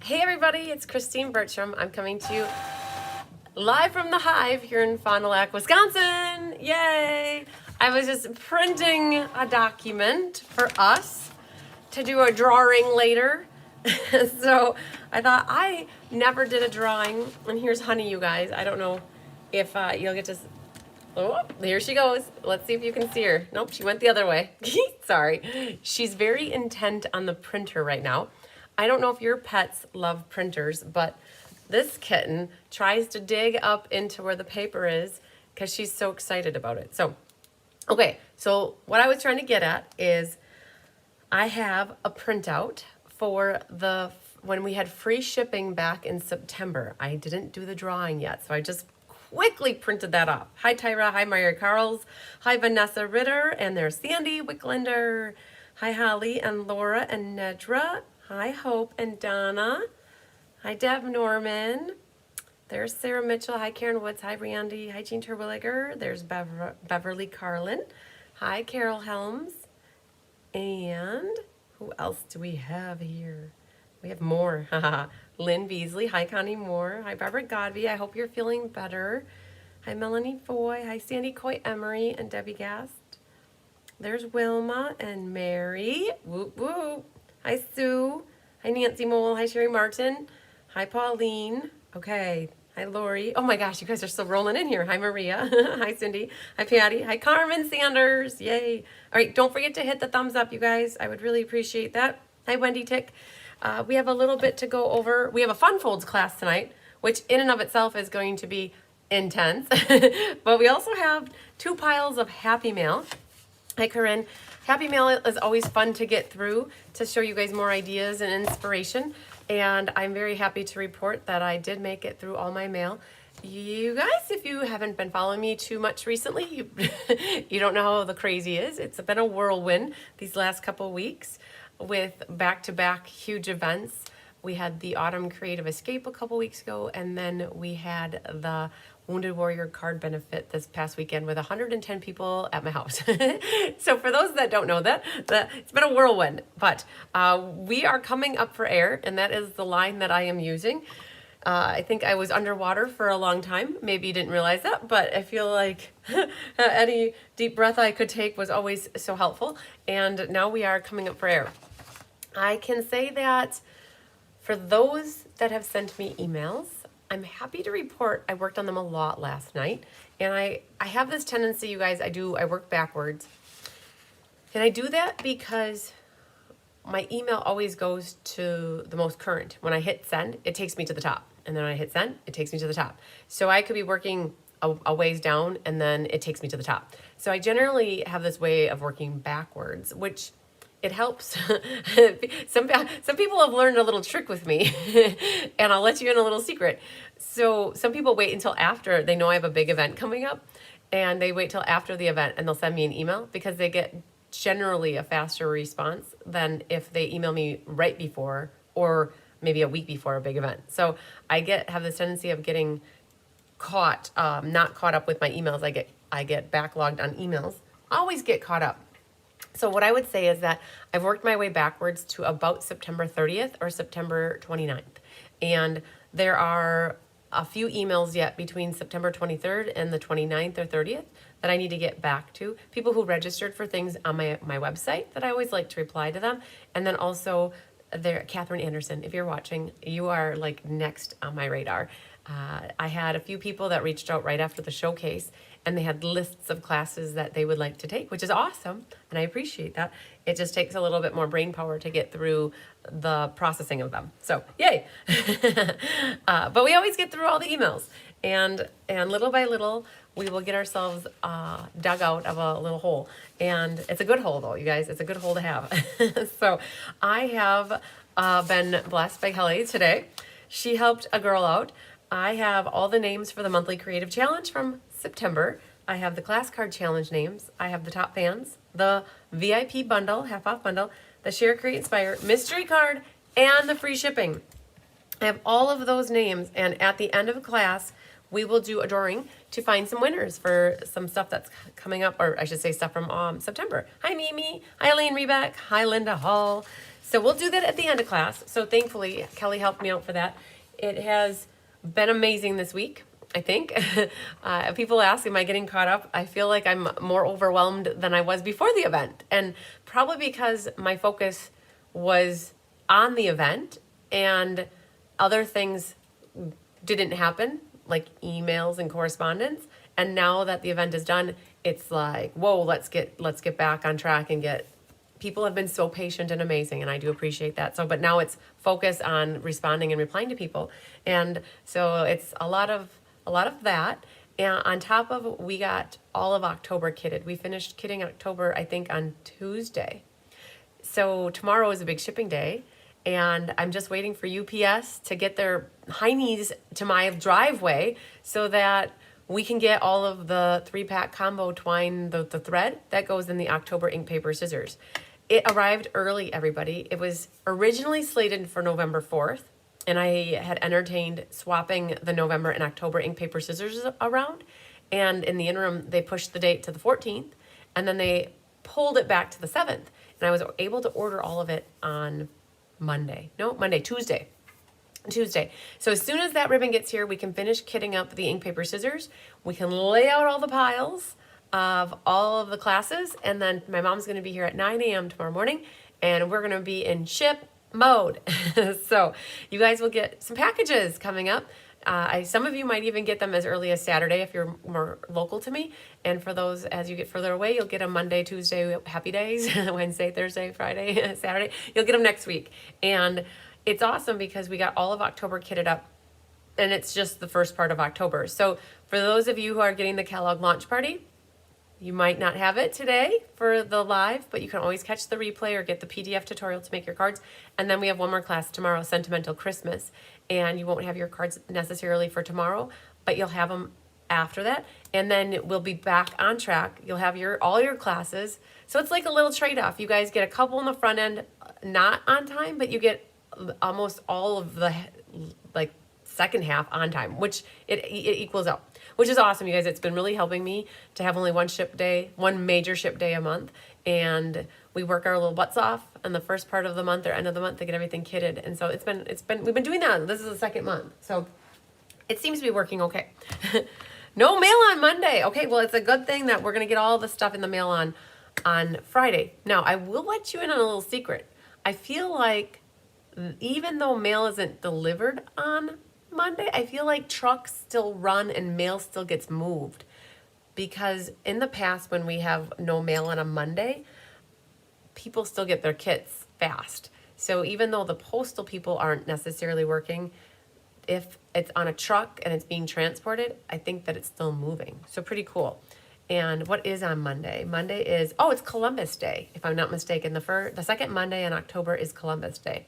Hey everybody, it's Christine Bertram. I'm coming to you live from the Hive here in Fond du Lac, Wisconsin. Yay! I was just printing a document for us to do a drawing later. So I thought I never did a drawing, and here's Honey, you guys. I don't know if you'll get to. Oh, here she goes. Let's see if you can see her. Nope, she went the other way. Sorry. She's very intent on the printer right now. I don't know if your pets love printers, but this kitten tries to dig up into where the paper is because she's so excited about it. So, okay, so what I was trying to get at is I have a printout for when we had free shipping back in September. I didn't do the drawing yet, so I just quickly printed that off. Hi Tyra, hi Mary Carls, hi Vanessa Ritter, and there's Sandy Wicklander. Hi Holly and Laura and Nedra. Hi Hope and Donna. Hi Deb Norman. There's Sarah Mitchell. Hi Karen Woods. Hi Randy. Hi Jean Terwilliger. There's Beverly Carlin. Hi Carol Helms. And who else do we have here? We have more. Lynn Beasley. Hi Connie Moore. Hi Barbara Godby. I hope you're feeling better. Hi Melanie Foy. Hi Sandy Coy Emery and Debbie Gast. There's Wilma and Mary. Whoop whoop. Hi Sue. Hi Nancy Mole. Hi Sherry Martin. Hi Pauline. Okay. Hi Lori. Oh my gosh, you guys are still rolling in here. Hi Maria. Hi Cindy. Hi Patty. Hi Carmen Sanders. Yay. All right, don't forget to hit the thumbs up, you guys. I would really appreciate that. Hi Wendy Tick. We have a little bit to go over. We have a Fun Folds class tonight, which in and of itself is going to be intense. But we also have 2 piles of Happy Mail. Hi Corinne. Happy Mail is always fun to get through to show you guys more ideas and inspiration. And I'm very happy to report that I did make it through all my mail. You guys, if you haven't been following me too much recently, you don't know how the crazy is. It's been a whirlwind these last couple weeks with back-to-back huge events. We had the Autumn Creative Escape a couple weeks ago, and then we had the Wounded Warrior card benefit this past weekend with 110 people at my house. So for those that don't know that, it's been a whirlwind, but we are coming up for air, and that is the line that I am using. I think I was underwater for a long time. Maybe you didn't realize that, but I feel like any deep breath I could take was always so helpful. And now we are coming up for air. I can say that for those that have sent me emails, I'm happy to report I worked on them a lot last night. And I have this tendency, you guys, I work backwards. And I do that because my email always goes to the most current. When I hit send, it takes me to the top. And then when I hit send, it takes me to the top. So I could be working a ways down and then it takes me to the top. So I generally have this way of working backwards, which it helps. Some people have learned a little trick with me, and I'll let you in a little secret. So some people wait until after they know I have a big event coming up, and they wait till after the event and they'll send me an email because they get generally a faster response than if they email me right before or maybe a week before a big event. So I have this tendency of getting not caught up with my emails. I get backlogged on emails. I always get caught up. So what I would say is that I've worked my way backwards to about September 30th or September 29th. And there are a few emails yet between September 23rd and the 29th or 30th that I need to get back to. People who registered for things on my website that I always like to reply to them. And then also there, Catherine Anderson, if you're watching, you are like next on my radar. I had a few people that reached out right after the showcase, and they had lists of classes that they would like to take, which is awesome, and I appreciate that. It just takes a little bit more brain power to get through the processing of them. So, yay! But we always get through all the emails, and little by little, we will get ourselves dug out of a little hole. And it's a good hole, though, you guys. It's a good hole to have. So, I have been blessed by Kelly today. She helped a girl out. I have all the names for the monthly creative challenge from September. I have the class card challenge names. I have the top fans, the VIP bundle, half off bundle, the share, create, inspire, mystery card, and the free shipping. I have all of those names, and at the end of class, we will do a drawing to find some winners for some stuff that's coming up, or I should say stuff from September. Hi Mimi, hi Elaine Rebeck, hi Linda Hall. So we'll do that at the end of class. So thankfully, Kelly helped me out for that. It has been amazing this week, I think. People ask, am I getting caught up? I feel like I'm more overwhelmed than I was before the event. And probably because my focus was on the event and other things didn't happen, like emails and correspondence. And now that the event is done, it's like, whoa, let's get back on track and get. People have been so patient and amazing, and I do appreciate that. So, but now it's focus on responding and replying to people, and so it's a lot of that. And on top of, we got all of October kitted. We finished kitting October, I think, on Tuesday. So tomorrow is a big shipping day, and I'm just waiting for UPS to get their heinies to my driveway so that we can get all of the 3-pack combo twine, the thread that goes in the October ink, paper, scissors. It arrived early, everybody. It was originally slated for November 4th, and I had entertained swapping the November and October ink, paper, scissors around. And in the interim, they pushed the date to the 14th, and then they pulled it back to the 7th. And I was able to order all of it on Tuesday. So as soon as that ribbon gets here, we can finish kitting up the ink, paper, scissors. We can lay out all the piles of all of the classes, and then my mom's going to be here at 9 a.m. tomorrow morning, and we're going to be in ship mode. So you guys will get some packages coming up. Some of you might even get them as early as Saturday if you're more local to me. And for those, as you get further away, you'll get them Monday, Tuesday, happy days, Wednesday, Thursday, Friday, Saturday. You'll get them next week. And it's awesome because we got all of October kitted up, and it's just the first part of October. So for those of you who are getting the catalog launch party, you might not have it today for the live, but you can always catch the replay or get the PDF tutorial to make your cards. And then we have one more class tomorrow, Sentimental Christmas. And you won't have your cards necessarily for tomorrow, but you'll have them after that. And then we'll be back on track. You'll have all your classes. So it's like a little trade-off. You guys get a couple in the front end, not on time, but you get almost all of the second half on time, which it equals out, which is awesome, you guys. It's been really helping me to have only one major ship day a month, and we work our little butts off in the first part of the month or end of the month to get everything kitted. And so we've been doing that. This is the second month, so it seems to be working okay. No mail on Monday. Okay, well, it's a good thing that we're gonna get all the stuff in the mail on Friday. Now, I will let you in on a little secret. I feel like even though mail isn't delivered on Monday, I feel like trucks still run and mail still gets moved, because in the past when we have no mail on a Monday, people still get their kits fast. So even though the postal people aren't necessarily working, if it's on a truck and it's being transported, I think that it's still moving. So pretty cool. And what is on Monday? Monday is, it's Columbus Day, if I'm not mistaken. The second Monday in October is Columbus Day.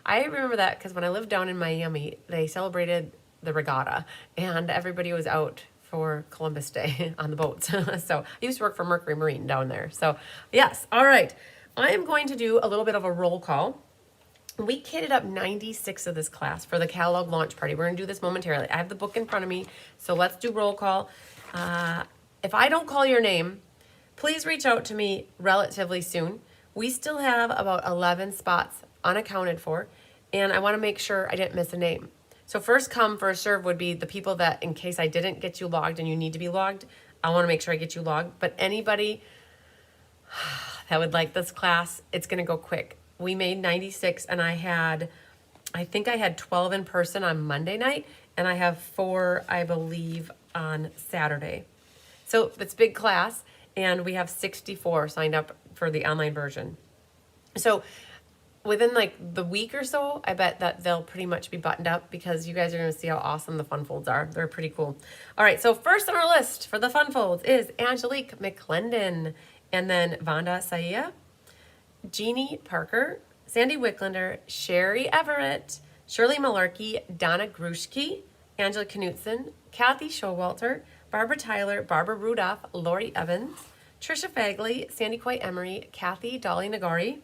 I remember that because when I lived down in Miami, they celebrated the regatta, and everybody was out for Columbus Day on the boats. So I used to work for Mercury Marine down there. So yes, all right. I am going to do a little bit of a roll call. We kitted up 96 of this class for the catalog launch party. We're going to do this momentarily. I have the book in front of me, so let's do roll call. If I don't call your name, please reach out to me relatively soon. We still have about 11 spots unaccounted for, and I want to make sure I didn't miss a name. So first come, first serve would be the people that, in case I didn't get you logged and you need to be logged, I want to make sure I get you logged. But anybody that would like this class, it's going to go quick. We made 96, and I think I had 12 in person on Monday night, and I have 4, I believe, on Saturday. So it's a big class, and we have 64 signed up for the online version. So within the week or so, I bet that they'll pretty much be buttoned up, because you guys are going to see how awesome the fun folds are. They're pretty cool. All right, so first on our list for the fun folds is Angelique McClendon, and then Vonda Saia, Jeannie Parker, Sandy Wicklander, Sherry Everett, Shirley Malarkey, Donna Grushke, Angela Knutson, Kathy Showalter, Barbara Tyler, Barbara Rudolph, Lori Evans, Trisha Fagley, Sandy Coy Emery, Kathy Dolly Nagari,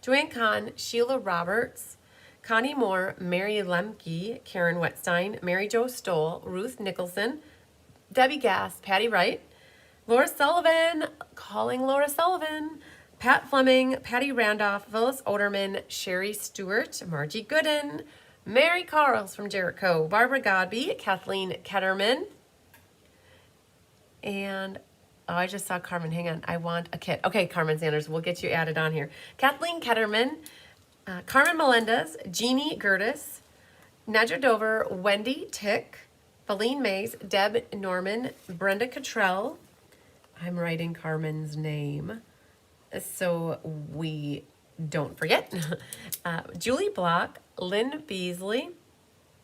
Joanne Kahn, Sheila Roberts, Connie Moore, Mary Lemke, Karen Wetstein, Mary Jo Stoll, Ruth Nicholson, Debbie Gass, Patty Wright, Laura Sullivan, calling Laura Sullivan, Pat Fleming, Patty Randolph, Phyllis Oderman, Sherry Stewart, Margie Gooden, Mary Carls from Jericho, Barbara Godby, Kathleen Ketterman, and I just saw Carmen. Hang on, I want a kit. Okay, Carmen Sanders, we'll get you added on here. Kathleen Ketterman, Carmen Melendez, Jeannie Gertis, Nedra Dover, Wendy Tick, Feline Mays, Deb Norman, Brenda Cottrell. I'm writing Carmen's name so we don't forget. Julie Block, Lynn Beasley,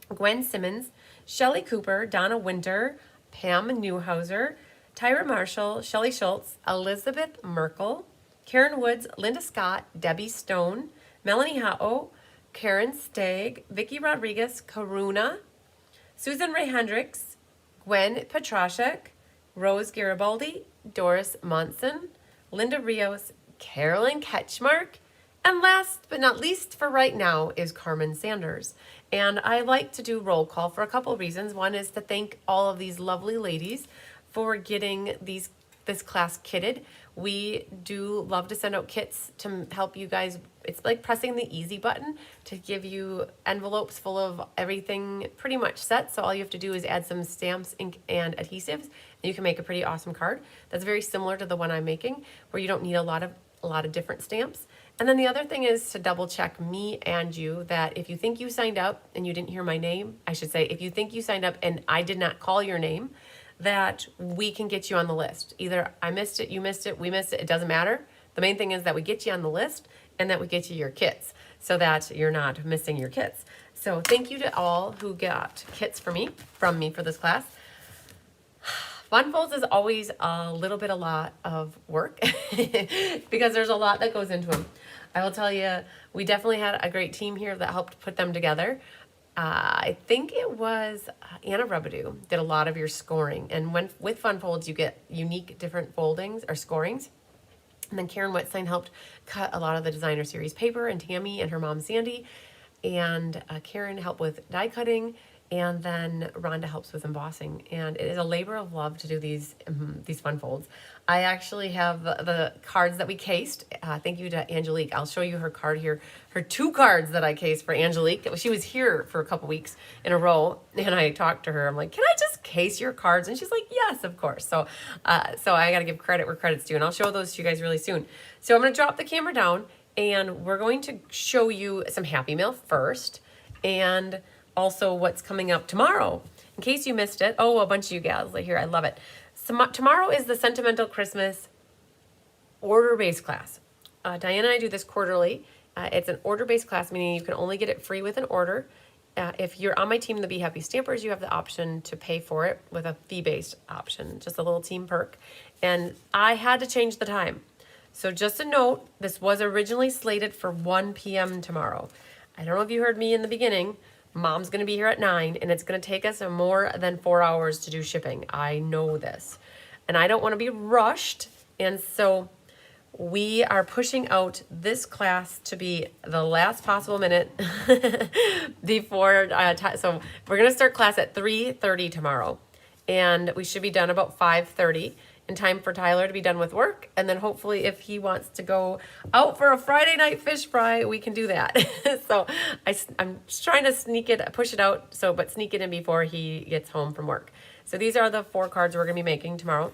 Gwen Simmons, Shelley Cooper, Donna Winter, Pam Newhauser, Tyra Marshall, Shelley Schultz, Elizabeth Merkel, Karen Woods, Linda Scott, Debbie Stone, Melanie Hao, Karen Stagg, Vicky Rodriguez, Karuna, Susan Ray Hendricks, Gwen Petrashek, Rose Garibaldi, Doris Monson, Linda Rios, Carolyn Ketchmark, and last but not least for right now is Carmen Sanders. And I like to do roll call for a couple reasons. One is to thank all of these lovely ladies for getting this class kitted. We do love to send out kits to help you guys. It's like pressing the easy button to give you envelopes full of everything pretty much set. So all you have to do is add some stamps, ink, and adhesives, and you can make a pretty awesome card. That's very similar to the one I'm making, where you don't need a lot of different stamps. And then the other thing is to double check me and you that if you think you signed up and you didn't hear my name, I should say, if you think you signed up and I did not call your name, that we can get you on the list. Either I missed it, you missed it, we missed it, it doesn't matter. The main thing is that we get you on the list and that we get you your kits so that you're not missing your kits. So thank you to all who got kits from me for this class. Fun Folds is always a lot of work because there's a lot that goes into them. I will tell you, we definitely had a great team here that helped put them together. I think it was Anna Rubadoo did a lot of your scoring. And with Fun Folds, you get unique different foldings or scorings. And then Karen Whitstein helped cut a lot of the designer series paper, and Tammy and her mom Sandy. And Karen helped with die cutting. And then Rhonda helps with embossing. And it is a labor of love to do these Fun Folds. I actually have the cards that we cased. Thank you to Angelique. I'll show you her card here. Her 2 cards that I cased for Angelique. She was here for a couple weeks in a row. And I talked to her. I'm like, can I just case your cards? And she's like, yes, of course. So I got to give credit where credit's due. And I'll show those to you guys really soon. So I'm going to drop the camera down. And we're going to show you some Happy Mail first. And also what's coming up tomorrow. In case you missed it, a bunch of you gals here, I love it. So tomorrow is the Sentimental Christmas order-based class. Diana and I do this quarterly. It's an order-based class, meaning you can only get it free with an order. If you're on my team, the Be Happy Stampers, you have the option to pay for it with a fee-based option, just a little team perk. And I had to change the time. So just a note, this was originally slated for 1 p.m. tomorrow. I don't know if you heard me in the beginning. Mom's going to be here at 9, and it's going to take us more than 4 hours to do shipping. I know this. And I don't want to be rushed. And so we are pushing out this class to be the last possible minute before so we're going to start class at 3:30 tomorrow. And we should be done about 5:30. In time for Tyler to be done with work, and then hopefully if he wants to go out for a Friday night fish fry, we can do that. So I'm just trying to push it out, but sneak it in before he gets home from work. So these are the 4 cards we're going to be making tomorrow.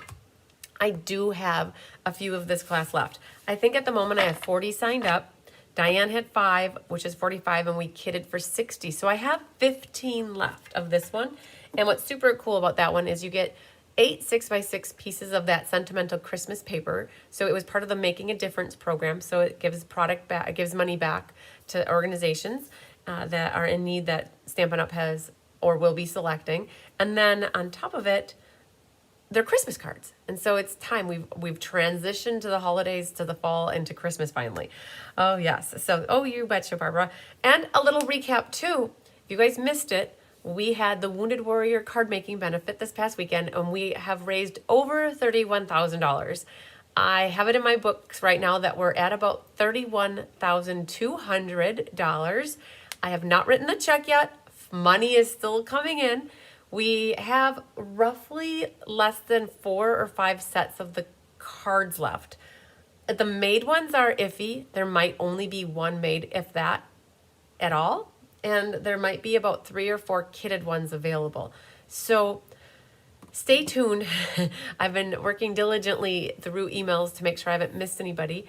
I do have a few of this class left. I think at the moment I have 40 signed up. Diane had 5, which is 45, and we kitted for 60. So I have 15 left of this one. And what's super cool about that one is you get 8 6x6 pieces of that sentimental Christmas paper. So it was part of the Making a Difference program. So it gives it gives money back to organizations that are in need that Stampin' Up! Has or will be selecting. And then on top of it, they're Christmas cards. And so it's time. We've transitioned to the holidays, to the fall, and to Christmas finally. Oh, yes. So, you betcha, Barbara. And a little recap, too. If you guys missed it, we had the Wounded Warrior card making benefit this past weekend, and we have raised over $31,000. I have it in my books right now that we're at about $31,200. I have not written the check yet. Money is still coming in. We have roughly less than 4 or 5 sets of the cards left. The made ones are iffy. There might only be one made, if that, at all. And there might be about 3 or 4 kitted ones available. So stay tuned. I've been working diligently through emails to make sure I haven't missed anybody.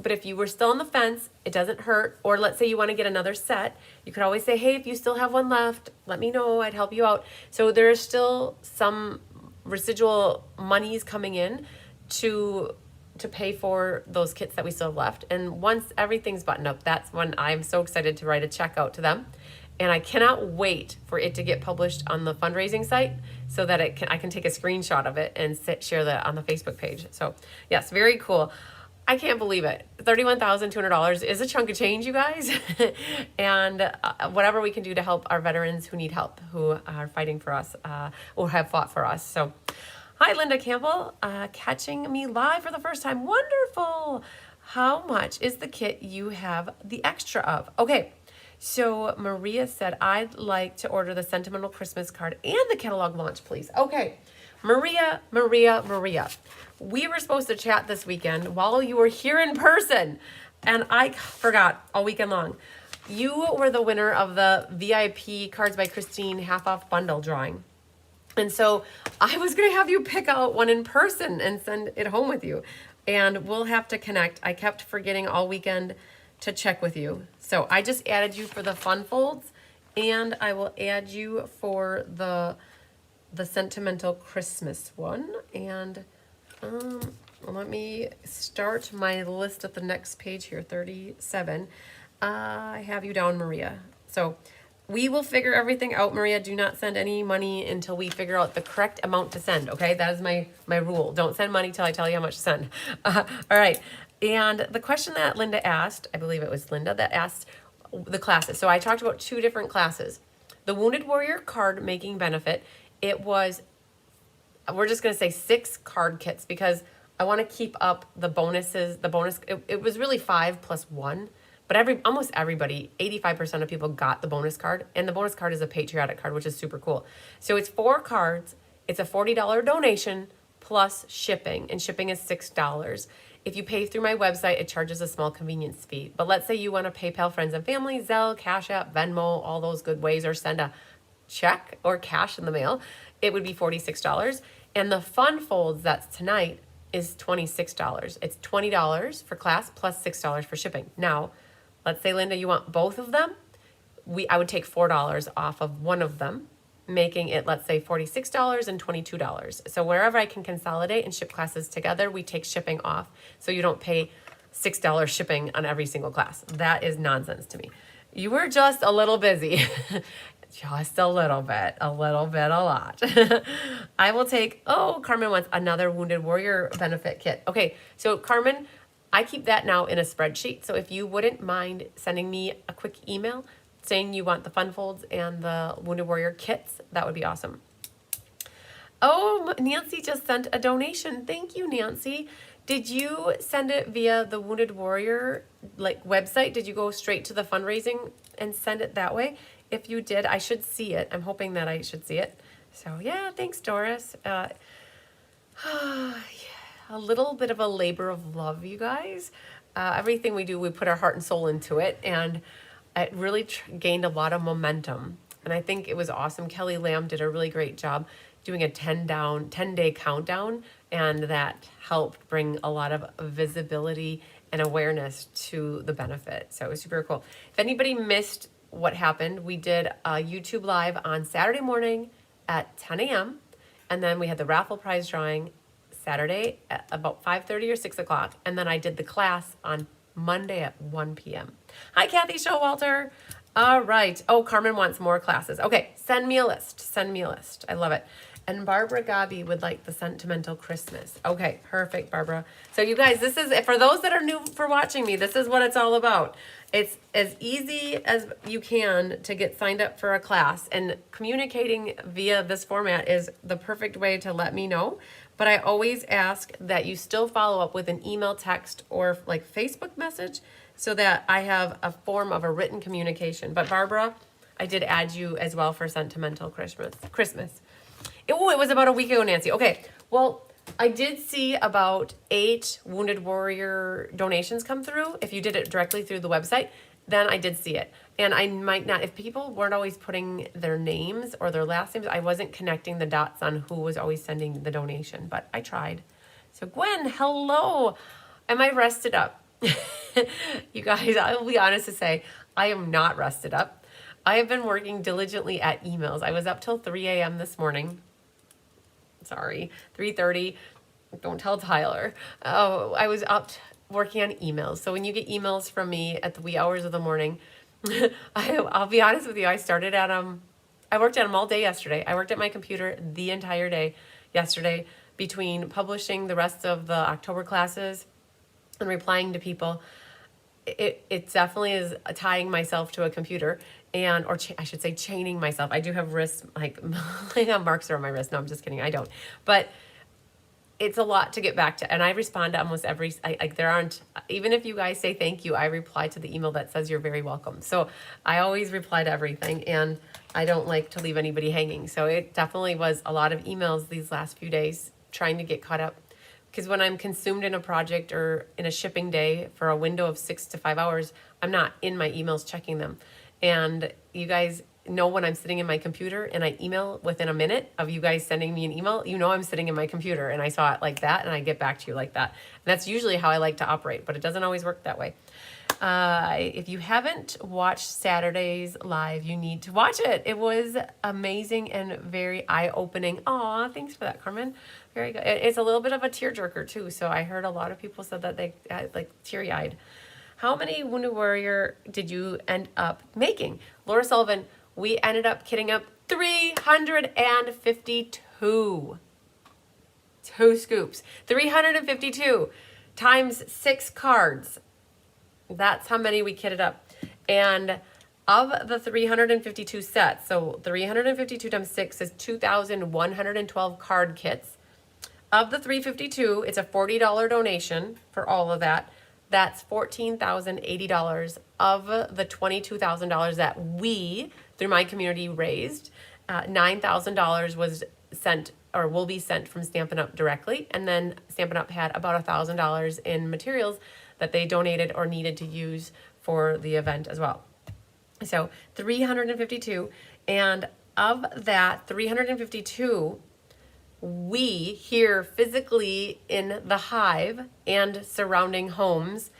But if you were still on the fence, it doesn't hurt. Or let's say you want to get another set, you could always say, hey, if you still have one left, let me know. I'd help you out. So there is still some residual monies coming in to pay for those kits that we still have left. And once everything's buttoned up, that's when I'm so excited to write a check out to them. And I cannot wait for it to get published on the fundraising site so that I can take a screenshot of it and share that on the Facebook page. So yes, very cool. I can't believe it. $31,200 is a chunk of change, you guys. And whatever we can do to help our veterans who need help, who are fighting for us or have fought for us. So hi, Linda Campbell, catching me live for the first time. Wonderful. How much is the kit you have the extra of? Okay. So Maria said, I'd like to order the sentimental Christmas card and the catalog launch, please. Okay, Maria. We were supposed to chat this weekend while you were here in person, and I forgot all weekend long. You were the winner of the VIP Cards by Christine half-off bundle drawing. And so I was going to have you pick out one in person and send it home with you. And we'll have to connect. I kept forgetting all weekend to check with you. So I just added you for the fun folds, and I will add you for the sentimental Christmas one. And let me start my list at the next page here, 37. I have you down, Maria. So we will figure everything out, Maria. Do not send any money until we figure out the correct amount to send, okay? That is my rule. Don't send money till I tell you how much to send. All right. And the question that Linda asked, I believe it was Linda that asked the classes. So I talked about 2 different classes. The Wounded Warrior card making benefit, it was, we're just going to say 6 card kits because I want to keep up the bonuses. It was really 5 plus 1, but almost everybody, 85% of people got the bonus card, and the bonus card is a patriotic card, which is super cool. So it's 4 cards. It's a $40 donation plus shipping, and shipping is $6. If you pay through my website, it charges a small convenience fee. But let's say you want to PayPal friends and family, Zelle, Cash App, Venmo, all those good ways, or send a check or cash in the mail, it would be $46. And the fun folds that's tonight is $26. It's $20 for class plus $6 for shipping. Now, let's say, Linda, you want both of them. I would take $4 off of one of them, making it, let's say, $46 and $22. So wherever I can consolidate and ship classes together, we take shipping off. So you don't pay $6 shipping on every single class. That is nonsense to me. You were just a little busy. Just a little bit, a lot. I will take, Carmen wants another Wounded Warrior benefit kit. Okay, so Carmen, I keep that now in a spreadsheet. So if you wouldn't mind sending me a quick email saying you want the fun folds and the Wounded Warrior kits, that would be awesome. Oh, Nancy just sent a donation. Thank you, Nancy. Did you send it via the Wounded Warrior website? Did you go straight to the fundraising and send it that way? If you did, I should see it. I'm hoping that I should see it. So yeah, thanks, Doris. Yeah, a little bit of a labor of love, you guys. Everything we do, we put our heart and soul into it, and it really gained a lot of momentum. And I think it was awesome. Kelly Lamb did a really great job doing a 10-day countdown, and that helped bring a lot of visibility and awareness to the benefit. So it was super cool. If anybody missed what happened, we did a YouTube live on Saturday morning at 10 a.m. And then we had the raffle prize drawing Saturday at about 5:30 or 6 o'clock. And then I did the class on Monday at 1 p.m. Hi, Kathy Showalter. All right. Oh, Carmen wants more classes. Okay, send me a list. Send me a list. I love it. And Barbara Gabi would like the sentimental Christmas. Okay, perfect, Barbara. So you guys, this is, for those that are new for watching me, this is what it's all about. It's as easy as you can to get signed up for a class, and communicating via this format is the perfect way to let me know. But I always ask that you still follow up with an email, text, or Facebook message so that I have a form of a written communication. But Barbara, I did add you as well for sentimental Christmas. It was about a week ago, Nancy. Okay, well, I did see about 8 Wounded Warrior donations come through. If you did it directly through the website, then I did see it. And I might not, if people weren't always putting their names or their last names, I wasn't connecting the dots on who was always sending the donation, but I tried. So Gwen, hello. Am I rested up? You guys, I will be honest to say, I am not rested up. I have been working diligently at emails. I was up till 3 a.m. this morning. Sorry, 3:30. Don't tell Tyler. Oh, I was up working on emails. So when you get emails from me at the wee hours of the morning, I'll be honest with you. I started at I worked at them all day yesterday. I worked at my computer the entire day yesterday between publishing the rest of the October classes and replying to people. It definitely is tying myself to a computer or I should say chaining myself. I do have wrists, like marks are on my wrist. No, I'm just kidding. I don't. But it's a lot to get back to. And I respond to almost every, there aren't, even if you guys say thank you, I reply to the email that says you're very welcome. So I always reply to everything, and I don't like to leave anybody hanging. So it definitely was a lot of emails these last few days trying to get caught up. Because when I'm consumed in a project or in a shipping day for a window of 6 to 5 hours, I'm not in my emails checking them. And you guys know when I'm sitting in my computer and I email within a minute of you guys sending me an email, you know I'm sitting in my computer and I saw it like that and I get back to you like that. And that's usually how I like to operate, but it doesn't always work that way. If you haven't watched Saturday's live, you need to watch it. It was amazing and very eye-opening. Aw, thanks for that, Carmen. Very good. It's a little bit of a tearjerker too. So I heard a lot of people said that they like teary-eyed. How many Wounded Warrior did you end up making? Laura Sullivan, we ended up kitting up 352. 2 scoops. 352 times 6 cards. That's how many we kitted up. And of the 352 sets, so 352 times 6 is 2,112 card kits. Of the 352, it's a $40 donation for all of that. That's $14,080 of the $22,000 that we, through my community, raised. $9,000 was sent or will be sent from Stampin' Up! Directly. And then Stampin' Up! Had about $1,000 in materials that they donated or needed to use for the event as well. So 352. And of that 352, we here physically in the hive and surrounding homes,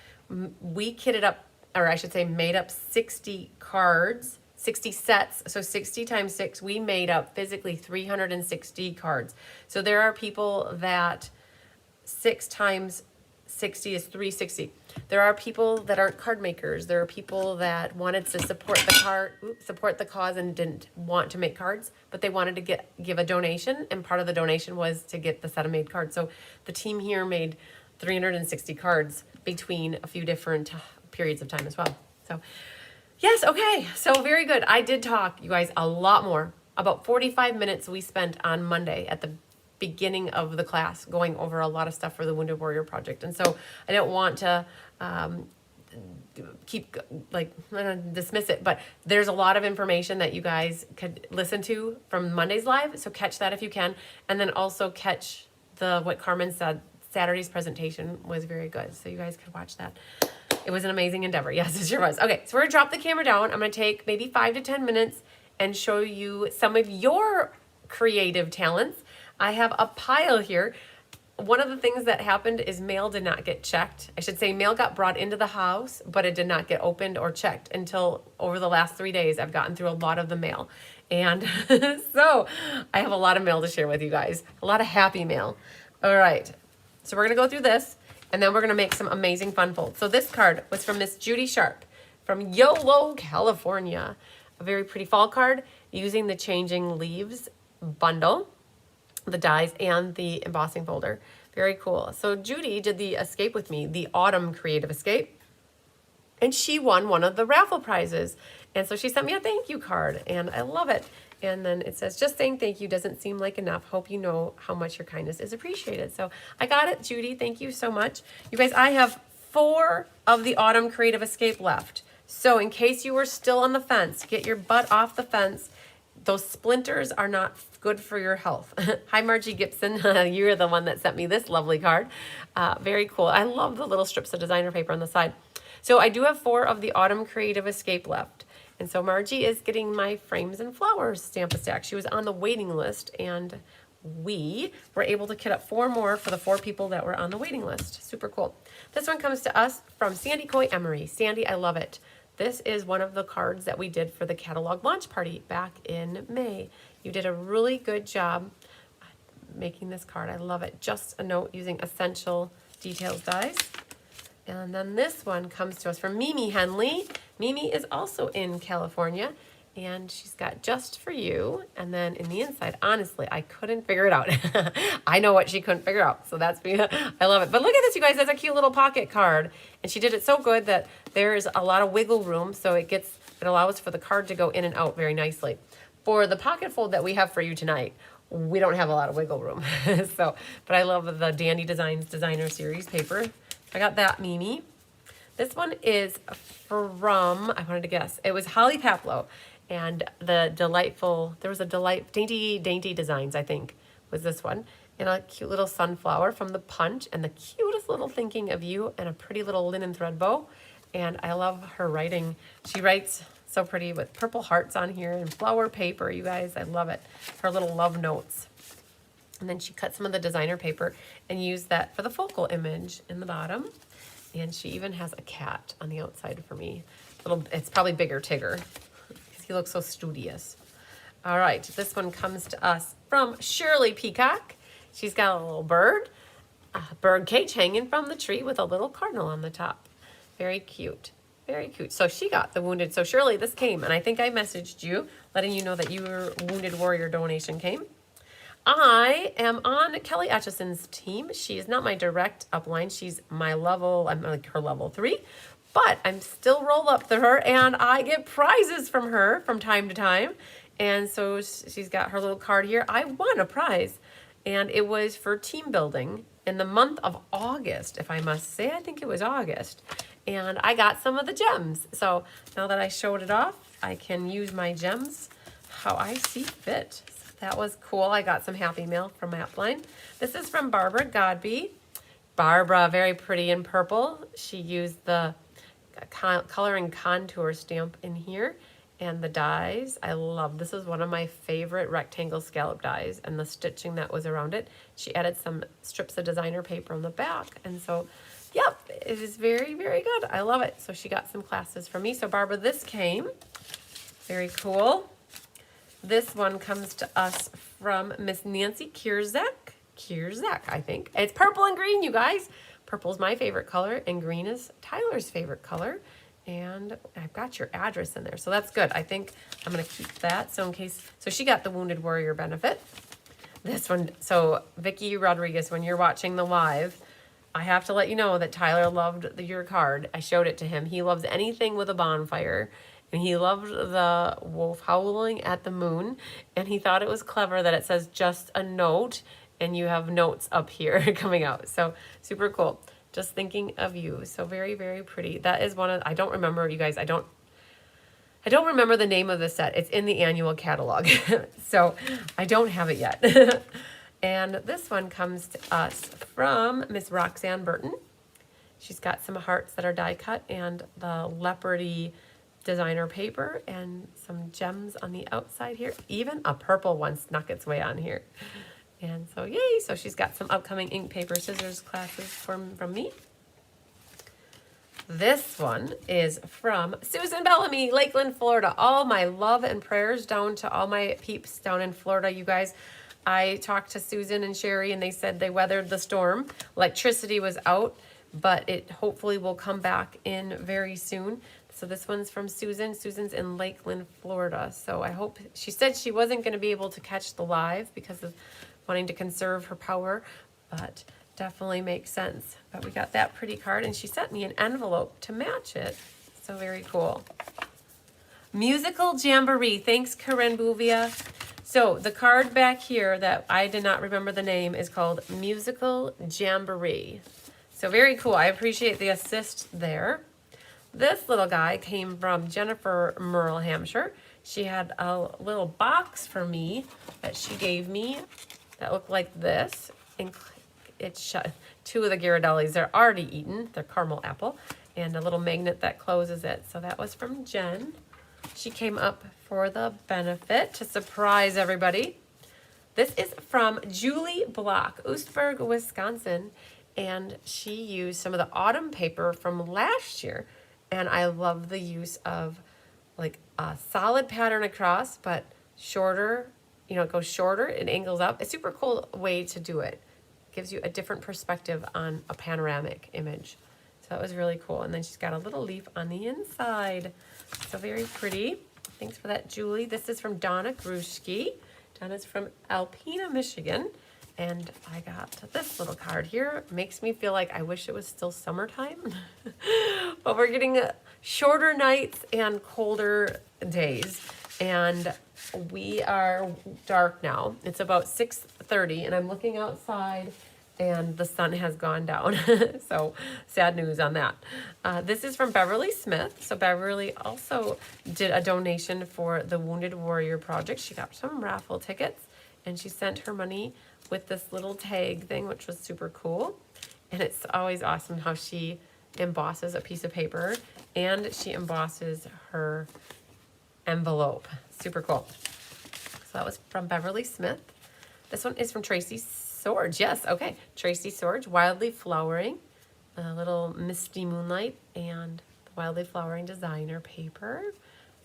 we kitted up, or I should say made up 60 cards, 60 sets. So 60 times 6, we made up physically 360 cards. So there are people that 6 times 60 is 360. There are people that aren't card makers. There are people that wanted to support the cause and didn't want to make cards, but they wanted to give a donation, and part of the donation was to get the set of made cards. So the team here made 360 cards between a few different periods of time as well. So yes, okay, so very good. I did talk, you guys, a lot more. About 45 minutes we spent on Monday at the beginning of the class going over a lot of stuff for the Wounded Warrior Project. And so I don't want to dismiss it, but there's a lot of information that you guys could listen to from Monday's live. So catch that if you can. And then also catch what Carmen said, Saturday's presentation was very good. So you guys could watch that. It was an amazing endeavor. Yes, it sure was. Okay, so we're gonna drop the camera down. I'm gonna take maybe 5 to 10 minutes and show you some of your creative talents. I have a pile here. One of the things that happened is mail did not get checked. I should say mail got brought into the house, but it did not get opened or checked until over the last 3 days. I've gotten through a lot of the mail. And so I have a lot of mail to share with you guys. A lot of happy mail. All right. So we're going to go through this, and then we're going to make some amazing fun folds. So this card was from Miss Judy Sharp from YOLO, California. A very pretty fall card using the Changing Leaves bundle, the dies, and the embossing folder. Very cool. So Judy did the escape with me, the Autumn Creative Escape, and she won one of the raffle prizes. And so she sent me a thank you card, and I love it. And then it says, just saying thank you doesn't seem like enough. Hope you know how much your kindness is appreciated. So I got it, Judy. Thank you so much. You guys, I have 4 of the Autumn Creative Escape left. So in case you were still on the fence, get your butt off the fence. Those splinters are not good for your health. Hi, Margie Gibson. You're the one that sent me this lovely card. Very cool. I love the little strips of designer paper on the side. So I do have 4 of the Autumn Creative Escape left. And so Margie is getting my Frames and Flowers Stamp-A-Stack. She was on the waiting list, and we were able to kit up 4 more for the 4 people that were on the waiting list. Super cool. This one comes to us from Sandy Coy Emery. Sandy, I love it. This is one of the cards that we did for the catalog launch party back in May. You did a really good job making this card. I love it. Just a note using Essential Details dies. And then this one comes to us from Mimi Henley. Mimi is also in California, and she's got Just For You. And then in the inside, honestly, I couldn't figure it out. I know what she couldn't figure out, so that's me. I love it. But look at this, you guys. That's a cute little pocket card. And she did it so good that there's a lot of wiggle room, so it allows for the card to go in and out very nicely. For the pocket fold that we have for you tonight, we don't have a lot of wiggle room. But I love the Dandy Designs Designer Series paper. I got that, Mimi. This one is from, I wanted to guess, it was Holly Paplow. And there was a Dainty Designs, I think, was this one. And a cute little sunflower from the Punch, and the cutest little thinking of you, and a pretty little linen thread bow. And I love her writing. She writes so pretty with purple hearts on here and flower paper, you guys. I love it. Her little love notes. And then she cut some of the designer paper and used that for the focal image in the bottom. And she even has a cat on the outside for me. It's probably bigger Tigger, because he looks so studious. All right, this one comes to us from Shirley Peacock. She's got a little bird cage hanging from the tree with a little cardinal on the top. Very cute. Very cute. So she got the Wounded. So Shirley, this came, and I think I messaged you, letting you know that your Wounded Warrior donation came. I am on Kelly Atchison's team. She is not my direct upline. She's my level, I'm like her level 3, but I'm still rolled up to her, and I get prizes from her from time to time. And so she's got her little card here. I won a prize, and it was for team building in the month of August, if I must say. I think it was August. And I got some of the gems. So now that I showed it off, I can use my gems how I see fit. That was cool. I got some happy mail from my upline. This is from Barbara Godby. Barbara, very pretty in purple. She used the color and contour stamp in here and the dies. I love, this is one of my favorite rectangle scallop dies, and the stitching that was around it. She added some strips of designer paper on the back. And so, yep, it is very, very good. I love it. So she got some classes from me. So Barbara, this came. Very cool. This one comes to us from Miss Nancy Kierzek. Kierzek, I think. It's purple and green, you guys. Purple is my favorite color, and green is Tyler's favorite color. And I've got your address in there, so that's good. I think I'm going to keep that. So she got the Wounded Warrior benefit. This one, so Vicky Rodriguez, when you're watching the live, I have to let you know that Tyler loved your card. I showed it to him. He loves anything with a bonfire. And he loved the wolf howling at the moon. And he thought it was clever that it says just a note, and you have notes up here coming out. So super cool. Just thinking of you. So very, very pretty. That is one of, I don't remember, you guys, I don't remember the name of the set. It's in the annual catalog. So I don't have it yet. And this one comes to us from Miss Roxanne Burton. She's got some hearts that are die cut and the leopardy designer paper and some gems on the outside here. Even a purple one snuck its way on here. And so yay, so she's got some upcoming ink, paper, scissors classes from me. This one is from Susan Bellamy, Lakeland, Florida. All my love and prayers down to all my peeps down in Florida, you guys. I talked to Susan and Sherry, and they said they weathered the storm. Electricity was out, but it hopefully will come back in very soon. So this one's from Susan. Susan's in Lakeland, Florida. So I hope, she said she wasn't going to be able to catch the live because of wanting to conserve her power, but definitely makes sense. But we got that pretty card, and she sent me an envelope to match it. So very cool. Musical Jamboree. Thanks, Corinne Bouvia. So the card back here that I did not remember the name is called Musical Jamboree. So very cool. I appreciate the assist there. This little guy came from Jennifer Merle, Hampshire. she had a little box for me that she gave me that looked like this. And it's shut. 2 of the Ghirardellis, they're already eaten. They're caramel apple. And a little magnet that closes it. So that was from Jen. She came up for the benefit to surprise everybody. This is from Julie Block, Oostburg, Wisconsin. And she used some of the autumn paper from last year. And I love the use of like a solid pattern across, but shorter, you know, it goes shorter, it angles up. It's a super cool way to do it. Gives you a different perspective on a panoramic image. So that was really cool. And then she's got a little leaf on the inside. So very pretty. Thanks for that, Julie. This is from Donna Grushke. Donna's from Alpena, Michigan. And I got this little card here. Makes me feel like I wish it was still summertime. But we're getting shorter nights and colder days. And we are dark now. It's about 6:30 and I'm looking outside and the sun has gone down. So sad news on that. This is from Beverly Smith. So Beverly also did a donation for the Wounded Warrior Project. She got some raffle tickets and she sent her money with this little tag thing, which was super cool. And it's always awesome how she embosses a piece of paper and she embosses her envelope. Super cool. So that was from Beverly Smith. This one is from Tracy Sorge. Yes, okay. Tracy Sorge, Wildly Flowering, a little misty moonlight, and the Wildly Flowering designer paper.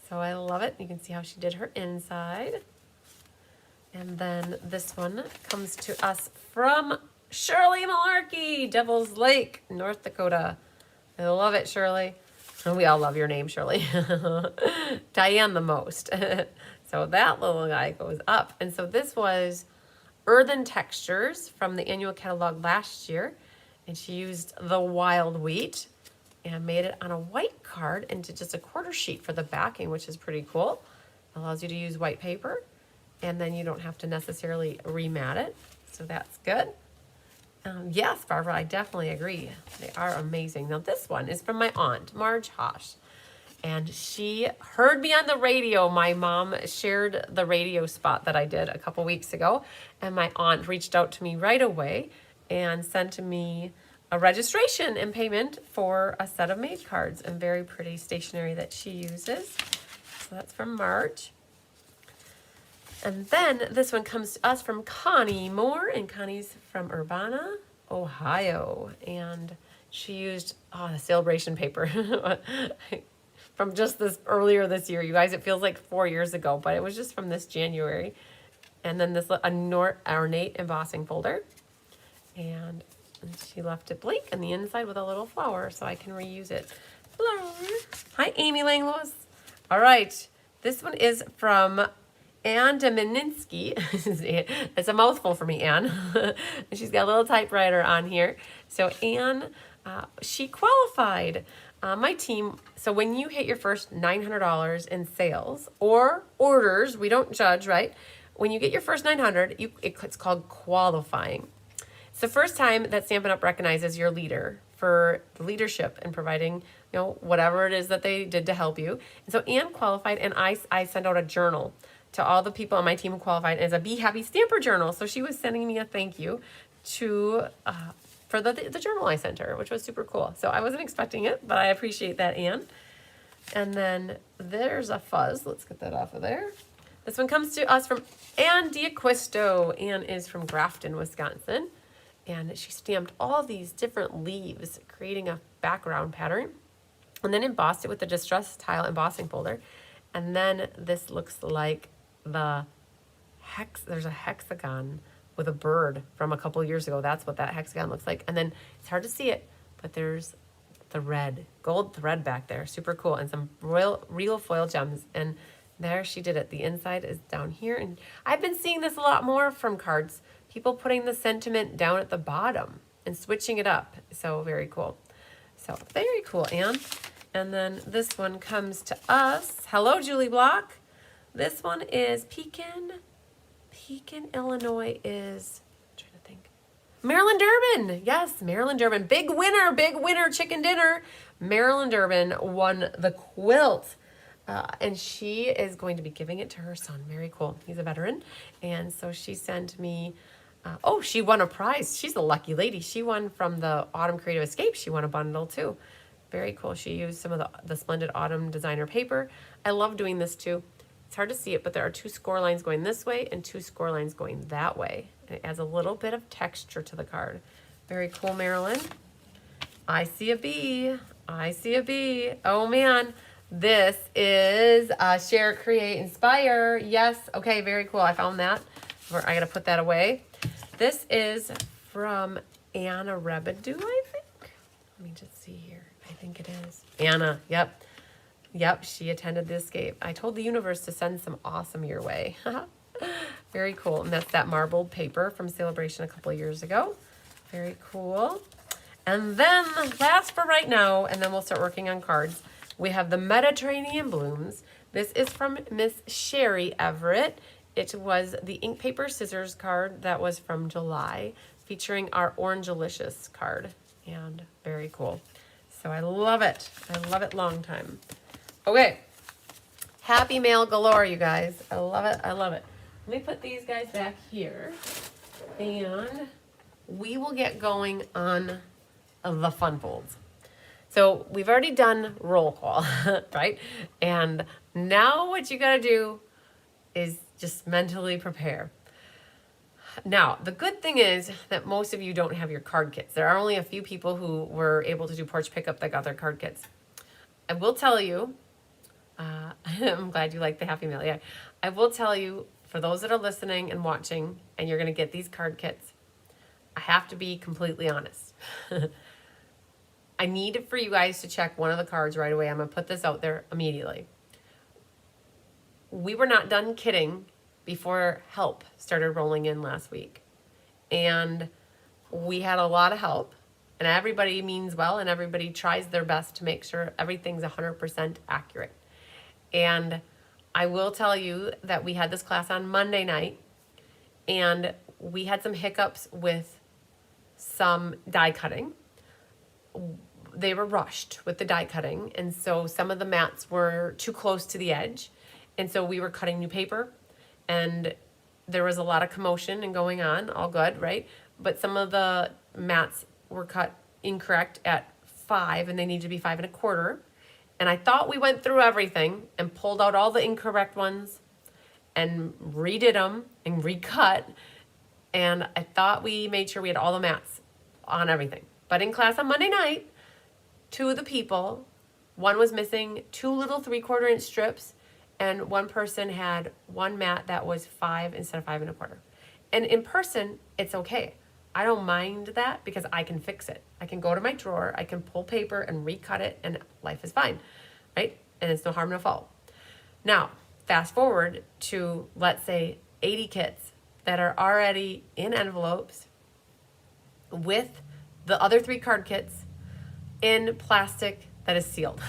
So I love it. You can see how she did her inside. And then this one comes to us from Shirley Malarkey, Devil's Lake, North Dakota. I love it, Shirley. We all love your name, Shirley. Diane the most. So that little guy goes up. And so this was Earthen Textures from the annual catalog last year. And she used the wild wheat and made it on a white card into just a quarter sheet for the backing, which is pretty cool. Allows you to use white paper. And then you don't have to necessarily remat it. So that's good. Yes, Barbara, I definitely agree. They are amazing. Now this one is from my aunt, Marge Hosh. And she heard me on the radio. My mom shared the radio spot that I did a couple weeks ago. And my aunt reached out to me right away and sent me a registration and payment for a set of made cards and very pretty stationery that she uses. So that's from Marge. And then this one comes to us from Connie Moore, and Connie's from Urbana, Ohio. And she used the sale-a-bration paper from just this earlier this year. You guys, it feels like 4 years ago, but it was just from this January. And then this ornate embossing folder. And she left it blank on the inside with a little flower, so I can reuse it. Flower. Hi, Amy Langlois. All right, this one is from Anne Domininsky. It's a mouthful for me, Anne. She's got a little typewriter on here. So Anne, she qualified my team. So when you hit your first $900 in sales or orders, we don't judge, right? When you get your first 900, it's called qualifying. It's the first time that Stampin' Up! Recognizes your leader for leadership and providing, whatever it is that they did to help you. And so Anne qualified, and I sent out a journal to all the people on my team who qualified as a Be Happy Stamper journal. So she was sending me a thank you for the journal I sent her, which was super cool. So I wasn't expecting it, but I appreciate that, Anne. And then there's a fuzz. Let's get that off of there. This one comes to us from Ann D'Acquisto. Ann is from Grafton, Wisconsin. And she stamped all these different leaves, creating a background pattern. And then embossed it with the Distress Tile embossing folder. And then this looks like there's a hexagon with a bird from a couple years ago. That's what that hexagon looks like. And then it's hard to see it, but there's the gold thread back there. Super cool. And some real foil gems. And there she did it. The inside is down here. And I've been seeing this a lot more from cards. People putting the sentiment down at the bottom and switching it up. So very cool. So very cool, Anne. And then this one comes to us. Hello, Julie Block. This one is Pekin, Illinois is, I'm trying to think. Maryland Durbin. Yes, Maryland Durbin. Big winner chicken dinner. Maryland Durbin won the quilt And she is going to be giving it to her son. Very cool. He's a veteran. And so she sent me, oh, she won a prize. She's a lucky lady. She won from the Autumn Creative Escape. She won a bundle too. Very cool. She used some of the Splendid Autumn designer paper. I love doing this too. It's hard to see it, but there are 2 score lines going this way and 2 score lines going that way. And it adds a little bit of texture to the card. Very cool, Marilyn. I see a bee. I see a bee. Oh man. This is Share, Create, Inspire. Yes. Okay, very cool. I found that. I got to put that away. This is from Anna Rebedu, I think. Let me just see here. I think it is. Anna, yep. Yep, she attended the escape. I told the universe to send some awesome your way. Very cool. And that's that marbled paper from Sale-a-bration a couple of years ago. Very cool. And then last for right now, and then we'll start working on cards. We have the Mediterranean Blooms. This is from Miss Sherry Everett. It was the ink paper scissors card that was from July, featuring our Orangelicious card. And very cool. So I love it. I love it long time. Okay. Happy mail galore, you guys. I love it. I love it. Let me put these guys back here. And we will get going on the fun folds. So we've already done roll call, right? And now what you got to do is just mentally prepare. Now, the good thing is that most of you don't have your card kits. There are only a few people who were able to do porch pickup that got their card kits. I will tell you, I'm glad you like the Happy Mail. Yeah, I will tell you, for those that are listening and watching, and you're going to get these card kits, I have to be completely honest. I need for you guys to check one of the cards right away. I'm going to put this out there immediately. We were not done kidding before help started rolling in last week. And we had a lot of help. And everybody means well, and everybody tries their best to make sure everything's 100% accurate. And I will tell you that we had this class on Monday night, and we had some hiccups with some die cutting. They were rushed with the die cutting, and so some of the mats were too close to the edge, and so we were cutting new paper, and there was a lot of commotion and going on, all good, right? But some of the mats were cut incorrect at 5, and they need to be 5 1/4. And I thought we went through everything and pulled out all the incorrect ones and redid them and recut, and I thought we made sure we had all the mats on everything. But in class on Monday night, 2 of the people, one was missing 2 little 3/4 inch strips, and one person had one mat that was 5 instead of 5 1/4. And in person, it's okay. I don't mind that because I can fix it. I can go to my drawer, I can pull paper and recut it, and life is fine, right? And it's no harm, no foul. Now, fast forward to, let's say, 80 kits that are already in envelopes with the other 3 card kits in plastic that is sealed.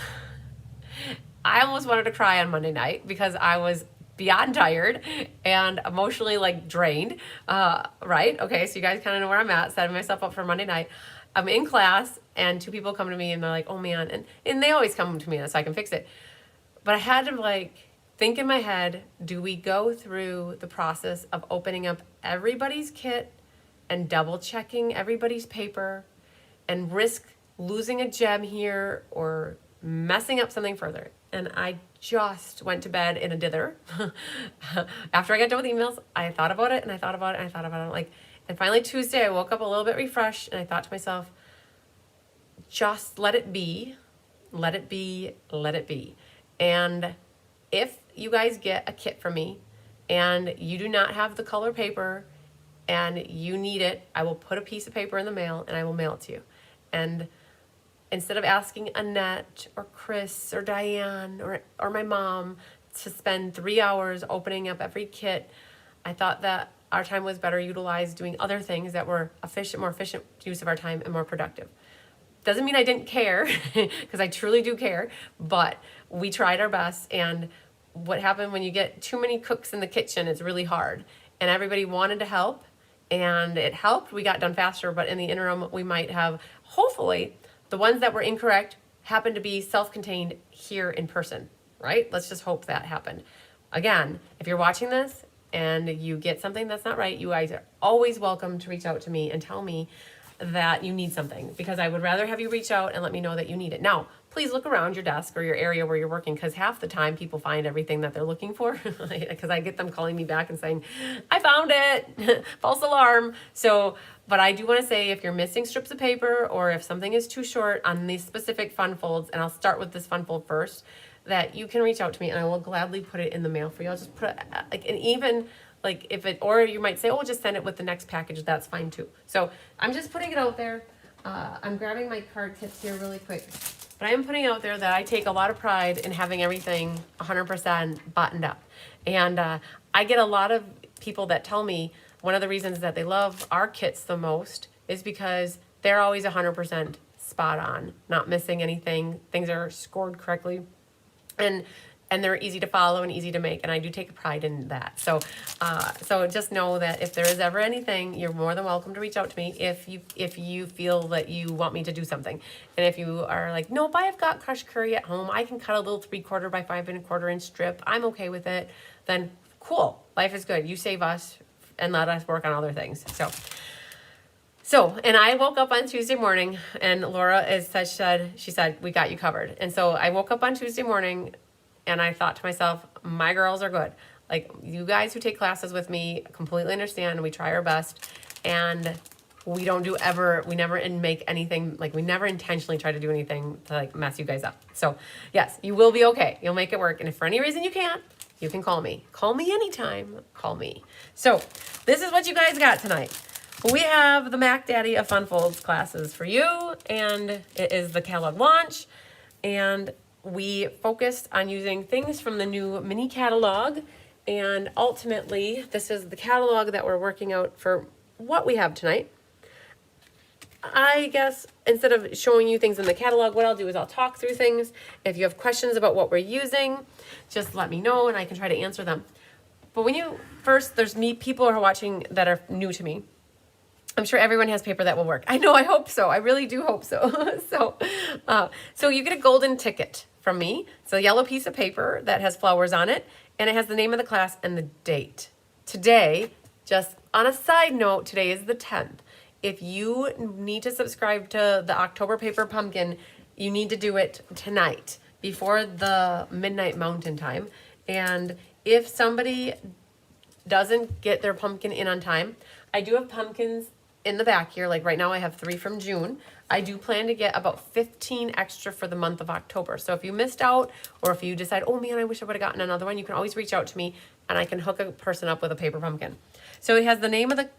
I almost wanted to cry on Monday night because I was beyond tired and emotionally drained, right? Okay, so you guys kind of know where I'm at, setting myself up for Monday night. I'm in class and 2 people come to me and they're like, oh man, and they always come to me so I can fix it. But I had to think in my head, do we go through the process of opening up everybody's kit and double checking everybody's paper and risk losing a gem here or messing up something further? And I just went to bed in a dither. After I got done with emails, I thought about it and I thought about it and I thought about it. And finally Tuesday, I woke up a little bit refreshed and I thought to myself, just let it be, let it be, let it be. And if you guys get a kit from me and you do not have the color paper and you need it, I will put a piece of paper in the mail and I will mail it to you. And instead of asking Annette or Chris or Diane or my mom to spend 3 hours opening up every kit, I thought that our time was better utilized doing other things that were more efficient use of our time and more productive. Doesn't mean I didn't care, because I truly do care, but we tried our best, and what happened when you get too many cooks in the kitchen, it's really hard. And everybody wanted to help, and it helped. We got done faster, but in the interim, we might have, hopefully, the ones that were incorrect happened to be self-contained here in person. right? Let's just hope that happened. Again, if you're watching this and you get something that's not right, you guys are always welcome to reach out to me and tell me that you need something, because I would rather have you reach out and let me know that you need it. Now, please look around your desk or your area where you're working, because half the time people find everything that they're looking for, because I get them calling me back and saying, I found it, false alarm. So, but I do want to say, if you're missing strips of paper or if something is too short on these specific fun folds, and I'll start with this fun fold first, that you can reach out to me and I will gladly put it in the mail for you. I'll just put it, like, and even like if it, or you might say, oh, just send it with the next package. That's fine too. So I'm just putting it out there. I'm grabbing my card kits here really quick, but I am putting out there that I take a lot of pride in having everything 100% buttoned up. And I get a lot of people that tell me one of the reasons that they love our kits the most is because they're always 100% spot on, not missing anything. Things are scored correctly. And they're easy to follow and easy to make, and I do take pride in that. So, so just know that if there is ever anything, you're more than welcome to reach out to me if you feel that you want me to do something. And if you are like, nope, I've got crushed curry at home, I can cut a little 3/4 by 5 1/4 inch strip, I'm okay with it, then cool, life is good. You save us and let us work on other things. So, and I woke up on Tuesday morning, and Laura she said, we got you covered. And so I woke up on Tuesday morning, and I thought to myself, my girls are good. Like, you guys who take classes with me completely understand. We try our best, and we never make anything, like, we never intentionally try to do anything to, like, mess you guys up. So yes, you will be okay. You'll make it work. And if for any reason you can't, you can call me. Call me anytime. Call me. So this is what you guys got tonight. We have the Mac Daddy of Fun Folds classes for you, and it is the catalog launch, and we focused on using things from the new mini catalog, and ultimately this is the catalog that we're working out for what we have tonight. I guess instead of showing you things in the catalog, what I'll do is I'll talk through things. If you have questions about what we're using, just let me know and I can try to answer them. But there's people who are watching that are new to me. I'm sure everyone has paper that will work. I know, I hope so. I really do hope so. So you get a golden ticket from me. It's a yellow piece of paper that has flowers on it, and it has the name of the class and the date. Today, just on a side note, today is the 10th. If you need to subscribe to the October Paper Pumpkin, you need to do it tonight before the midnight mountain time. And if somebody doesn't get their pumpkin in on time, I do have pumpkins in the back here. Like right now I have 3 from June. I do plan to get about 15 extra for the month of October. So if you missed out, or if you decide, oh man, I wish I would have gotten another one, you can always reach out to me and I can hook a person up with a paper pumpkin. So it has the name of the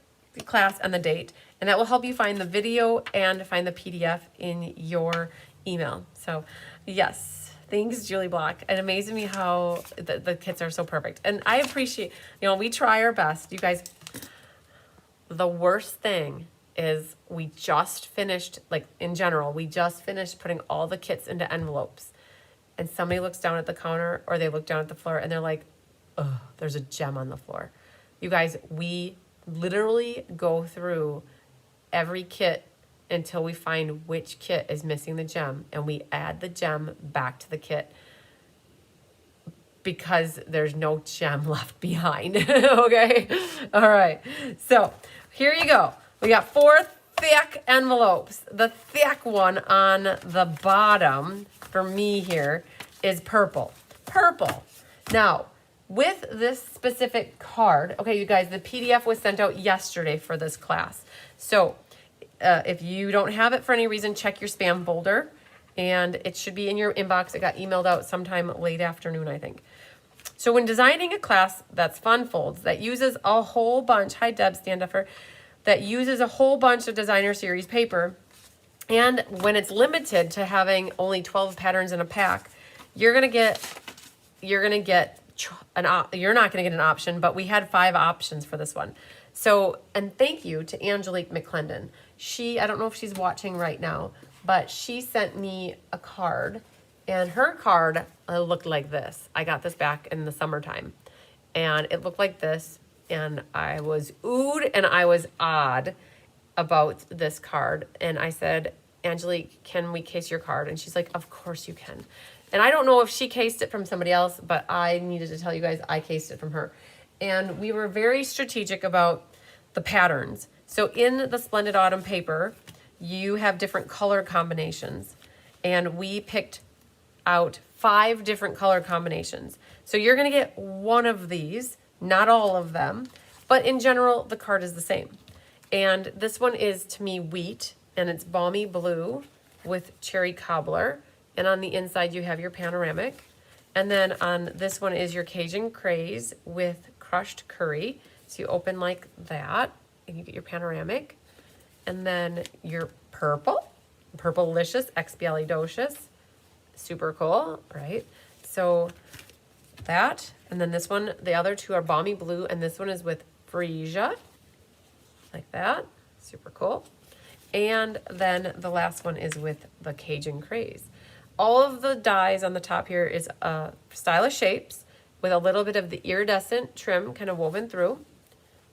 class and the date, and that will help you find the video and find the PDF in your email. So yes, thanks, Julie Block. It amazes me how the kits are so perfect. And I appreciate, we try our best. You guys, the worst thing is we just finished, like in general, we just finished putting all the kits into envelopes, and somebody looks down at the counter or they look down at the floor and they're like, oh, there's a gem on the floor. You guys, we literally go through every kit until we find which kit is missing the gem, and we add the gem back to the kit because there's no gem left behind. Okay. All right. So here you go. We got 4 thick envelopes. The thick one on the bottom for me here is purple. Purple. Now, with this specific card, okay, you guys, the PDF was sent out yesterday for this class. So if you don't have it for any reason, check your spam folder, and it should be in your inbox. It got emailed out sometime late afternoon, I think. So when designing a class that's Fun Folds, that uses a whole bunch, hi Deb, stand up for, that uses a whole bunch of designer series paper, and when it's limited to having only 12 patterns in a pack, you're not going to get an option, but we had 5 options for this one. So, and thank you to Angelique McClendon. I don't know if she's watching right now, but she sent me a card, and her card looked like this. I got this back in the summertime, and it looked like this, and I was oohed and I was odd about this card. And I said, Angelique, can we case your card? And she's like, of course you can. And I don't know if she cased it from somebody else, but I needed to tell you guys I cased it from her. And we were very strategic about the patterns. So in the Splendid Autumn paper, you have different color combinations. And we picked out 5 different color combinations. So you're gonna get one of these, not all of them, but in general, the card is the same. And this one is, to me, wheat, and it's balmy blue with cherry cobbler. And on the inside, you have your panoramic. And then on this one is your Cajun craze with crushed curry. So you open like that, and you get your panoramic. And then your purple-licious, expialidocious. Super cool, right? So that, and then this one, the other two are balmy blue, and this one is with freesia, like that. Super cool. And then the last one is with the Cajun craze. All of the dies on the top here is stylish shapes with a little bit of the iridescent trim kind of woven through.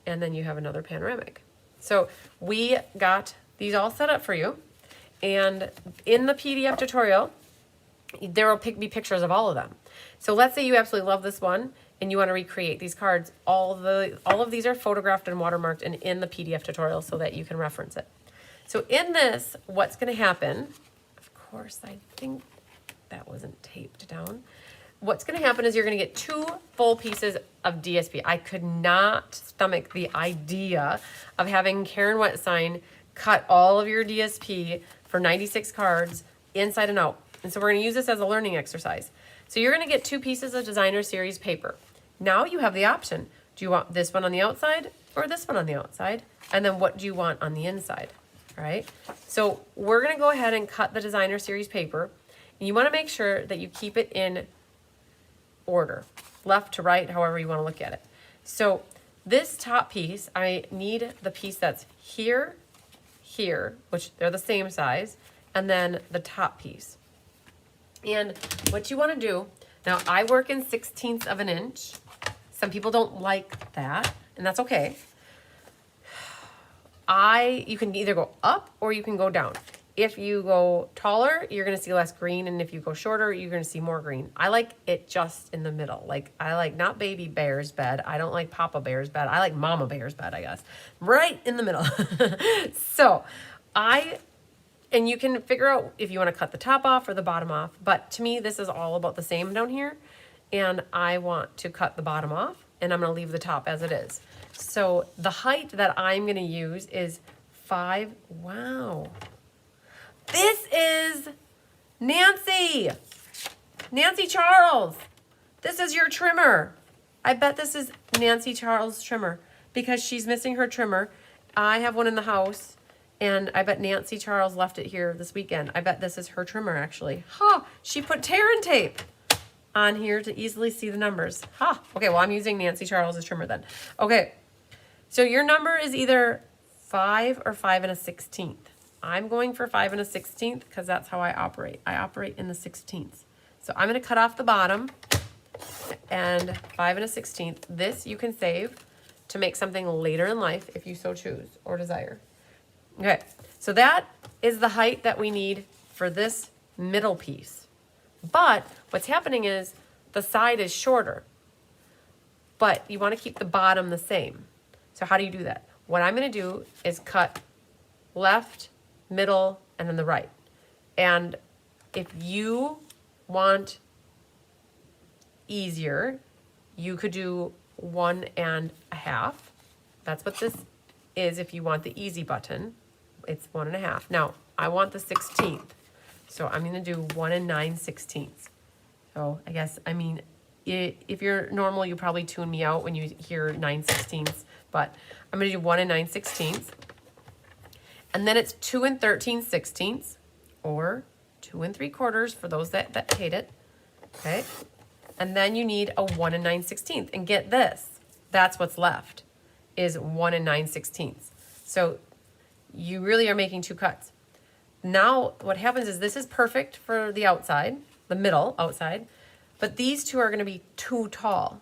And then you have another panoramic. So we got these all set up for you. And in the PDF tutorial, there will be pictures of all of them. So let's say you absolutely love this one and you want to recreate these cards. All of these are photographed and watermarked and in the PDF tutorial so that you can reference it. So in this, what's going to happen, of course, I think that wasn't taped down. What's going to happen is you're going to get 2 full pieces of DSP. I could not stomach the idea of having Karen Wetsign cut all of your DSP for 96 cards inside and out. And so we're going to use this as a learning exercise. So you're going to get 2 pieces of designer series paper. Now you have the option. Do you want this one on the outside or this one on the outside? And then what do you want on the inside? All right. So we're going to go ahead and cut the designer series paper. And you want to make sure that you keep it in order, left to right, however you want to look at it. So this top piece, I need the piece that's here, which they're the same size, and then the top piece. And what you want to do, now I work in 1/16 of an inch. Some people don't like that, and that's okay. You can either go up or you can go down. If you go taller, you're going to see less green, and if you go shorter, you're going to see more green. I like it just in the middle. Like, I like not baby bear's bed. I don't like Papa Bear's bed. I like Mama Bear's bed, I guess. Right in the middle. So, and you can figure out if you want to cut the top off or the bottom off. But to me, this is all about the same down here. And I want to cut the bottom off, and I'm going to leave the top as it is. So the height that I'm going to use is 5. Wow. This is Nancy Charles. This is your trimmer. I bet this is Nancy Charles' trimmer because she's missing her trimmer. I have one in the house, and I bet Nancy Charles left it here this weekend. I bet this is her trimmer, actually. Ha! She put tear and tape on here to easily see the numbers. Ha! Okay, well, I'm using Nancy Charles' trimmer then. Okay, so your number is either 5 or 5 1/16. I'm going for 5 1/16 because that's how I operate. I operate in the 16ths. So I'm going to cut off the bottom and 5 1/16. This you can save to make something later in life if you so choose or desire. Okay, so that is the height that we need for this middle piece. But what's happening is the side is shorter, but you want to keep the bottom the same. So how do you do that? What I'm going to do is cut left, middle, and then the right. And if you want easier, you could do 1 1/2. That's what this is. If you want the easy button, it's 1 1/2. Now, I want the 16th. So I'm going to do 1 9/16. So I guess, I mean, if you're normal, you probably tune me out when you hear 9/16. But I'm going to do 1 9/16. And then it's 2 13/16, or 2 3/4 for those that hate it. Okay. And then you need a 1 9/16. And get this, that's what's left, is 1 9/16. So you really are making 2 cuts. Now what happens is this is perfect for the outside, the middle outside, but these 2 are going to be too tall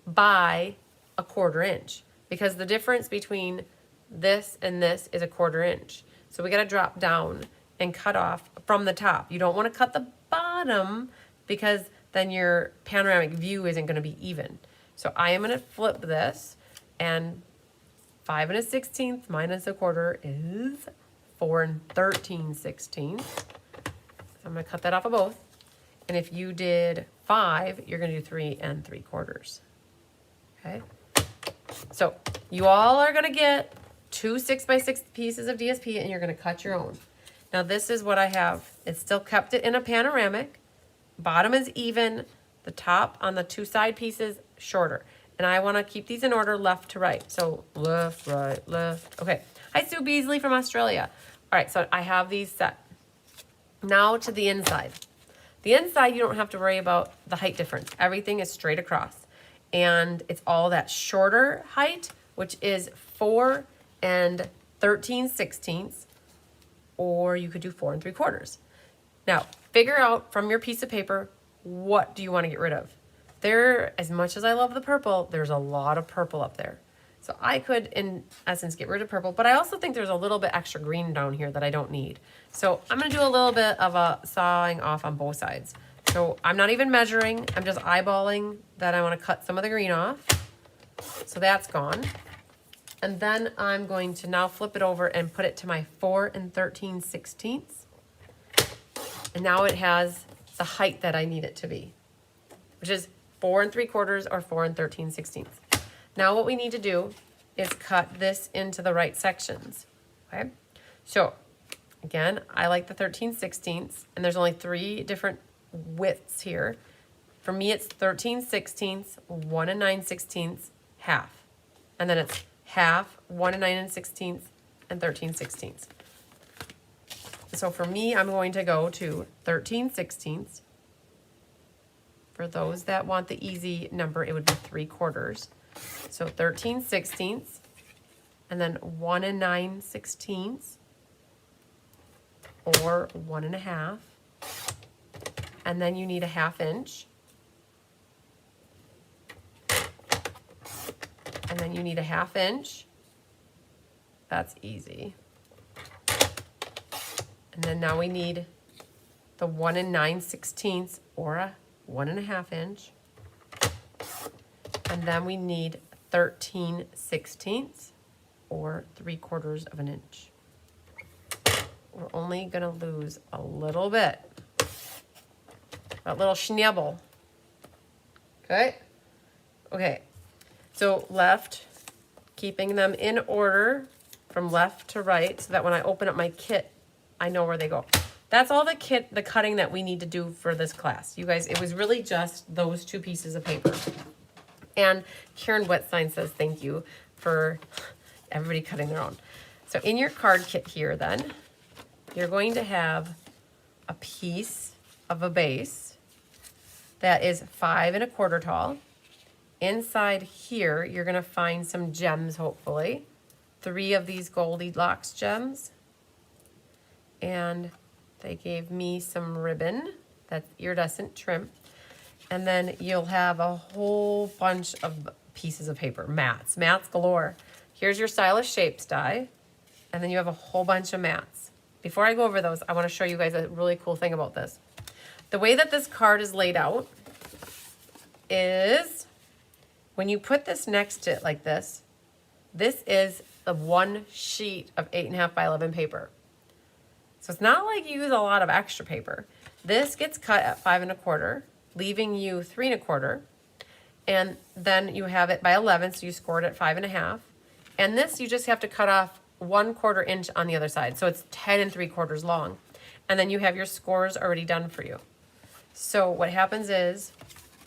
by a 1/4 inch because the difference between this and this is a 1/4 inch. So we got to drop down and cut off from the top. You don't want to cut the bottom because then your panoramic view isn't going to be even. So I am going to flip this, and 5 1/16 minus 1/4 is 4 13/16. So I'm going to cut that off of both. And if you did 5, you're going to do 3 3/4. Okay? So you all are going to get 2 6x6 pieces of DSP, and you're going to cut your own. Now this is what I have. It's still kept it in a panoramic. Bottom is even. The top on the 2 side pieces shorter. And I want to keep these in order left to right. So left, right, left. Okay. Hi, Sue Beasley from Australia. All right, so I have these set. Now to the inside. The inside, you don't have to worry about the height difference. Everything is straight across. And it's all that shorter height, which is 4 13/16. Or you could do 4 3/4. Now, figure out from your piece of paper, what do you want to get rid of? As much as I love the purple, there's a lot of purple up there. So I could, in essence, get rid of purple, but I also think there's a little bit extra green down here that I don't need. So I'm going to do a little bit of a sawing off on both sides. So I'm not even measuring. I'm just eyeballing that I want to cut some of the green off. So that's gone. And then I'm going to now flip it over and put it to my 4 13/16. And now it has the height that I need it to be, which is 4 3/4 or 4 13/16. Now what we need to do is cut this into the right sections. Okay, so again, I like the 13/16, and there's only 3 different widths here. For me, it's 13/16, 1 9/16, half, and then it's half, 1 9/16, and 13/16. So for me, I'm going to go to 13/16. For those that want the easy number, it would be 3/4. So 13/16, and then 1 9/16, or 1 1/2. And then you need a 1/2 inch. And then you need a 1/2 inch. That's easy. And then now we need the 1 9/16 or a 1 1/2 inch. And then we need 13/16 or 3/4 of an inch. We're only gonna lose a little bit. That little schnibble. Okay? Okay. So left, keeping them in order from left to right so that when I open up my kit, I know where they go. That's all the cutting that we need to do for this class. You guys, it was really just those 2 pieces of paper. And Karen Wetstein says thank you for everybody cutting their own. So in your card kit here then, you're going to have a piece of a base that is 5 1/4 tall. Inside here, you're going to find some gems, hopefully. 3 of these Goldilocks gems. And they gave me some ribbon, that's iridescent trim. And then you'll have a whole bunch of pieces of paper, mats galore. Here's your Stylish Shapes die, and then you have a whole bunch of mats. Before I go over those, I want to show you guys a really cool thing about this. The way that this card is laid out is when you put this next to it like this, this is the 1 sheet of 8.5 by 11 paper. So it's not like you use a lot of extra paper. This gets cut at 5 1/4, leaving you 3 1/4. And then you have it by 11, so you scored at 5 1/2. And this, you just have to cut off 1/4 inch on the other side. So it's 10 3/4 long. And then you have your scores already done for you. So what happens is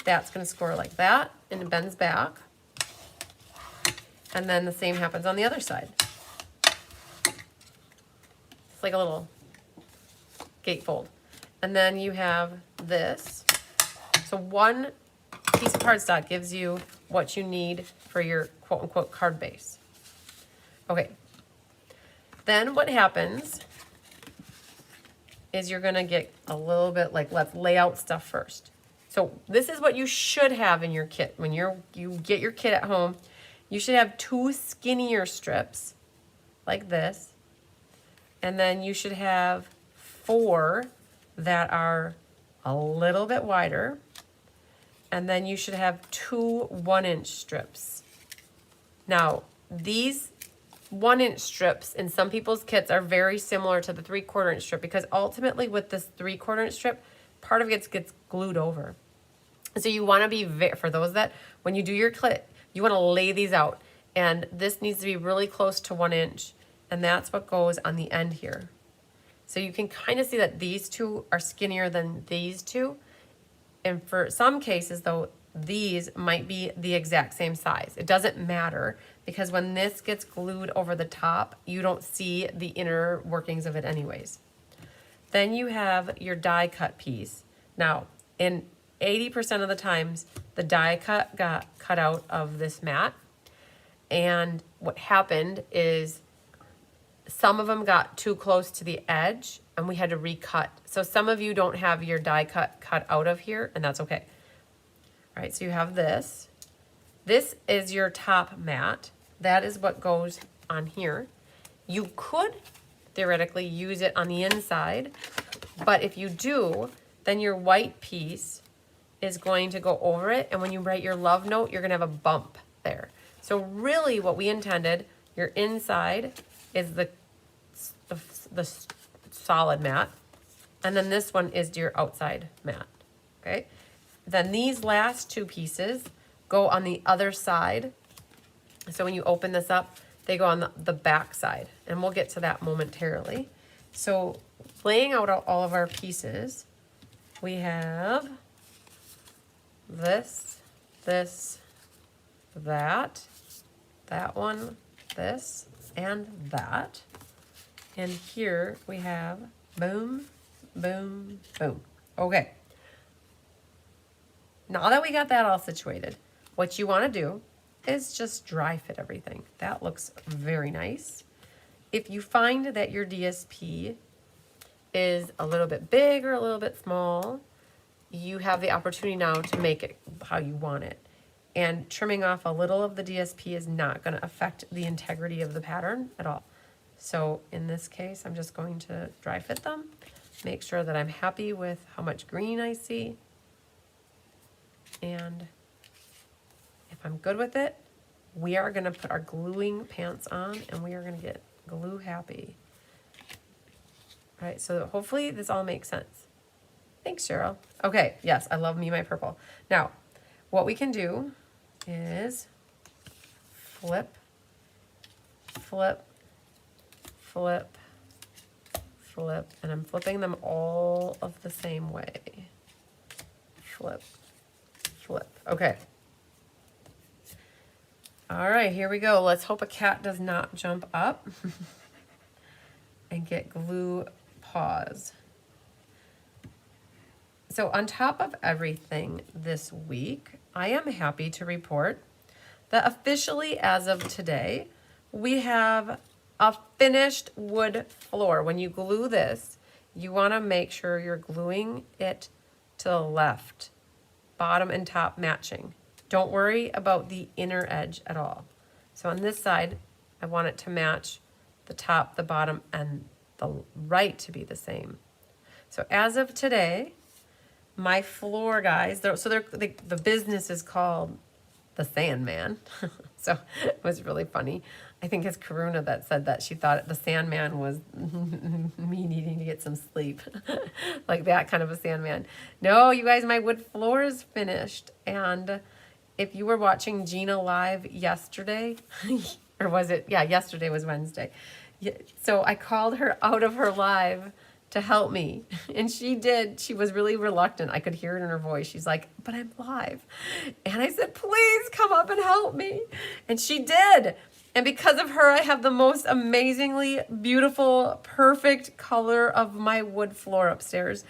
that's going to score like that, and it bends back. And then the same happens on the other side. It's like a little gatefold. And then you have this. So 1 piece of cardstock gives you what you need for your quote-unquote card base. Okay. Then what happens is you're going to get a little bit like, let's lay out stuff first. So this is what you should have in your kit. When you get your kit at home, you should have 2 skinnier strips like this. And then you should have 4 that are a little bit wider, and then you should have 2 1-inch strips. Now, these 1-inch strips in some people's kits are very similar to the 3/4 inch strip, because ultimately with this 3/4 inch strip, part of it gets glued over. So you want to be, for those that, when you do your kit, you want to lay these out. And this needs to be really close to 1 inch. And that's what goes on the end here. So you can kind of see that these two are skinnier than these two. And for some cases, though, these might be the exact same size. It doesn't matter, because when this gets glued over the top, you don't see the inner workings of it anyways. Then you have your die cut piece. Now, in 80% of the times, the die cut got cut out of this mat. And what happened is some of them got too close to the edge and we had to recut. So some of you don't have your die cut out of here, and that's okay. All right, so you have this. This is your top mat. That is what goes on here. You could theoretically use it on the inside, but if you do, then your white piece is going to go over it, and when you write your love note, you're gonna have a bump there. So really what we intended, your inside is the solid mat, and then this one is your outside mat, okay? Then these last 2 pieces go on the other side. So when you open this up, they go on the back side, and we'll get to that momentarily. So laying out all of our pieces, we have this, that one, this, and that. And here we have boom, boom, boom. Okay. Now that we got that all situated, what you want to do is just dry fit everything. That looks very nice. If you find that your DSP is a little bit big or a little bit small, you have the opportunity now to make it how you want it. And trimming off a little of the DSP is not going to affect the integrity of the pattern at all. So in this case, I'm just going to dry fit them, make sure that I'm happy with how much green I see. And if I'm good with it, we are going to put our gluing pants on, and we are going to get glue happy. All right, so hopefully this all makes sense. Thanks, Cheryl. Okay, yes, I love me my purple. Now, what we can do is flip, flip, flip, flip, and I'm flipping them all of the same way. Flip, flip. Okay. All right, here we go. Let's hope a cat does not jump up and get glue paws. So on top of everything this week, I am happy to report that officially as of today, we have a finished wood floor. When you glue this, you want to make sure you're gluing it to the left, bottom and top matching. Don't worry about the inner edge at all. So on this side, I want it to match the top, the bottom, and the right to be the same. So as of today, my floor, guys, the business is called the Sandman. So it was really funny. I think it's Karuna that said that she thought the Sandman was me needing to get some sleep. Like that kind of a Sandman. No, you guys, my wood floor is finished. And if you were watching Gina live yesterday, or was it? Yeah, yesterday was Wednesday. So I called her out of her live to help me. And she did. She was really reluctant. I could hear it in her voice. She's like, but I'm live. And I said, please come up and help me. And she did. And because of her, I have the most amazingly beautiful, perfect color of my wood floor upstairs.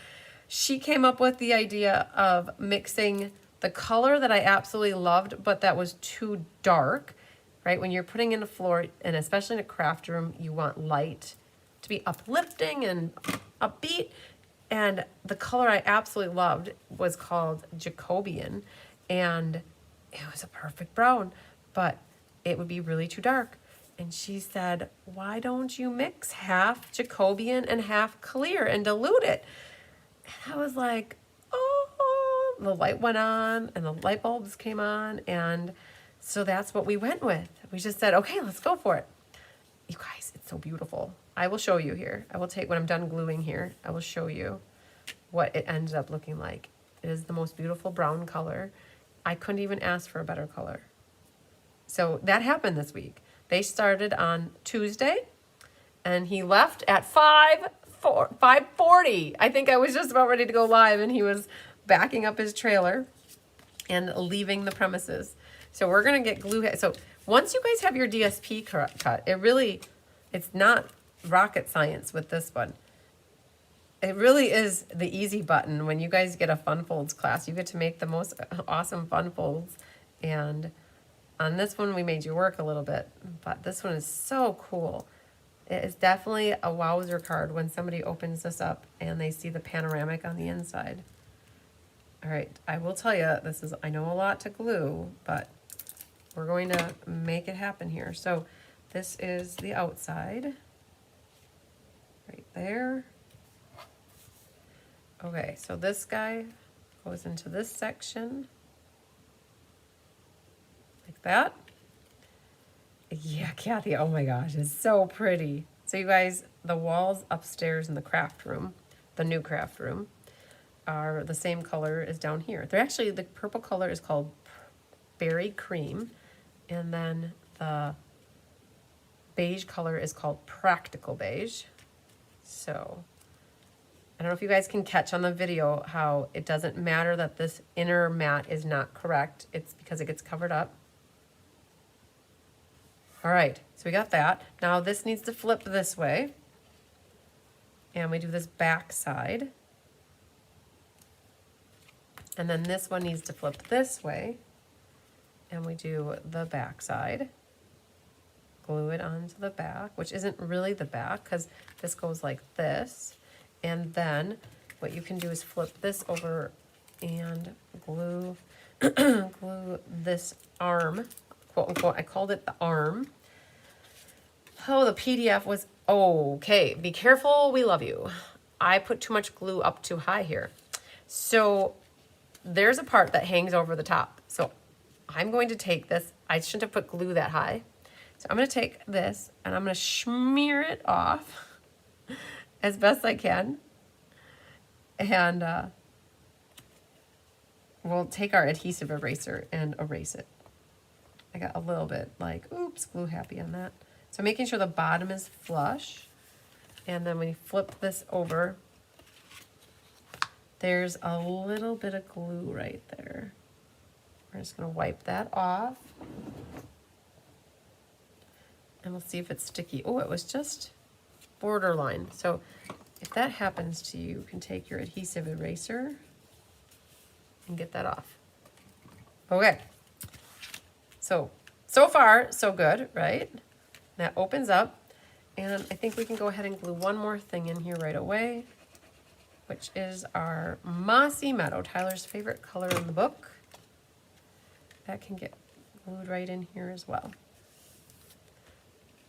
She came up with the idea of mixing the color that I absolutely loved, but that was too dark, right? When you're putting in a floor, and especially in a craft room, you want light to be uplifting and upbeat. And the color I absolutely loved was called Jacobian, and it was a perfect brown, but it would be really too dark. And she said, why don't you mix half Jacobian and half clear and dilute it? And I was like, the light went on and the light bulbs came on, and so that's what we went with. We just said, okay, let's go for it. You guys, it's so beautiful. I will show you here. I will take, when I'm done gluing here, I will show you what it ended up looking like. It is the most beautiful brown color. I couldn't even ask for a better color. So that happened this week. They started on Tuesday, and he left at 5:40. I think I was just about ready to go live, and he was backing up his trailer and leaving the premises. So we're gonna get glue. So once you guys have your DSP cut, it's not rocket science with this one. It really is the easy button. When you guys get a fun folds class, you get to make the most awesome fun folds. And on this one, we made you work a little bit, but this one is so cool. It is definitely a wowzer card when somebody opens this up and they see the panoramic on the inside. All right, I will tell you, I know a lot to glue, but we're going to make it happen here. So this is the outside, right there. Okay, so this guy goes into this section, like that. Yeah, Kathy, oh my gosh, it's so pretty. So you guys, the walls upstairs in the craft room, the new craft room, are the same color as down here. They're actually, the purple color is called Berry Cream, and then the beige color is called Practical Beige. So I don't know if you guys can catch on the video how it doesn't matter that this inner mat is not correct. It's because it gets covered up. All right, so we got that. Now this needs to flip this way. And we do this back side. And then this one needs to flip this way. And we do the back side. Glue it onto the back, which isn't really the back because this goes like this. And then what you can do is flip this over and glue glue this arm, quote unquote. I called it the arm. Oh, the PDF was okay. Be careful, we love you. I put too much glue up too high here. So there's a part that hangs over the top. So I'm going to take this. I shouldn't have put glue that high. So I'm going to take this and I'm going to smear it off as best I can. And we'll take our adhesive eraser and erase it. I got a little bit like, oops, glue happy on that. So making sure the bottom is flush. And then when you flip this over, there's a little bit of glue right there. We're just going to wipe that off. And we'll see if it's sticky. Oh, it was just borderline. So if that happens to you, you can take your adhesive eraser and get that off. Okay. So far, so good, right? That opens up. And I think we can go ahead and glue one more thing in here right away, which is our Mossy Meadow, Tyler's favorite color in the book. That can get glued right in here as well.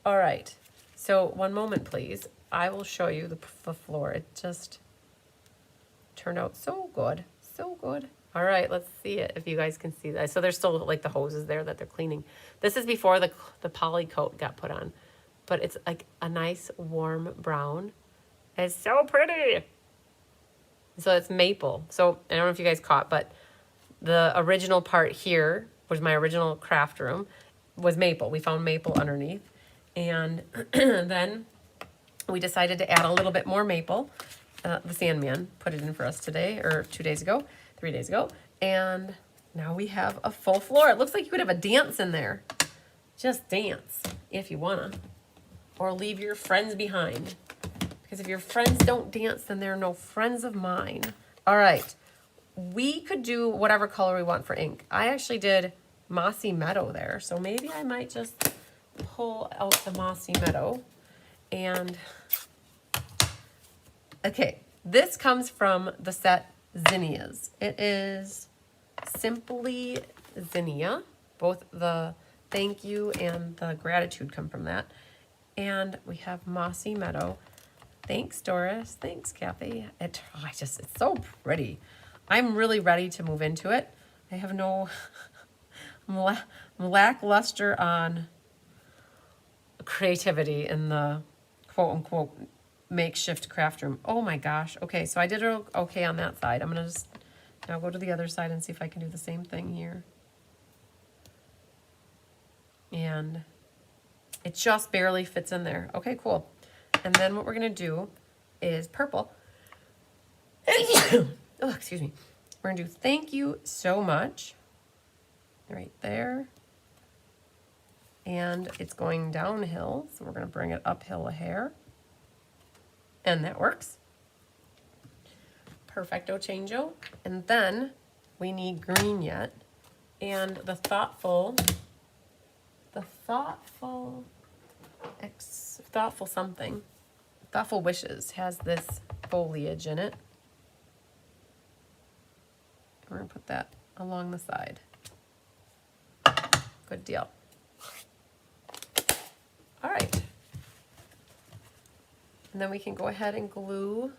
All right, so one moment, please. I will show you the floor. It just turned out so good, so good. All right, let's see it, if you guys can see that. So there's still like the hoses there that they're cleaning. This is before the poly coat got put on, but it's like a nice warm brown. It's so pretty. So it's maple. So I don't know if you guys caught, but the original part here was my original craft room was maple. We found maple underneath. And then we decided to add a little bit more maple. The Sandman put it in for us today, or 3 days ago. And now we have a full floor. It looks like you could have a dance in there. Just dance if you wanna. Or leave your friends behind. Because if your friends don't dance, then they're no friends of mine. All right, we could do whatever color we want for ink. I actually did Mossy Meadow there, so maybe I might just pull out the Mossy Meadow. And, okay, this comes from the set Zinnias. It is Simply Zinnia. Both the thank you and the gratitude come from that. And we have Mossy Meadow. Thanks, Doris. Thanks, Kathy. It's so pretty. I'm really ready to move into it. I have no I'm lackluster on creativity in the quote unquote makeshift craft room. Oh my gosh. Okay, so I did okay on that side. I'm gonna just now go to the other side and see if I can do the same thing here. And it just barely fits in there. Okay, cool. And then what we're gonna do is purple. Oh, excuse me. We're gonna do thank you so much right there. And it's going downhill, so we're gonna bring it uphill a hair. And that works. Perfecto changeo. And then we need green yet. And the thoughtful wishes has this foliage in it. We're gonna put that along the side. Good deal. All right. And then we can go ahead and glue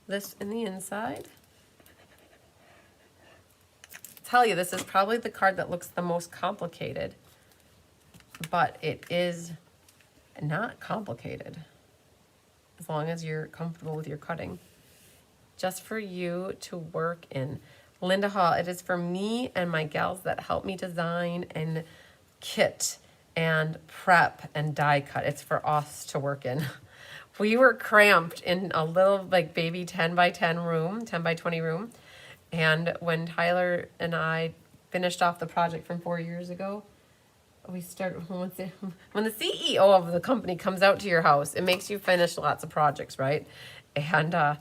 this in the inside. Tell you, this is probably the card that looks the most complicated, but it is not complicated as long as you're comfortable with your cutting. Just for you to work in. Linda Hall, it is for me and my gals that help me design and kit and prep and die cut. It's for us to work in. We were cramped in a little like baby 10 by 10 room, 10 by 20 room. And when Tyler and I finished off the project from 4 years ago, we started, when the CEO of the company comes out to your house, it makes you finish lots of projects, right? And a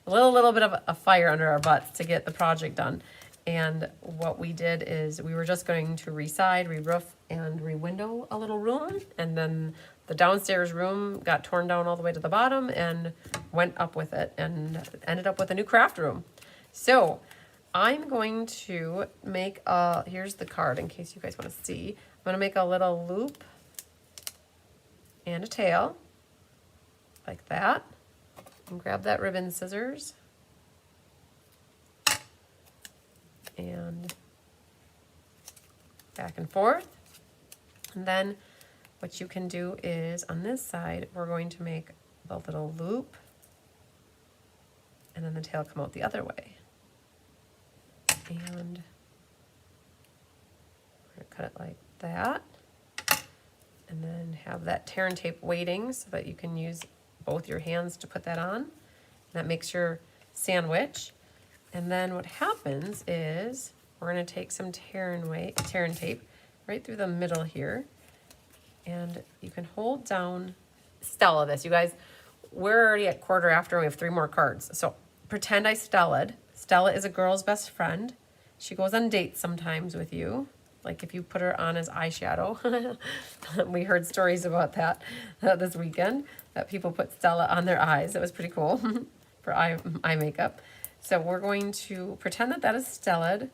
little bit of a fire under our butts to get the project done. And what we did is we were just going to re-side, re-roof, and re-window a little room. And then the downstairs room got torn down all the way to the bottom and went up with it and ended up with a new craft room. So I'm going to make here's the card in case you guys want to see. I'm going to make a little loop and a tail like that. And grab that ribbon scissors. And back and forth. And then what you can do is on this side, we're going to make the little loop and then the tail come out the other way. And we're gonna cut it like that. And then have that tear and tape waiting so that you can use both your hands to put that on. That makes your sandwich. And then what happens is we're gonna take some tear and tape right through the middle here. And you can hold down Stella this. You guys, we're already at quarter after and we have 3 more cards. So pretend I Stella'd. Stella is a girl's best friend. She goes on dates sometimes with you. Like if you put her on as eyeshadow. We heard stories about that this weekend, that people put Stella on their eyes. It was pretty cool for eye makeup. So we're going to pretend that is Stella'd.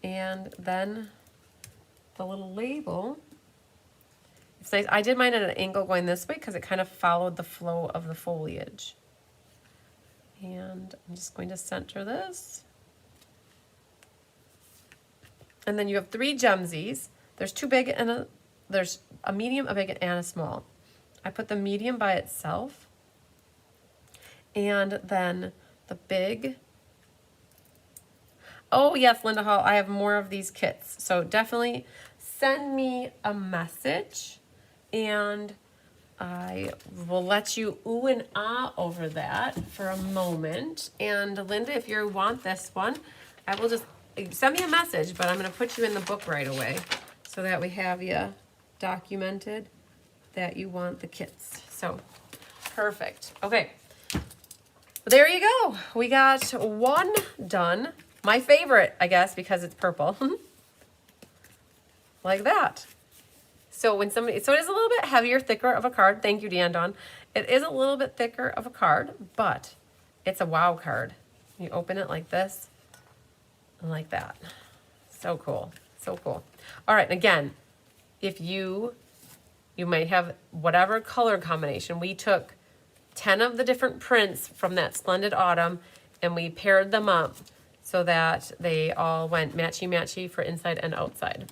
And then the little label. It's nice. I did mine at an angle going this way because it kind of followed the flow of the foliage. And I'm just going to center this. And then you have 3 gemsies. There's 2 big and there's a medium, a big, and a small. I put the medium by itself. And then the big. Oh yes, Linda Hall, I have more of these kits. So definitely send me a message and I will let you ooh and ah over that for a moment. And Linda, if you want this one, I will just send me a message, but I'm going to put you in the book right away so that we have you documented that you want the kits. So perfect. Okay. There you go. We got 1 done. My favorite, I guess, because it's purple. Like that. So when somebody, so it is a little bit heavier, thicker of a card. Thank you, Dan Don. It is a little bit thicker of a card, but it's a wow card. You open it like this and like that. So cool. So cool. All right. Again, if you might have whatever color combination. We took 10 of the different prints from that Splendid Autumn and we paired them up so that they all went matchy-matchy for inside and outside.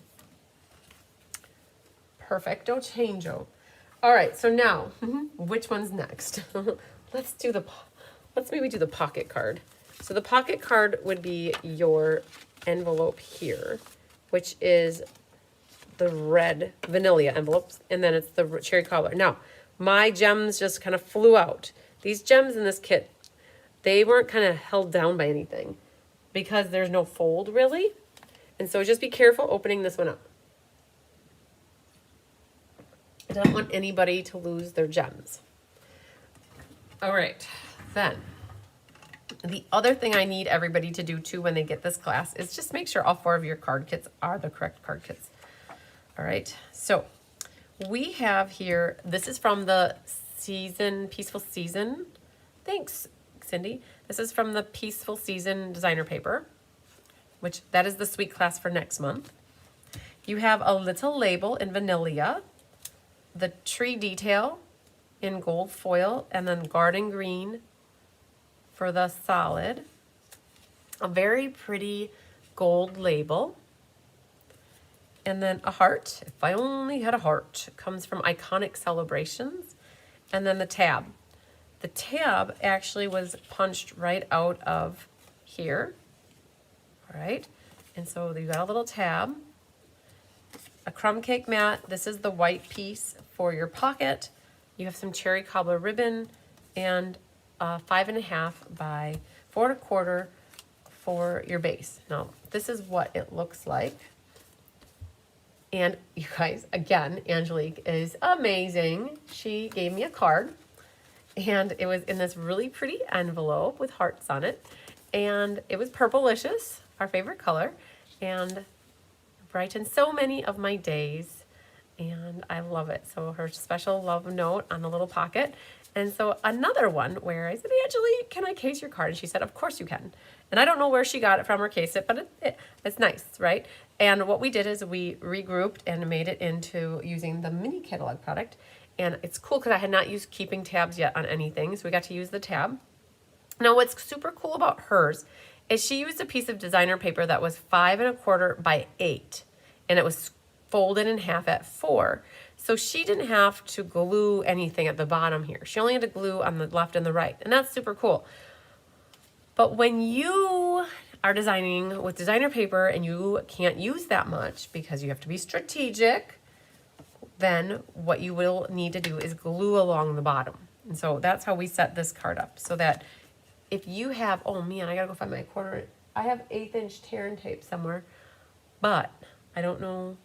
Perfecto changeo. All right, so now, which one's next? Let's maybe do the pocket card. So the pocket card would be your envelope here, which is the red vanilla envelopes, and then it's the cherry cobbler. Now, my gems just kind of flew out. These gems in this kit, they weren't kind of held down by anything because there's no fold really. And so just be careful opening this one up. I don't want anybody to lose their gems. All right, then the other thing I need everybody to do too when they get this class is just make sure all 4 of your card kits are the correct card kits. All right, so we have here, this is from the Peaceful Season. Thanks, Cindy. This is from the Peaceful Season designer paper, which that is the sweet class for next month. You have a little label in vanilla, the tree detail in gold foil, and then garden green for the solid. A very pretty gold label. And then a heart. If I only had a heart. It comes from Iconic Celebrations. And then the tab. The tab actually was punched right out of here. All right. And so you got a little tab. A crumb cake mat. This is the white piece for your pocket. You have some cherry cobbler ribbon and 5.5 by 4 1/4 for your base. Now, this is what it looks like. And you guys, again, Angelique is amazing. She gave me a card, and it was in this really pretty envelope with hearts on it. And it was Purplelicious, our favorite color, and brightened so many of my days. And I love it. So her special love note on the little pocket. And so another one where I said, Angelique, can I case your card? And she said, of course you can. And I don't know where she got it from or case it, but it's nice, right? And what we did is we regrouped and made it into using the mini catalog product. And it's cool because I had not used keeping tabs yet on anything. So we got to use the tab. Now what's super cool about hers is she used a piece of designer paper that was 5 1/4 by 8. And it was folded in half at 4. So she didn't have to glue anything at the bottom here. She only had to glue on the left and the right. And that's super cool. But when you are designing with designer paper and you can't use that much because you have to be strategic, then what you will need to do is glue along the bottom. And so that's how we set this card up. So that if you have, oh man, I gotta go find my quarter. I have 1/8" tear and tape somewhere, but I don't know.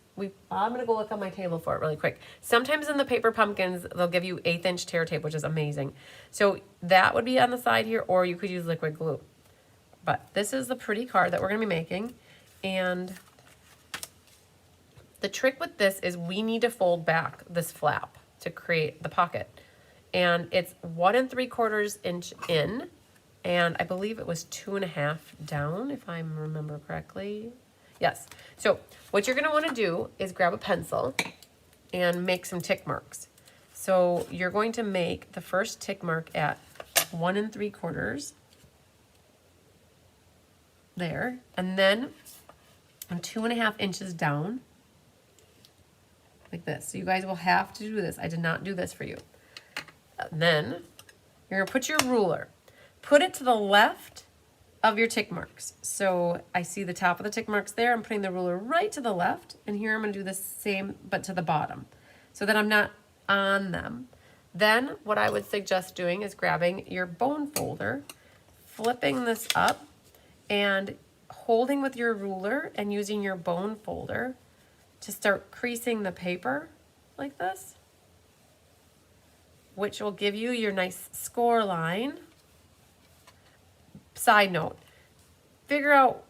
I'm gonna go look on my table for it really quick. Sometimes in the paper pumpkins, they'll give you 1/8" tear tape, which is amazing. So that would be on the side here, or you could use liquid glue. But this is the pretty card that we're gonna be making. And the trick with this is we need to fold back this flap to create the pocket. And it's 1 3/4 inch in, and I believe it was 2.5 down, if I remember correctly. Yes. So what you're going to want to do is grab a pencil and make some tick marks. So you're going to make the first tick mark at 1 3/4 there, and then 2.5 inches down like this. So you guys will have to do this. I did not do this for you. And then you're going to put your ruler, put it to the left of your tick marks. So I see the top of the tick marks there. I'm putting the ruler right to the left, and here I'm going to do the same but to the bottom so that I'm not on them. Then what I would suggest doing is grabbing your bone folder, flipping this up, and holding with your ruler and using your bone folder to start creasing the paper like this, which will give you your nice score line. Side note, figure out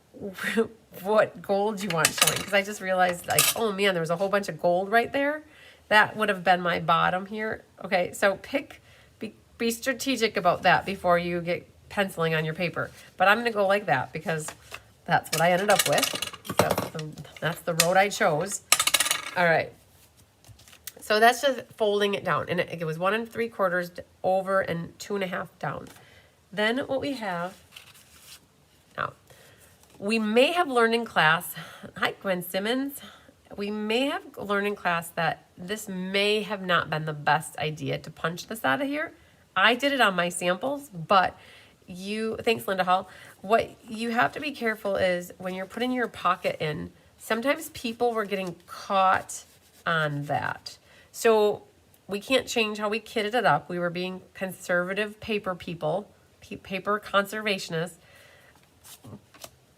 what gold you want showing, because I just realized, like, oh man, there was a whole bunch of gold right there. That would have been my bottom here. Okay, so be strategic about that before you get penciling on your paper. But I'm gonna go like that because that's what I ended up with. So that's the road I chose. All right. So that's just folding it down, and it was 1 3/4 over and 2.5 down. Then what we have Now, we may have learned in class, hi Gwen Simmons, we may have learned in class that this may have not been the best idea to punch this out of here. I did it on my samples, but thanks Linda Hall, what you have to be careful is when you're putting your pocket in, sometimes people were getting caught on that. So we can't change how we kitted it up. We were being conservative paper people, paper conservationists.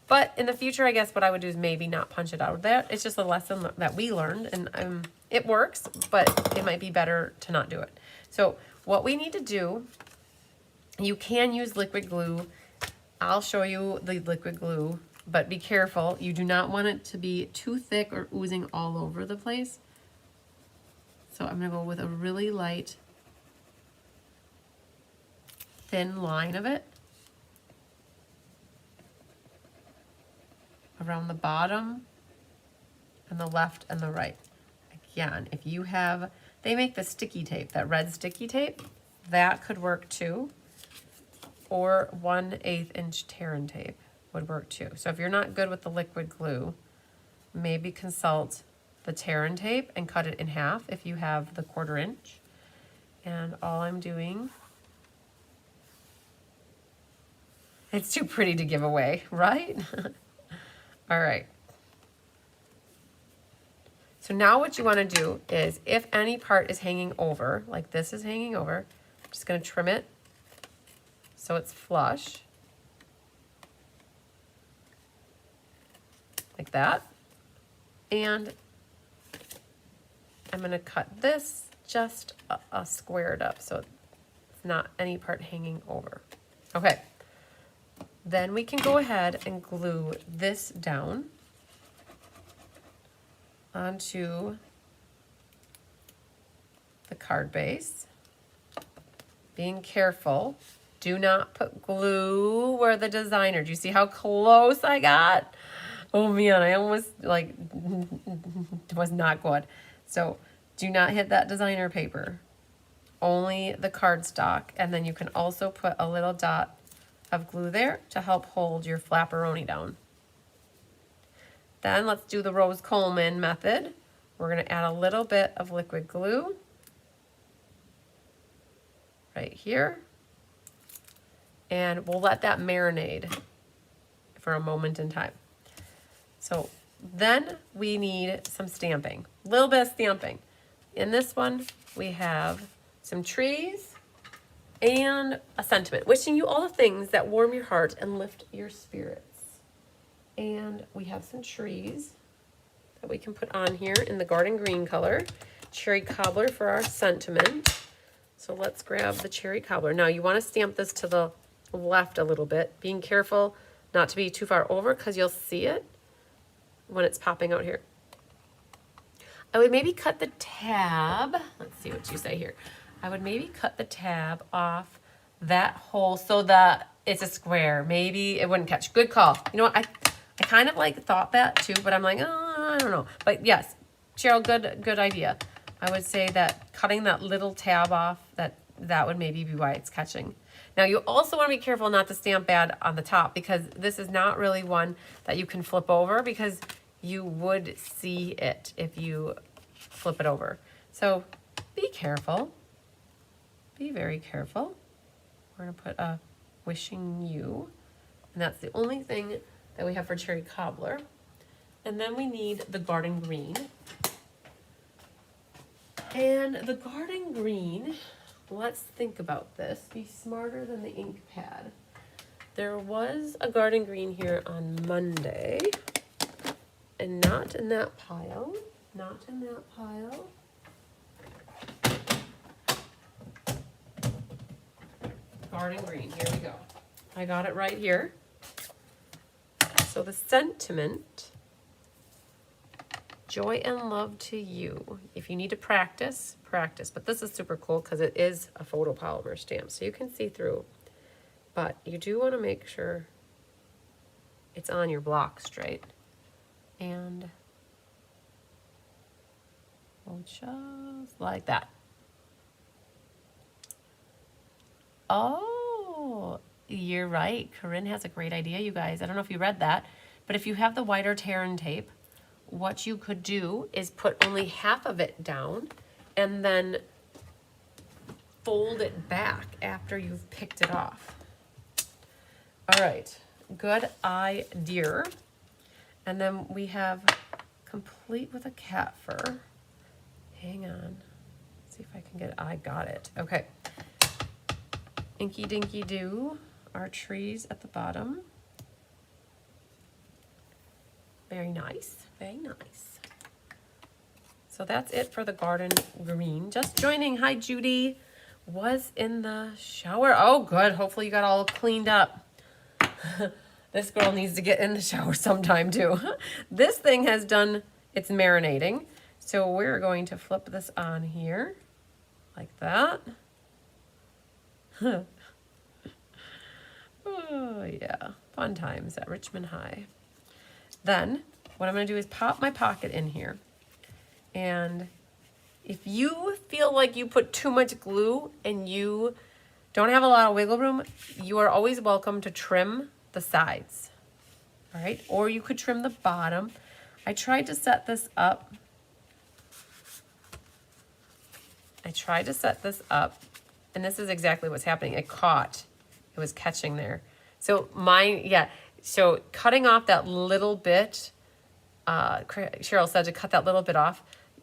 But in the future, I guess what I would do is maybe not punch it out of there. It's just a lesson that we learned, and it works, but it might be better to not do it. So what we need to do, you can use liquid glue. I'll show you the liquid glue, but be careful. You do not want it to be too thick or oozing all over the place. So I'm gonna go with a really light, thin line of it around the bottom and the left and the right. Again, if you have, they make the sticky tape, that red sticky tape, that could work too. Or 1/8 inch Terran tape would work too. So if you're not good with the liquid glue, maybe consult the Terran tape and cut it in half if you have the 1/4 inch. And all I'm doing, it's too pretty to give away, right? All right. So now what you want to do is, if any part is hanging over, like this is hanging over, I'm just going to trim it so it's flush, like that. And I'm going to cut this just squared up so it's not any part hanging over. Okay. Then we can go ahead and glue this down onto the card base. Being careful, do not put glue where the designer, do you see how close I got? Oh man, I almost like, it was not good. So do not hit that designer paper, only the cardstock. And then you can also put a little dot of glue there to help hold your flapperoni down. Then let's do the Rose Coleman method. We're going to add a little bit of liquid glue right here. And we'll let that marinate for a moment in time. So then we need some stamping, a little bit of stamping. In this one, we have some trees and a sentiment, wishing you all the things that warm your heart and lift your spirits. And we have some trees that we can put on here in the garden green color. Cherry cobbler for our sentiment. So let's grab the cherry cobbler. Now you want to stamp this to the left a little bit, being careful not to be too far over because you'll see it when it's popping out here. I would maybe cut the tab. Let's see what you say here. I would maybe cut the tab off that hole so that it's a square. Maybe it wouldn't catch. Good call. You know what? I kind of like thought that too, but I'm like, oh, I don't know. But yes, Cheryl, good idea. I would say that cutting that little tab off, that would maybe be why it's catching. Now you also want to be careful not to stamp bad on the top because this is not really one that you can flip over because you would see it if you flip it over. So be careful. Be very careful. We're going to put a wishing you. And that's the only thing that we have for cherry cobbler. And then we need the garden green. And the garden green, let's think about this. Be smarter than the ink pad. There was a garden green here on Monday. And not in that pile. Not in that pile. Garden green, here we go. I got it right here. So the sentiment, joy and love to you. If you need to practice, practice. But this is super cool because it is a photopolymer stamp, so you can see through. But you do want to make sure it's on your block straight. And we'll just like that. Oh, you're right. Corinne has a great idea, you guys. I don't know if you read that, but if you have the wider tear-in tape, what you could do is put only half of it down and then fold it back after you've picked it off. All right, good idea. And then we have complete with a cat fur. Hang on, see if I can get it. I got it. Okay. Inky Dinky Doo, our trees at the bottom. Very nice, very nice. So that's it for the garden green. Just joining, hi Judy. Was in the shower. Oh good, hopefully you got all cleaned up. This girl needs to get in the shower sometime too. This thing has done its marinating. So we're going to flip this on here like that. Oh yeah, fun times at Richmond High. Then what I'm going to do is pop my pocket in here. And if you feel like you put too much glue and you don't have a lot of wiggle room, you are always welcome to trim the sides. All right, or you could trim the bottom. I tried to set this up. And this is exactly what's happening. It was catching there. So mine, yeah. So cutting off that little bit, Cheryl said to cut that little bit off.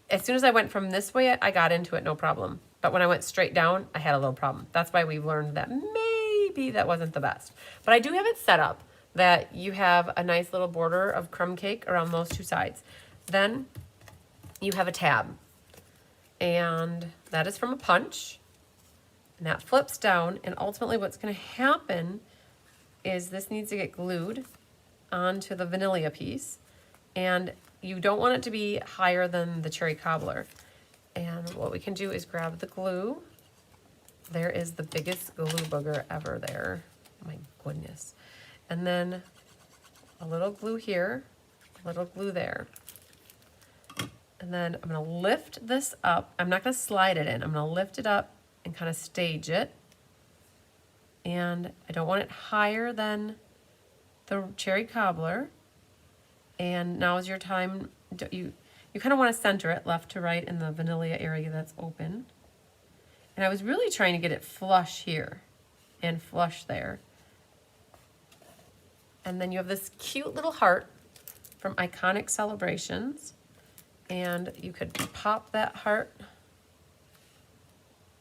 As soon as I went from this way, I got into it, no problem. But when I went straight down, I had a little problem. That's why we've learned that maybe that wasn't the best. But I do have it set up that you have a nice little border of crumb cake around those two sides. Then you have a tab. And that is from a punch. And that flips down. And ultimately what's going to happen is this needs to get glued onto the vanilla piece. And you don't want it to be higher than the cherry cobbler. And what we can do is grab the glue. There is the biggest glue booger ever there. My goodness. And then a little glue here, a little glue there. And then I'm going to lift this up. I'm not going to slide it in. I'm going to lift it up and kind of stage it. And I don't want it higher than the cherry cobbler. And now is your time. You kind of want to center it left to right in the vanilla area that's open. And I was really trying to get it flush here and flush there. And then you have this cute little heart from Iconic Celebrations. And you could pop that heart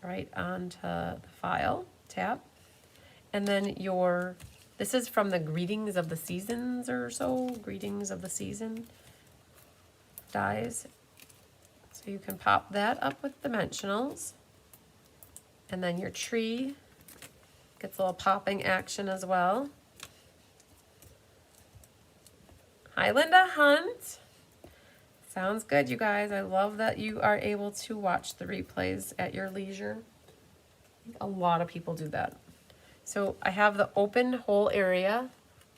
right onto the file tab. And then this is from the Greetings of the Seasons or so, Greetings of the Season dies. So you can pop that up with dimensionals. And then your tree gets a little popping action as well. Hi, Linda Hunt. Sounds good, you guys. I love that you are able to watch the replays at your leisure. I think a lot of people do that. So I have the open hole area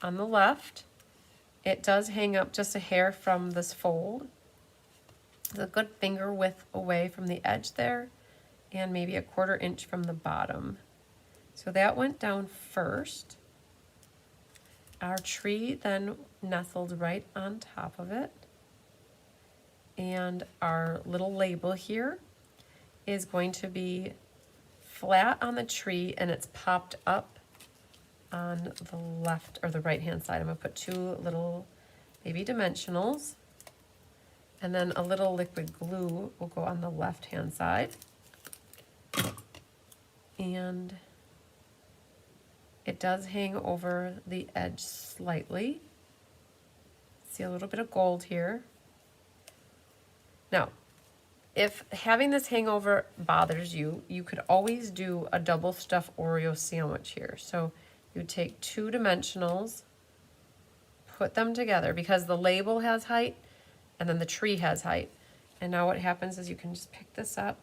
on the left. It does hang up just a hair from this fold. It's a good finger width away from the edge there, and maybe a 1/4 inch from the bottom. So that went down first. Our tree then nestled right on top of it. And our little label here is going to be flat on the tree, and it's popped up on the left or the right hand side. I'm going to put 2 little baby dimensionals, and then a little liquid glue will go on the left hand side. And it does hang over the edge slightly. See a little bit of gold here. Now, if having this hangover bothers you, you could always do a double stuffed Oreo sandwich here. So you take 2 dimensionals, put them together because the label has height and then the tree has height. And now what happens is you can just pick this up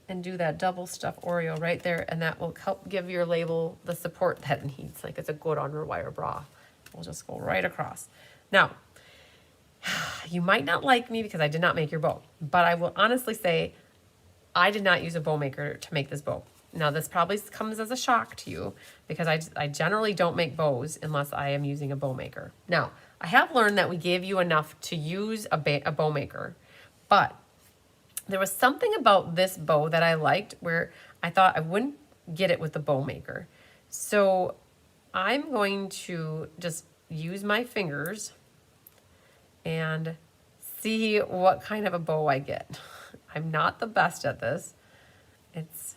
and do that double stuffed Oreo right there, and that will help give your label the support that it needs. Like it's a good underwire bra. We'll just go right across. Now, you might not like me because I did not make your bow, but I will honestly say I did not use a bow maker to make this bow. Now this probably comes as a shock to you because I generally don't make bows unless I am using a bow maker. Now, I have learned that we gave you enough to use a bow maker, but there was something about this bow that I liked where I thought I wouldn't get it with the bow maker. So I'm going to just use my fingers and see what kind of a bow I get. I'm not the best at this. It's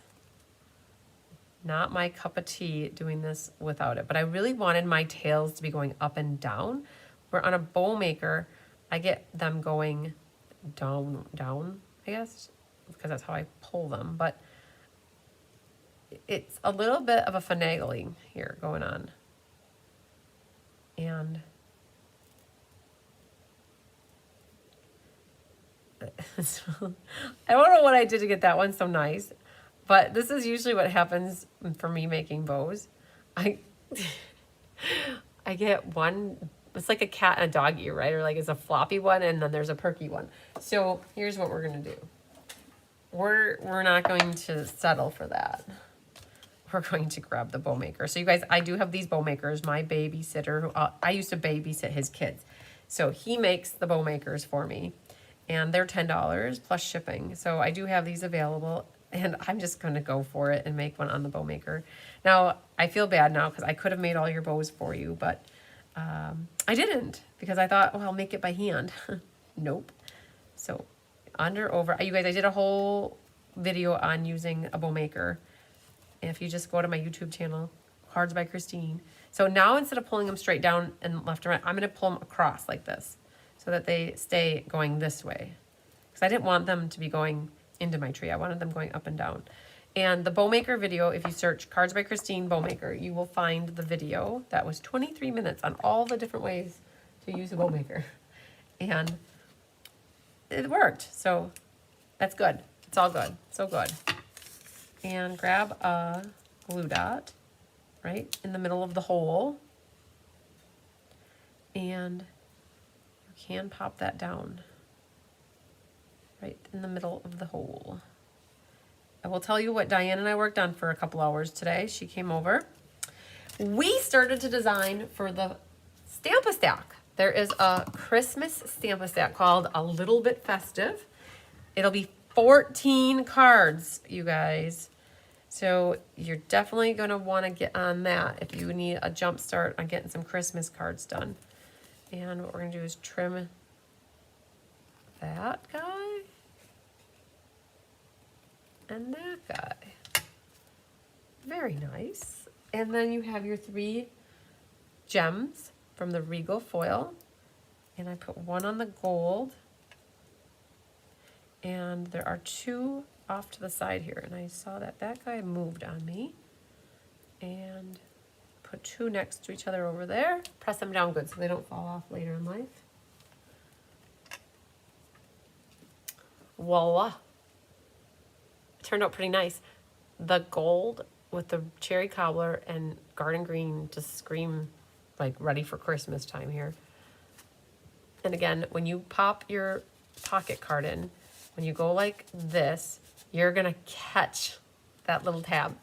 not my cup of tea doing this without it, but I really wanted my tails to be going up and down, where on a bow maker, I get them going down, I guess, because that's how I pull them, but it's a little bit of a finagling here going on. And I don't know what I did to get that one so nice, but this is usually what happens for me making bows. I get one, it's like a cat and a dog ear, right? Or like it's a floppy one and then there's a perky one. So here's what we're gonna do. We're not going to settle for that. We're going to grab the bow maker. So you guys, I do have these bow makers. My babysitter, who I used to babysit his kids. So he makes the bow makers for me. And they're $10 plus shipping. So I do have these available. And I'm just going to go for it and make one on the bow maker. Now, I feel bad now because I could have made all your bows for you. But I didn't because I thought, well, I'll make it by hand. Nope. So over. You guys, I did a whole video on using a bow maker. If you just go to my YouTube channel, Cards by Christine. So now instead of pulling them straight down and left and right, I'm going to pull them across like this so that they stay going this way. Because I didn't want them to be going into my tree. I wanted them going up and down. And the bow maker video, if you search Cards by Christine bow maker, you will find the video that was 23 minutes on all the different ways to use a bow maker. And it worked. So that's good. It's all good. So good. And grab a glue dot right in the middle of the hole. And you can pop that down right in the middle of the hole. I will tell you what Diane and I worked on for a couple hours today. She came over. We started to design for the Stamp-a-Stack. There is a Christmas Stamp-a-Stack called A Little Bit Festive. It'll be 14 cards, you guys. So you're definitely going to want to get on that if you need a jump start on getting some Christmas cards done. And what we're going to do is trim that guy and that guy. Very nice. And then you have your 3 gems from the Regal foil. And I put one on the gold. And there are 2 off to the side here, and I saw that guy moved on me, and put 2 next to each other over there. Press them down good so they don't fall off later in life. Voila. It turned out pretty nice. The gold with the cherry cobbler and garden green just scream like ready for Christmas time here. And again, when you pop your pocket card in, when you go like this, you're gonna catch that little tab.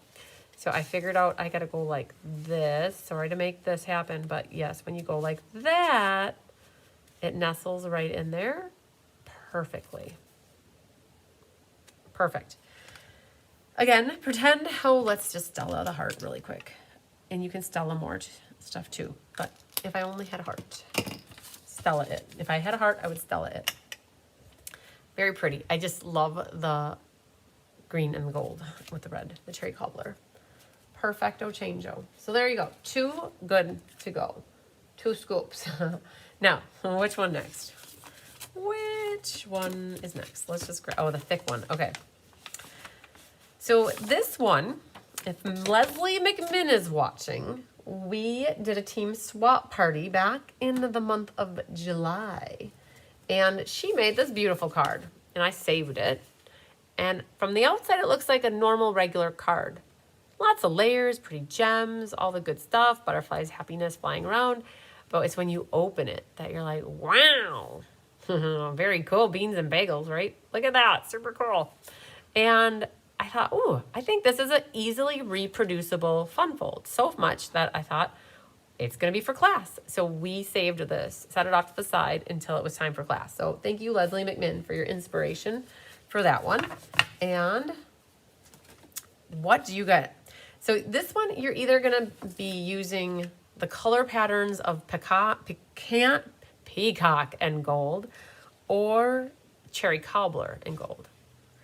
So I figured out I gotta go like this. Sorry to make this happen, but yes, when you go like that, it nestles right in there perfectly. Perfect. Again, pretend, let's just Stella the heart really quick. And you can Stella more stuff too, but if I only had a heart, Stella it. If I had a heart, I would Stella it. Very pretty. I just love the green and the gold with the red, the cherry cobbler. Perfecto changeo. So there you go. 2 good to go. 2 scoops. Now, which one next? Which one is next? Let's just grab, the thick one. Okay. So this one, if Leslie McMinn is watching, we did a team swap party back in the month of July. And she made this beautiful card, and I saved it. And from the outside, it looks like a normal, regular card. Lots of layers, pretty gems, all the good stuff, butterflies, happiness flying around. But it's when you open it that you're like, wow, very cool, beans and bagels, right? Look at that, super cool. And I thought, ooh, I think this is an easily reproducible fun fold. So much that I thought it's going to be for class. So we saved this, set it off to the side until it was time for class. So thank you, Leslie McMinn, for your inspiration for that one. And what do you get? So this one, you're either going to be using the color patterns of Peacock and gold, or cherry cobbler and gold,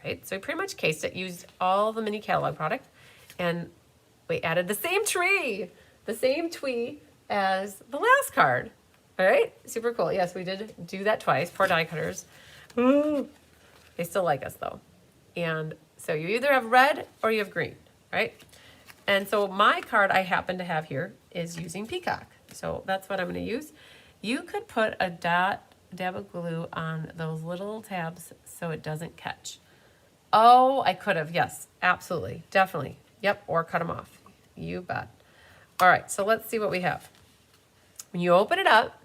right? So we pretty much cased it, used all the mini catalog product, and we added the same twee as the last card. All right, super cool. Yes, we did do that twice. Poor die cutters. Ooh. They still like us though. And so you either have red or you have green, right? And so my card I happen to have here is using Peacock. So that's what I'm going to use. You could put a dab of glue on those little tabs so it doesn't catch. Oh, I could have. Yes, absolutely. Definitely. Yep. Or cut them off. You bet. All right. So let's see what we have. When you open it up,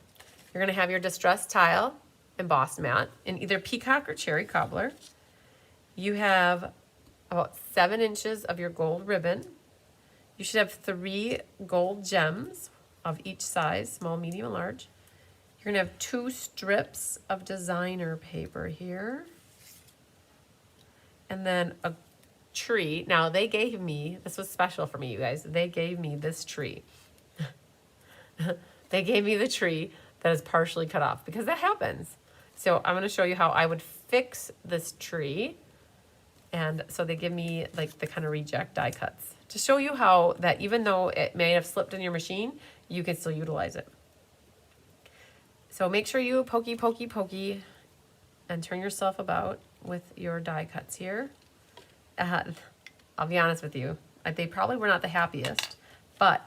you're going to have your distress tile embossed mat in either Peacock or cherry cobbler. You have about 7 inches of your gold ribbon. You should have 3 gold gems of each size, small, medium, and large. You're going to have 2 strips of designer paper here. And then a tree. Now, they gave me, this was special for me, you guys. They gave me this tree. They gave me the tree that is partially cut off because that happens. So I'm going to show you how I would fix this tree. And so they give me like the kind of reject die cuts to show you how that even though it may have slipped in your machine, you can still utilize it. So make sure you pokey and turn yourself about with your die cuts here. I'll be honest with you, they probably were not the happiest, but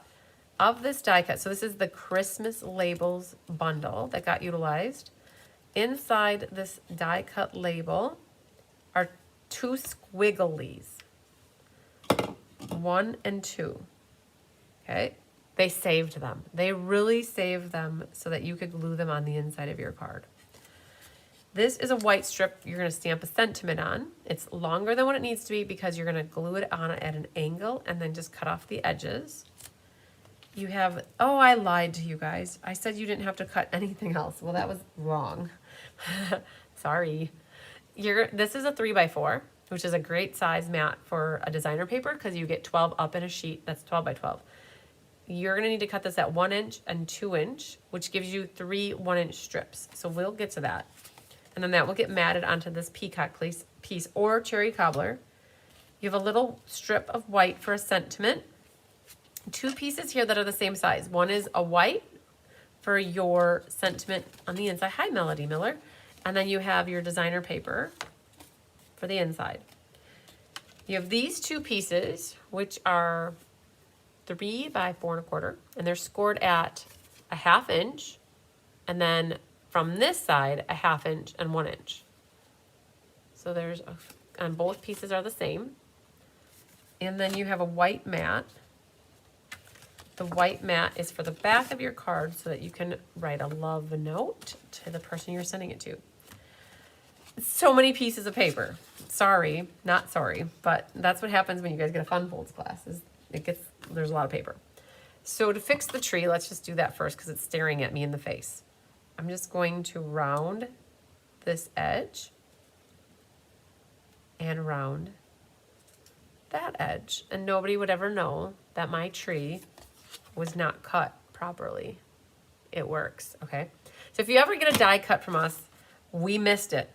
of this die cut, so this is the Christmas labels bundle that got utilized. Inside this die cut label are 2 squigglies, 1 and 2, okay? They saved them. They really saved them so that you could glue them on the inside of your card. This is a white strip you're going to stamp a sentiment on. It's longer than what it needs to be because you're going to glue it on at an angle and then just cut off the edges. You have, oh, I lied to you guys. I said you didn't have to cut anything else. Well, that was wrong. Sorry. This is a 3x4, which is a great size mat for a designer paper because you get 12 up in a sheet. That's 12 by 12. You're going to need to cut this at 1 inch and 2 inch, which gives you 3 1-inch strips. So we'll get to that. And then that will get matted onto this Peacock piece or cherry cobbler. You have a little strip of white for a sentiment. 2 pieces here that are the same size. One is a white for your sentiment on the inside. Hi, Melody Miller. And then you have your designer paper for the inside. You have these 2 pieces, which are 3 by 4 1/4, and they're scored at a 1/2 inch, and then from this side, a 1/2 inch and 1 inch. So and both pieces are the same. And then you have a white mat. The white mat is for the back of your card so that you can write a love note to the person you're sending it to. So many pieces of paper. Sorry, not sorry, but that's what happens when you guys get a fun folds class. There's a lot of paper. So to fix the tree, let's just do that first because it's staring at me in the face. I'm just going to round this edge and round that edge. And nobody would ever know that my tree was not cut properly. It works, okay? So if you ever get a die cut from us, we missed it.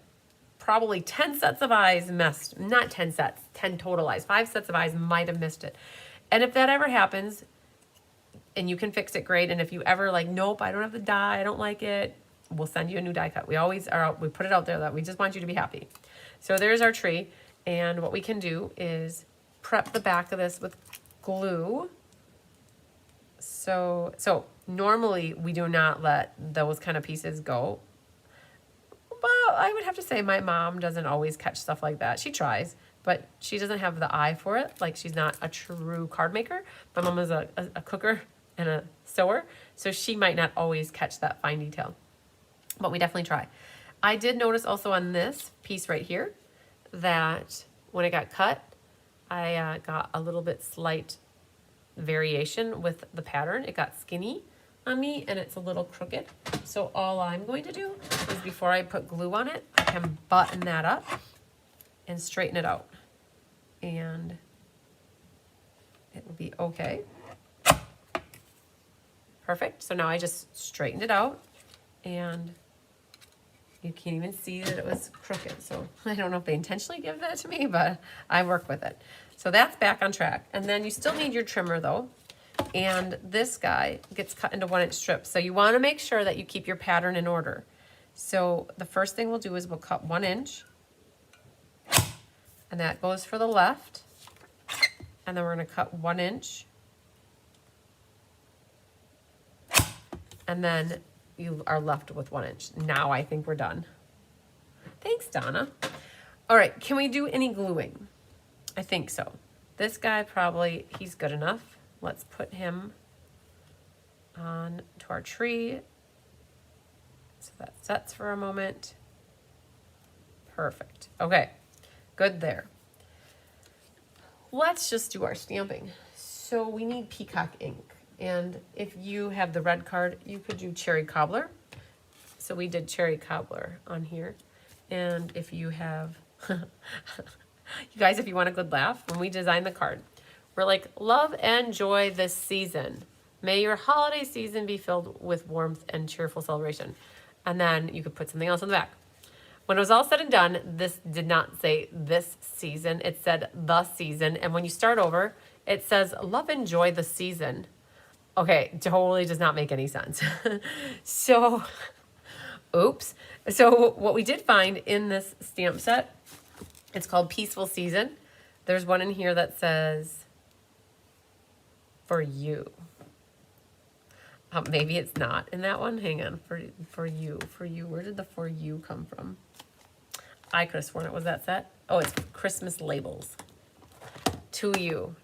Probably 10 sets of eyes missed, not 10 sets, 10 total eyes. 5 sets of eyes might have missed it. And if that ever happens, and you can fix it, great. And if you ever like, nope, I don't have the die, I don't like it, we'll send you a new die cut. We always are, we put it out there that we just want you to be happy. So there's our tree. And what we can do is prep the back of this with glue. So normally we do not let those kind of pieces go. Well, I would have to say my mom doesn't always catch stuff like that. She tries, but she doesn't have the eye for it. Like, she's not a true card maker. My mom is a cooker and a sewer, so she might not always catch that fine detail. But we definitely try. I did notice also on this piece right here that when it got cut, I got a little bit slight variation with the pattern. It got skinny on me and it's a little crooked. So all I'm going to do is before I put glue on it, I can button that up and straighten it out. And it will be okay. Perfect. So now I just straightened it out and you can't even see that it was crooked. So I don't know if they intentionally give that to me, but I work with it. So that's back on track. And then you still need your trimmer though. And this guy gets cut into 1-inch strips. So you want to make sure that you keep your pattern in order. So the first thing we'll do is we'll cut 1 inch. And that goes for the left. And then we're going to cut 1 inch. And then you are left with 1 inch. Now I think we're done. Thanks, Donna. All right, can we do any gluing? I think so. This guy probably, he's good enough. Let's put him on to our tree. So that sets for a moment. Perfect. Okay, good there. Let's just do our stamping. So we need Peacock ink. And if you have the red card, you could do cherry cobbler. So we did cherry cobbler on here. And if you have, you guys, if you want a good laugh, when we designed the card, we're like, love and joy this season. May your holiday season be filled with warmth and cheerful celebration. And then you could put something else on the back. When it was all said and done, this did not say this season. It said the season. And when you start over, it says love and joy the season. Okay, totally does not make any sense. So, oops. So what we did find in this stamp set, it's called Peaceful Season. There's one in here that says, for you. Maybe it's not in that one. Hang on, for you. Where did the for you come from? I could have sworn it was that set. Oh, it's Christmas labels. To you.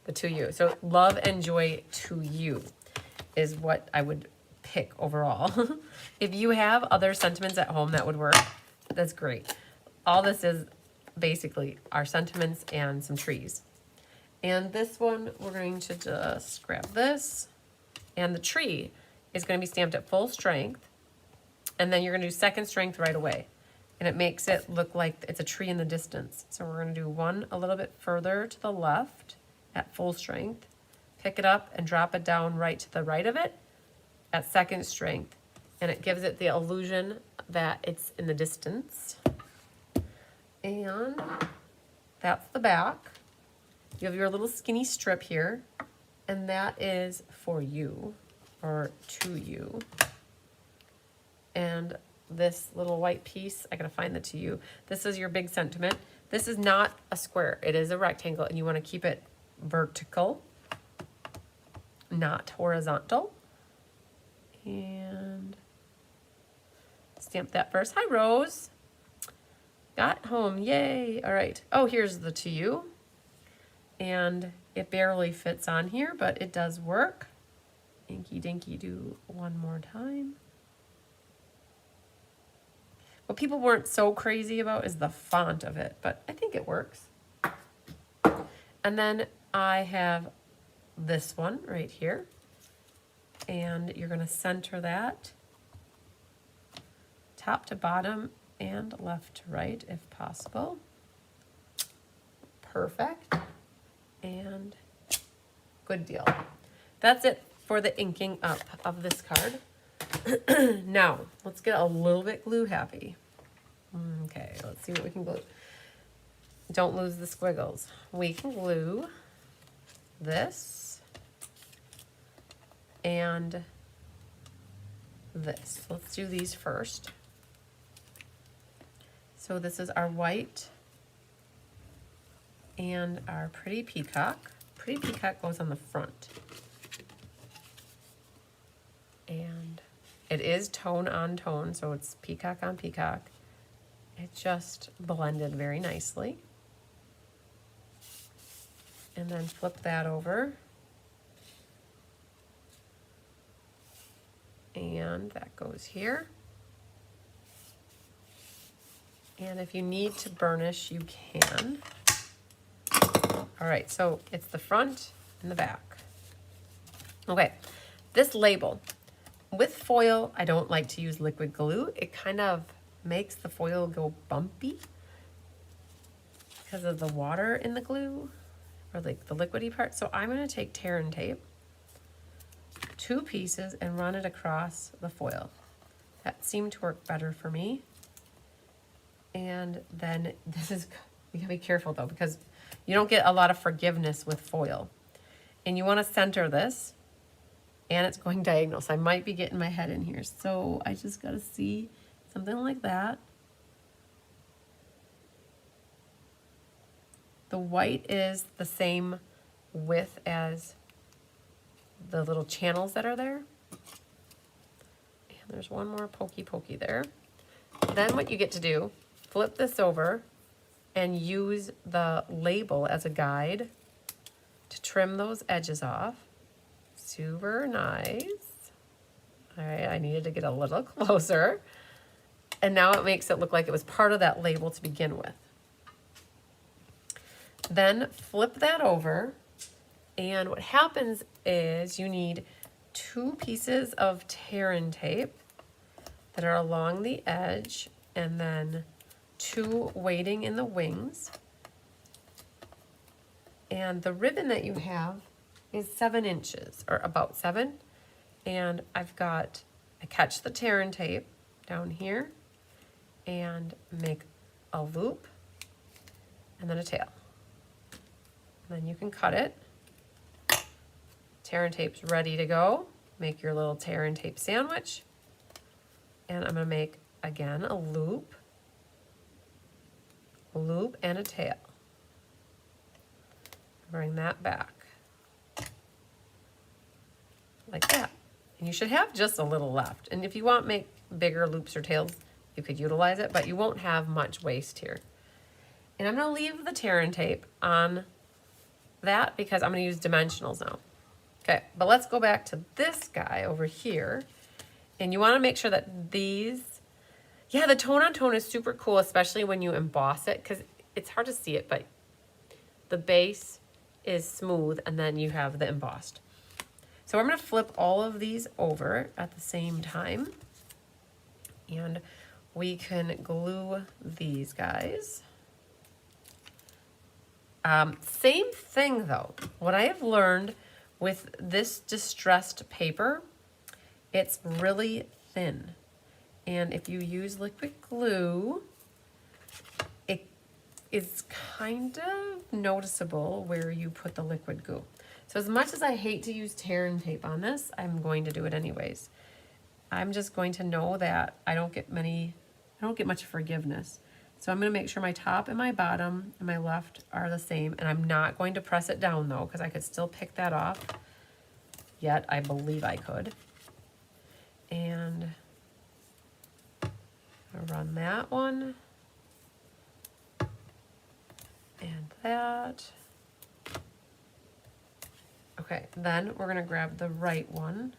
The to you. So love and joy to you is what I would pick overall. If you have other sentiments at home that would work, that's great. All this is basically our sentiments and some trees. And this one, we're going to just grab this. And the tree is going to be stamped at full strength. And then you're going to do second strength right away. And it makes it look like it's a tree in the distance. So we're going to do one a little bit further to the left at full strength. Pick it up and drop it down right to the right of it at second strength. And it gives it the illusion that it's in the distance. And that's the back. You have your little skinny strip here. And that is for you, or to you. And this little white piece, I gotta find the to you. This is your big sentiment. This is not a square, it is a rectangle, and you wanna keep it vertical, not horizontal. And stamp that first. Hi, Rose. Got home, yay. All right, oh, here's the to you. And it barely fits on here, but it does work. Inky dinky do one more time. What people weren't so crazy about is the font of it, but I think it works. And then I have this one right here. And you're gonna center that top to bottom and left to right if possible. Perfect. And good deal. That's it for the inking up of this card. Now, let's get a little bit glue happy. Okay, let's see what we can glue. Don't lose the squiggles. We can glue this and this. Let's do these first. So this is our white and our pretty peacock. Pretty peacock goes on the front. And it is tone on tone, so it's peacock on peacock. It just blended very nicely. And then flip that over. And that goes here. And if you need to burnish, you can. All right, so it's the front and the back. Okay, this label. With foil, I don't like to use liquid glue. It kind of makes the foil go bumpy because of the water in the glue, or like the liquidy part. So I'm gonna take tear and tape, 2 pieces, and run it across the foil. That seemed to work better for me. And then you gotta be careful though, because you don't get a lot of forgiveness with foil. And you wanna center this, and it's going diagonal. So I might be getting my head in here. So I just gotta see something like that. The white is the same width as the little channels that are there. And there's one more pokey there. Then what you get to do, flip this over and use the label as a guide to trim those edges off. Super nice. All right, I needed to get a little closer. And now it makes it look like it was part of that label to begin with. Then flip that over, and what happens is you need 2 pieces of tear and tape that are along the edge, and then 2 waiting in the wings. And the ribbon that you have is 7 inches, or about 7. And I catch the tear and tape down here and make a loop and then a tail. And then you can cut it. Tear and tape's ready to go. Make your little tear and tape sandwich. And I'm gonna make, again, a loop, and a tail. Bring that back. Like that. And you should have just a little left. And if you want to make bigger loops or tails, you could utilize it, but you won't have much waste here. And I'm gonna leave the tear and tape on that because I'm gonna use dimensionals now. Okay, but let's go back to this guy over here. And you wanna make sure that these, yeah, the tone on tone is super cool, especially when you emboss it, because it's hard to see it, but the base is smooth and then you have the embossed. So I'm gonna flip all of these over at the same time, and we can glue these guys. Same thing though. What I have learned with this distressed paper, it's really thin. And if you use liquid glue, it is kind of noticeable where you put the liquid glue. So as much as I hate to use tear and tape on this, I'm going to do it anyways. I'm just going to know that I don't get much forgiveness. So I'm gonna make sure my top and my bottom and my left are the same, and I'm not going to press it down though, because I could still pick that off. Yet I believe I could. And I'll run that one. And that. Okay, then we're gonna grab the right one.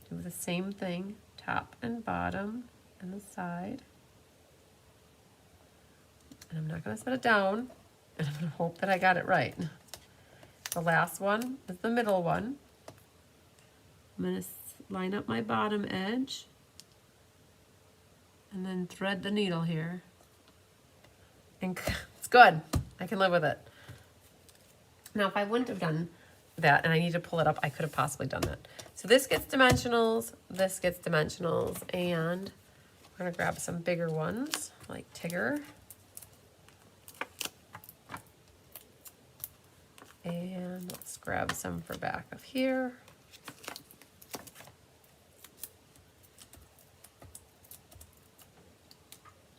Do the same thing, top and bottom and the side. And I'm not gonna set it down, and I'm gonna hope that I got it right. The last one is the middle one. I'm gonna line up my bottom edge and then thread the needle here. And it's good. I can live with it. Now, if I wouldn't have done that and I need to pull it up, I could have possibly done that. So this gets dimensionals, this gets dimensionals, and we're gonna grab some bigger ones like Tigger. And let's grab some for back of here.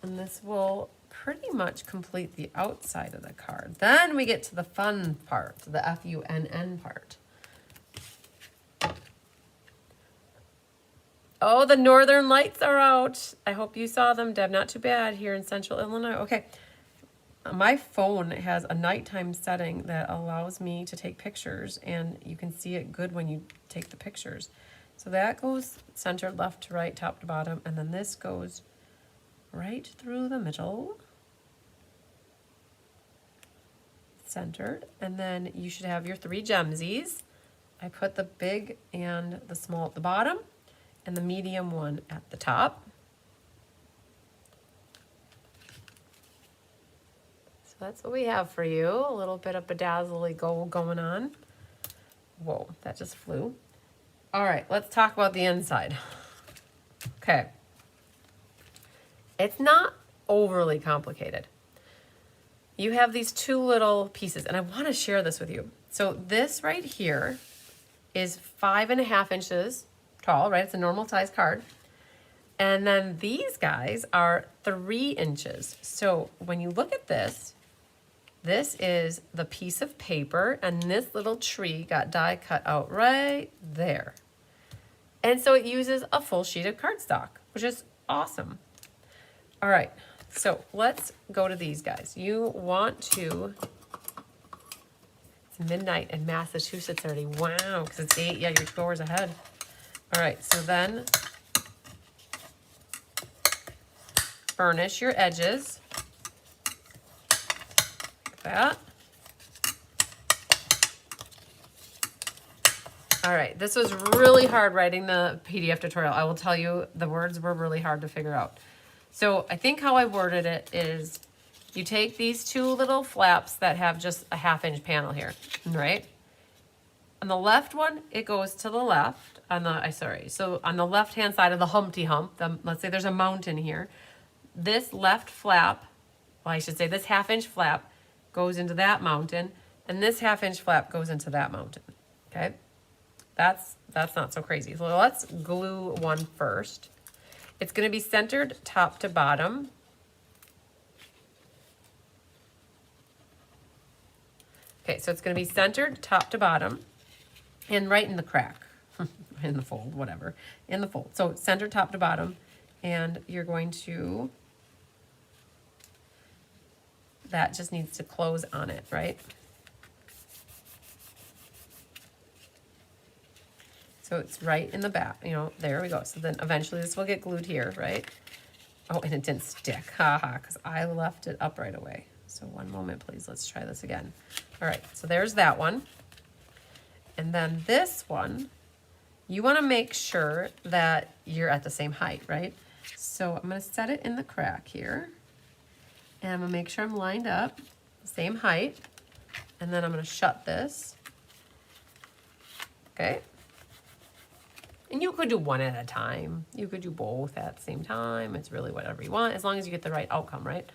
And this will pretty much complete the outside of the card. Then we get to the fun part, the FUNN part. Oh, the Northern Lights are out. I hope you saw them, Deb. Not too bad here in Central Illinois. Okay, my phone has a nighttime setting that allows me to take pictures, and you can see it good when you take the pictures. So that goes centered left to right, top to bottom, and then this goes right through the middle. centered. And then you should have your 3 gemsies. I put the big and the small at the bottom and the medium one at the top. So that's what we have for you. A little bit of bedazzly gold going on. Whoa, that just flew. All right, let's talk about the inside. Okay. It's not overly complicated. You have these 2 little pieces, and I want to share this with you. So this right here is 5.5 inches tall, right? It's a normal size card. And then these guys are 3 inches. So when you look at this, this is the piece of paper, and this little tree got die cut out right there. And so it uses a full sheet of cardstock, which is awesome. All right, so let's go to these guys. You want to, it's midnight in Massachusetts already. Wow, because it's 8, yeah, you're 2 hours ahead. All right, so then burnish your edges. That. All right, this was really hard writing the PDF tutorial. I will tell you, the words were really hard to figure out. So I think how I worded it is you take these 2 little flaps that have just a 1/2 inch panel here, right? On the left one, it goes to the left. So on the left-hand side of the Humpty Hump, let's say there's a mountain here. This left flap, well, I should say this 1/2 inch flap goes into that mountain, and this 1/2 inch flap goes into that mountain, okay? That's not so crazy. So let's glue one first. It's gonna be centered top to bottom. Okay, so it's gonna be centered top to bottom and right in the crack, in the fold, whatever, in the fold. So centered top to bottom, and you're going to, that just needs to close on it, right? So it's right in the back, you know, there we go. So then eventually this will get glued here, right? Oh, and it didn't stick, haha, because I left it up right away. So one moment, please, let's try this again. All right, so there's that one. And then this one, you wanna make sure that you're at the same height, right? So I'm gonna set it in the crack here. And I'm gonna make sure I'm lined up, same height. And then I'm gonna shut this. Okay. And you could do one at a time. You could do both at the same time. It's really whatever you want, as long as you get the right outcome, right?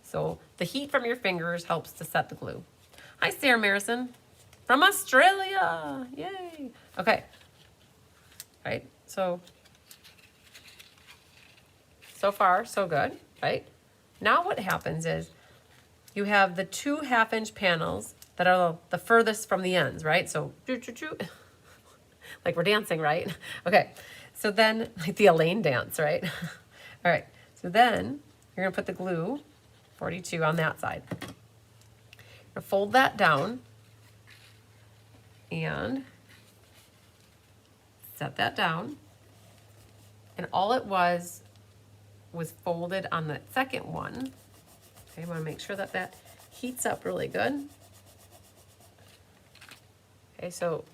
So the heat from your fingers helps to set the glue. Hi, Sarah Marison from Australia. Yay. Okay. Right. So far, so good, right? Now what happens is you have the 2 1/2 inch panels that are the furthest from the ends, right? So like we're dancing, right? Okay, so then, like the Elaine dance, right? All right, so then you're gonna put the glue, 42 on that side. You're gonna fold that down and set that down. And all it was folded on the second one. Okay, I wanna make sure that that heats up really good. Okay, so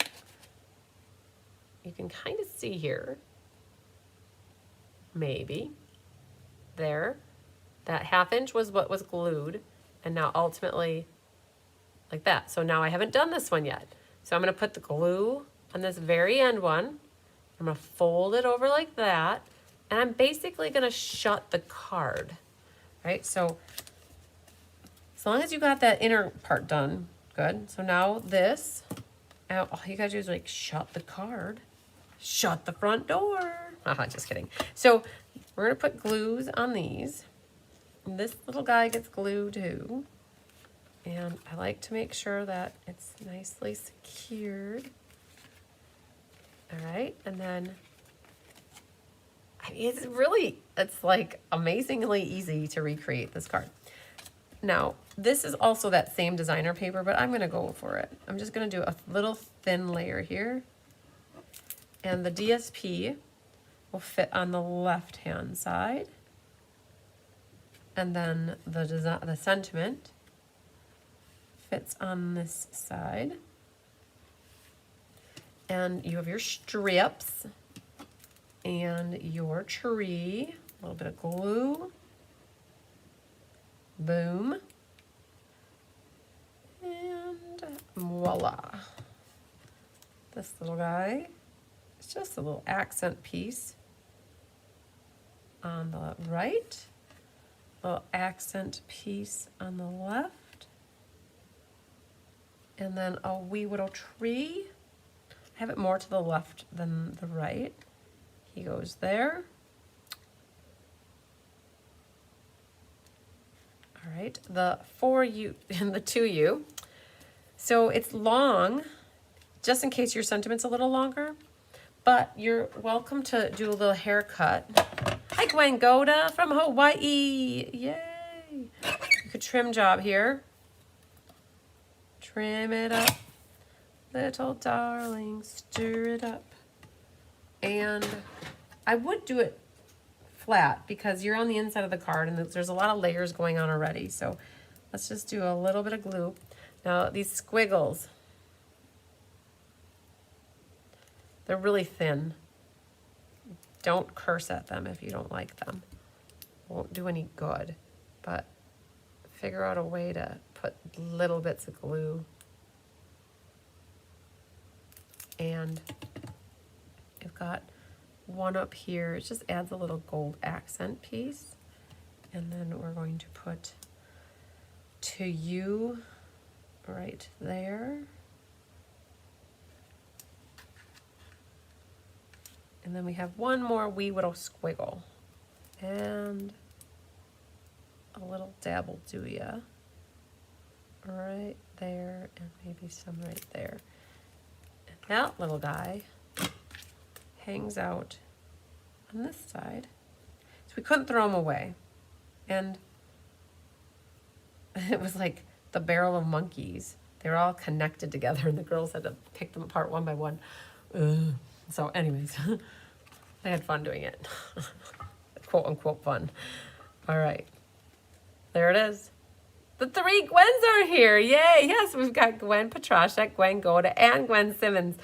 you can kind of see here, maybe, there, that 1/2 inch was what was glued, and now ultimately, like that. So now I haven't done this one yet. So I'm gonna put the glue on this very end one, I'm gonna fold it over like that, and I'm basically gonna shut the card, right? So as long as you got that inner part done, good. So now this, all you gotta do is like shut the card. Shut the front door. Just kidding. So we're gonna put glues on these. This little guy gets glued too. And I like to make sure that it's nicely secured. All right, and then, I mean, it's like amazingly easy to recreate this card. Now, this is also that same designer paper, but I'm gonna go for it. I'm just gonna do a little thin layer here. And the DSP will fit on the left-hand side. And then the sentiment fits on this side. And you have your strips and your tree, a little bit of glue, boom, and voila. This little guy, it's just a little accent piece on the right, a little accent piece on the left, and then a wee little tree. I have it more to the left than the right. He goes there. All right, the 4U and the 2U. So it's long, just in case your sentiment's a little longer, but you're welcome to do a little haircut. Hi, Gwen Goda from Hawaii. Yay. Good trim job here. Trim it up, little darling, stir it up. And I would do it flat because you're on the inside of the card and there's a lot of layers going on already. So let's just do a little bit of glue. Now these squiggles, they're really thin. Don't curse at them if you don't like them. Won't do any good, but figure out a way to put little bits of glue. And I've got one up here. It just adds a little gold accent piece. And then we're going to put to you right there. And then we have one more wee little squiggle. And a little dabble do ya. Right there, and maybe some right there. And that little guy hangs out on this side. So we couldn't throw them away. And it was like the barrel of monkeys. They were all connected together and the girls had to pick them apart one by one. So anyways, I had fun doing it. Quote unquote fun. All right, there it is. The 3 Gwens are here. Yay. Yes, we've got Gwen Petrashek, Gwen Goda, and Gwen Simmons.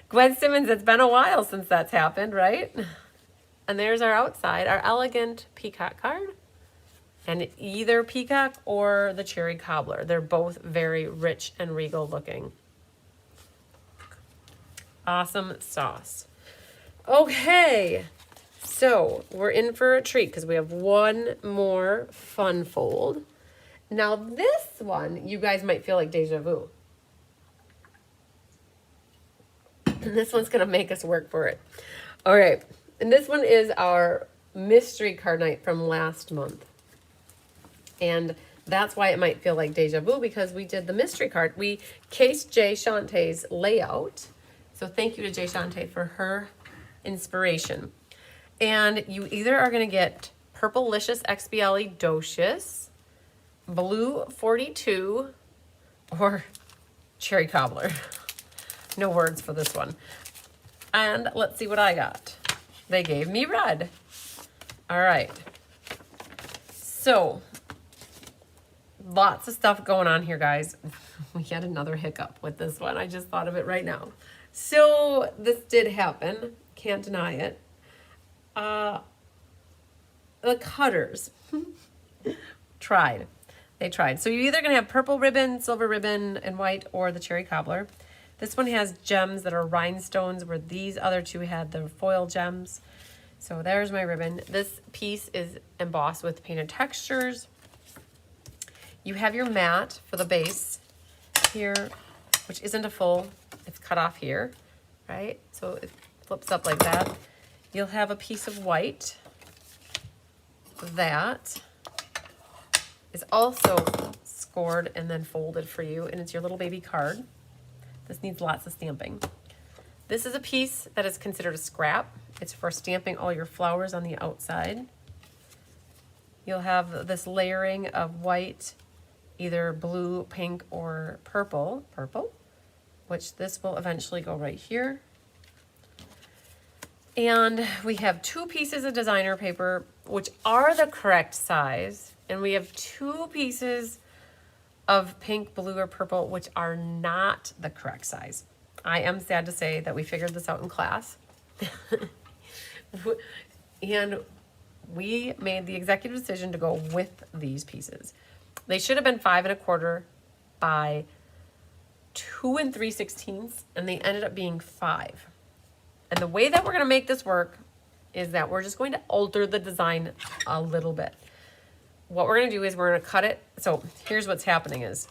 Gwen Simmons, it's been a while since that's happened, right? And there's our outside, our elegant peacock card. And either peacock or the cherry cobbler. They're both very rich and regal looking. Awesome sauce. Okay, so we're in for a treat because we have one more fun fold. Now this one, you guys might feel like deja vu. And this one's gonna make us work for it. All right, and this one is our mystery card night from last month. And that's why it might feel like deja vu, because we did the mystery card. We cased Jay Shantae's layout. So thank you to Jay Shante for her inspiration. And you either are gonna get Purplelicious XBLE Docious, Blue 42, or Cherry Cobbler. No words for this one. And let's see what I got. They gave me red. All right. So, lots of stuff going on here, guys. We had another hiccup with this one. I just thought of it right now. So, this did happen. Can't deny it. The cutters tried. They tried. So, you're either going to have purple ribbon, silver ribbon, and white, or the cherry cobbler. This one has gems that are rhinestones, where these other two had the foil gems. So there's my ribbon. This piece is embossed with painted textures. You have your mat for the base here, which isn't a full, it's cut off here, right? So it flips up like that. You'll have a piece of white. That is also scored and then folded for you, and it's your little baby card. This needs lots of stamping. This is a piece that is considered a scrap. It's for stamping all your flowers on the outside. You'll have this layering of white, either blue, pink, or purple, which this will eventually go right here. And we have 2 pieces of designer paper, which are the correct size. And we have 2 pieces of pink, blue, or purple, which are not the correct size. I am sad to say that we figured this out in class. And we made the executive decision to go with these pieces. They should have been 5 1/4 by 2 3/16, and they ended up being 5. And the way that we're going to make this work is that we're just going to alter the design a little bit. What we're going to do is we're going to cut it. So here's what's happening is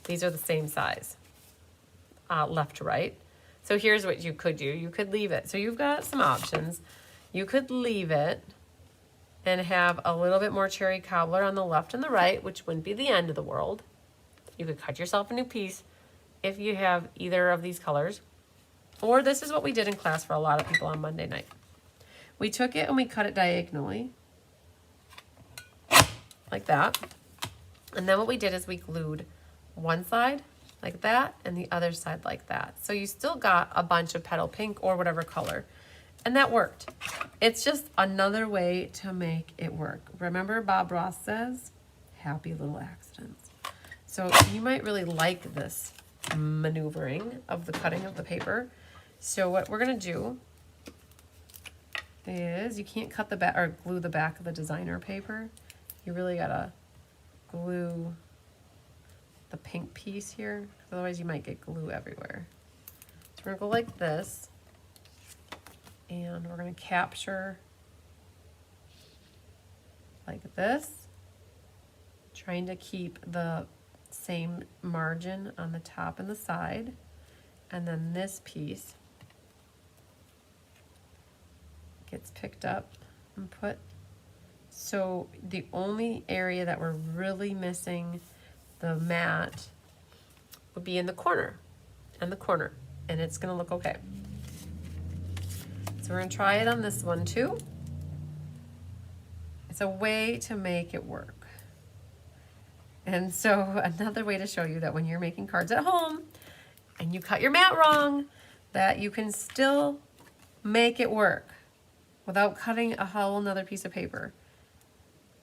these are the same size, left to right. So here's what you could do. You could leave it. So you've got some options. You could leave it and have a little bit more cherry cobbler on the left and the right, which wouldn't be the end of the world. You could cut yourself a new piece if you have either of these colors. Or this is what we did in class for a lot of people on Monday night. We took it and we cut it diagonally, like that. And then what we did is we glued one side like that and the other side like that. So you still got a bunch of petal pink or whatever color. And that worked. It's just another way to make it work. Remember Bob Ross says, happy little accidents. So you might really like this maneuvering of the cutting of the paper. So what we're gonna do is, you can't cut the back or glue the back of the designer paper. You really gotta glue the pink piece here, because otherwise you might get glue everywhere. So we're gonna go like this, and we're gonna capture like this, trying to keep the same margin on the top and the side, and then this piece gets picked up and put. So the only area that we're really missing the mat would be in the corner and the corner, and it's gonna look okay. So we're gonna try it on this one too. It's a way to make it work. And so another way to show you that when you're making cards at home and you cut your mat wrong, that you can still make it work without cutting a whole nother piece of paper.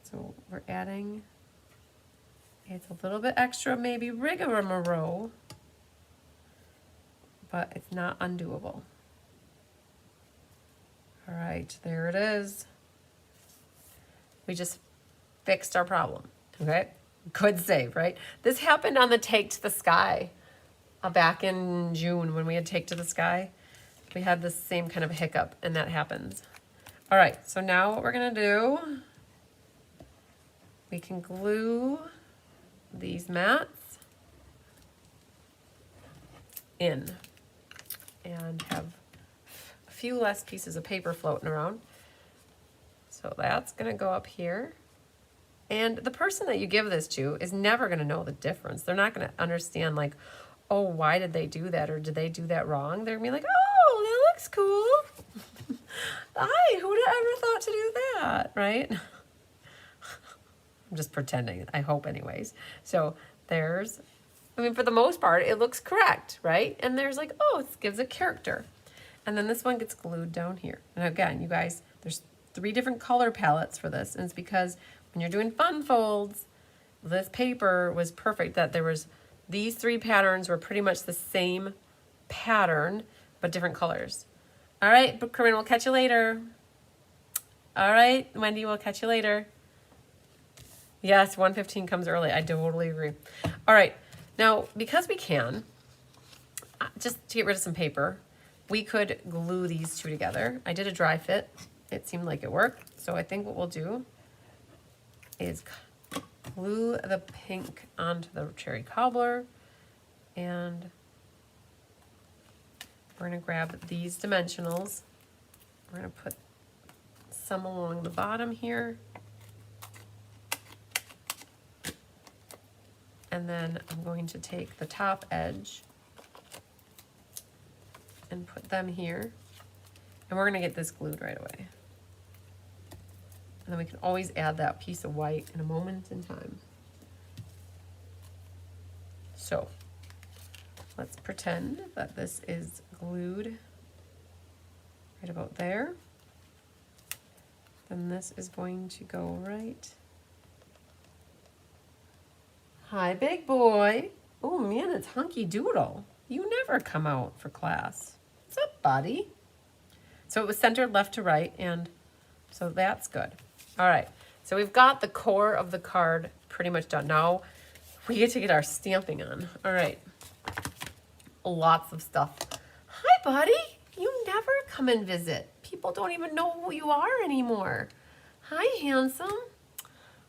So we're adding, it's a little bit extra, maybe rigmarole, but it's not undoable. All right, there it is. We just fixed our problem, okay? Good save, right? This happened on the Take to the Sky back in June when we had Take to the Sky. We had the same kind of hiccup, and that happens. All right, so now what we're gonna do, we can glue these mats in and have a few less pieces of paper floating around. So that's gonna go up here. And the person that you give this to is never gonna know the difference. They're not gonna understand like, oh, why did they do that? Or did they do that wrong? They're gonna be like, oh, that looks cool. Hi, who would have ever thought to do that, right? I'm just pretending, I hope anyways. So there's, I mean, for the most part, it looks correct, right? And there's like, oh, it gives a character. And then this one gets glued down here. And again, you guys, there's 3 different color palettes for this. And it's because when you're doing fun folds, this paper was perfect that there was, these 3 patterns were pretty much the same pattern, but different colors. All right, but Corinne, we'll catch you later. All right, Wendy, we'll catch you later. Yes, 1:15 comes early. I totally agree. All right, now because we can, just to get rid of some paper, we could glue these 2 together. I did a dry fit. It seemed like it worked. So I think what we'll do is glue the pink onto the cherry cobbler, and we're gonna grab these dimensionals. We're gonna put some along the bottom here. And then I'm going to take the top edge and put them here. And we're gonna get this glued right away. And then we can always add that piece of white in a moment in time. So let's pretend that this is glued right about there. Then this is going to go right Hi, big boy. Oh man, it's Hunky Doodle. You never come out for class. What's up, buddy? So it was centered left to right, and so that's good. All right, so we've got the core of the card pretty much done. Now we get to get our stamping on. All right, lots of stuff. Hi, buddy. You never come and visit. People don't even know who you are anymore. Hi, handsome.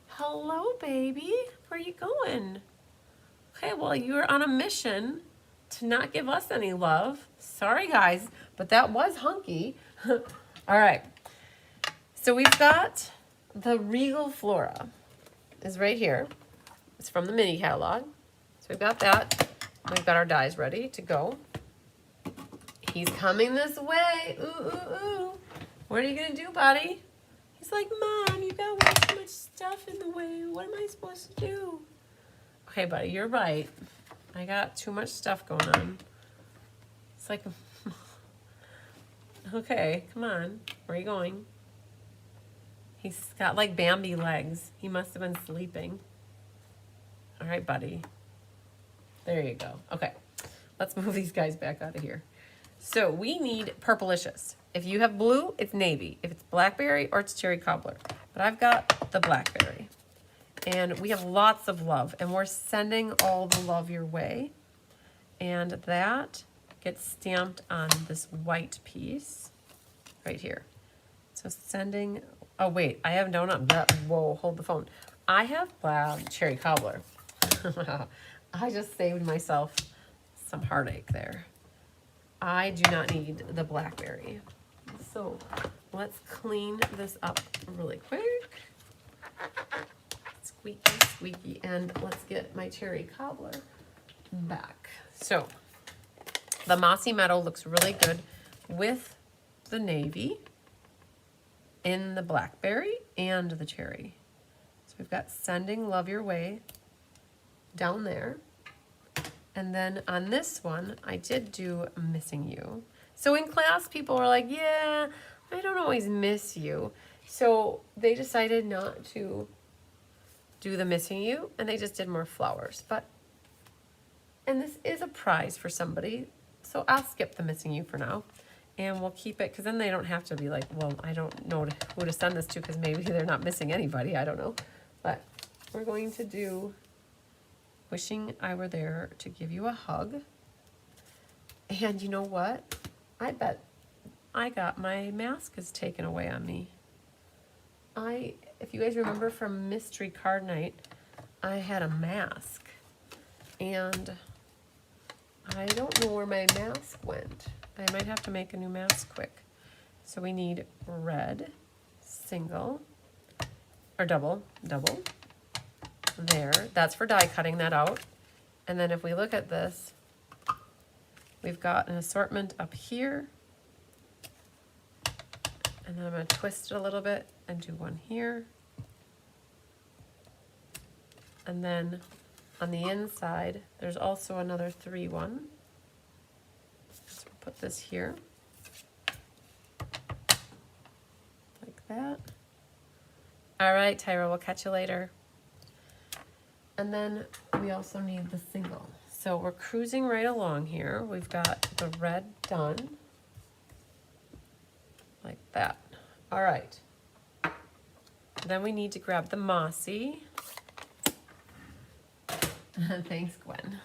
Hello, baby. Where are you going? Okay, well, you're on a mission to not give us any love. Sorry, guys, but that was Hunky. All right. So we've got the Regal Flora is right here. It's from the mini catalog. So we've got that. We've got our dies ready to go. He's coming this way. Ooh, ooh, ooh. What are you gonna do, buddy? He's like, Mom, you got way too much stuff in the way. What am I supposed to do? Okay, buddy, you're right. I got too much stuff going on. It's like, okay, come on. Where are you going? He's got like Bambi legs. He must have been sleeping. All right, buddy. There you go. Okay, let's move these guys back out of here. So we need purplicious. If you have blue, it's navy. If it's blackberry, or it's cherry cobbler. But I've got the blackberry. And we have lots of love, and we're sending all the love your way. And that gets stamped on this white piece right here. So sending, oh wait, I have donut, whoa, hold the phone. I have cherry cobbler. I just saved myself some heartache there. I do not need the blackberry. So let's clean this up really quick. Squeaky, squeaky, and let's get my cherry cobbler back. So the Mossy Meadow looks really good with the navy in the blackberry and the cherry. So we've got Sending Love Your Way down there. And then on this one, I did do Missing You. So in class, people were like, yeah, I don't always miss you. So they decided not to do the Missing You, and they just did more flowers. And this is a prize for somebody, so I'll skip the Missing You for now. And we'll keep it, because then they don't have to be like, well, I don't know who to send this to, because maybe they're not missing anybody, I don't know. But we're going to do Wishing I Were There to Give You a Hug. And you know what? I bet I got my mask is taken away on me. If you guys remember from Mystery Card Night, I had a mask. And I don't know where my mask went. I might have to make a new mask quick. So we need red, single, or double. There, that's for die cutting that out. And then if we look at this, we've got an assortment up here. And then I'm going to twist it a little bit and do one here. And then on the inside, there's also another 3-1. So we'll put this here. Like that. All right, Tyra, we'll catch you later. And then we also need the single. So we're cruising right along here. We've got the red done. Like that. All right. Then we need to grab the Mossy. Thanks, Gwen.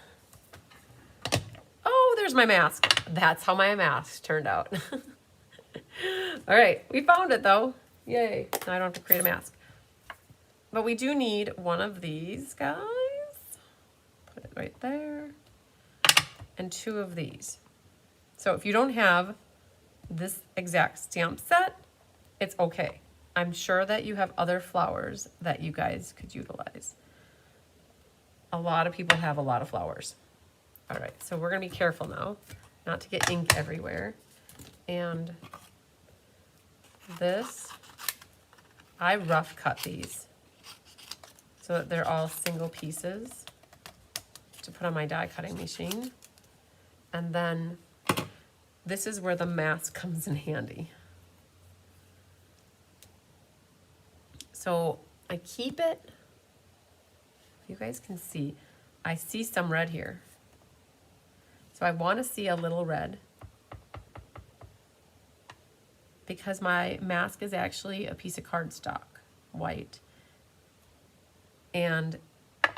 Oh, there's my mask. That's how my mask turned out. All right, we found it though. Yay. Now I don't have to create a mask. But we do need one of these guys. Put it right there. And 2 of these. So if you don't have this exact stamp set, it's okay. I'm sure that you have other flowers that you guys could utilize. A lot of people have a lot of flowers. All right, so we're gonna be careful now not to get ink everywhere. And this, I rough cut these so that they're all single pieces to put on my die cutting machine. And then this is where the mask comes in handy. So I keep it, you guys can see, I see some red here. So I want to see a little red because my mask is actually a piece of cardstock, white. And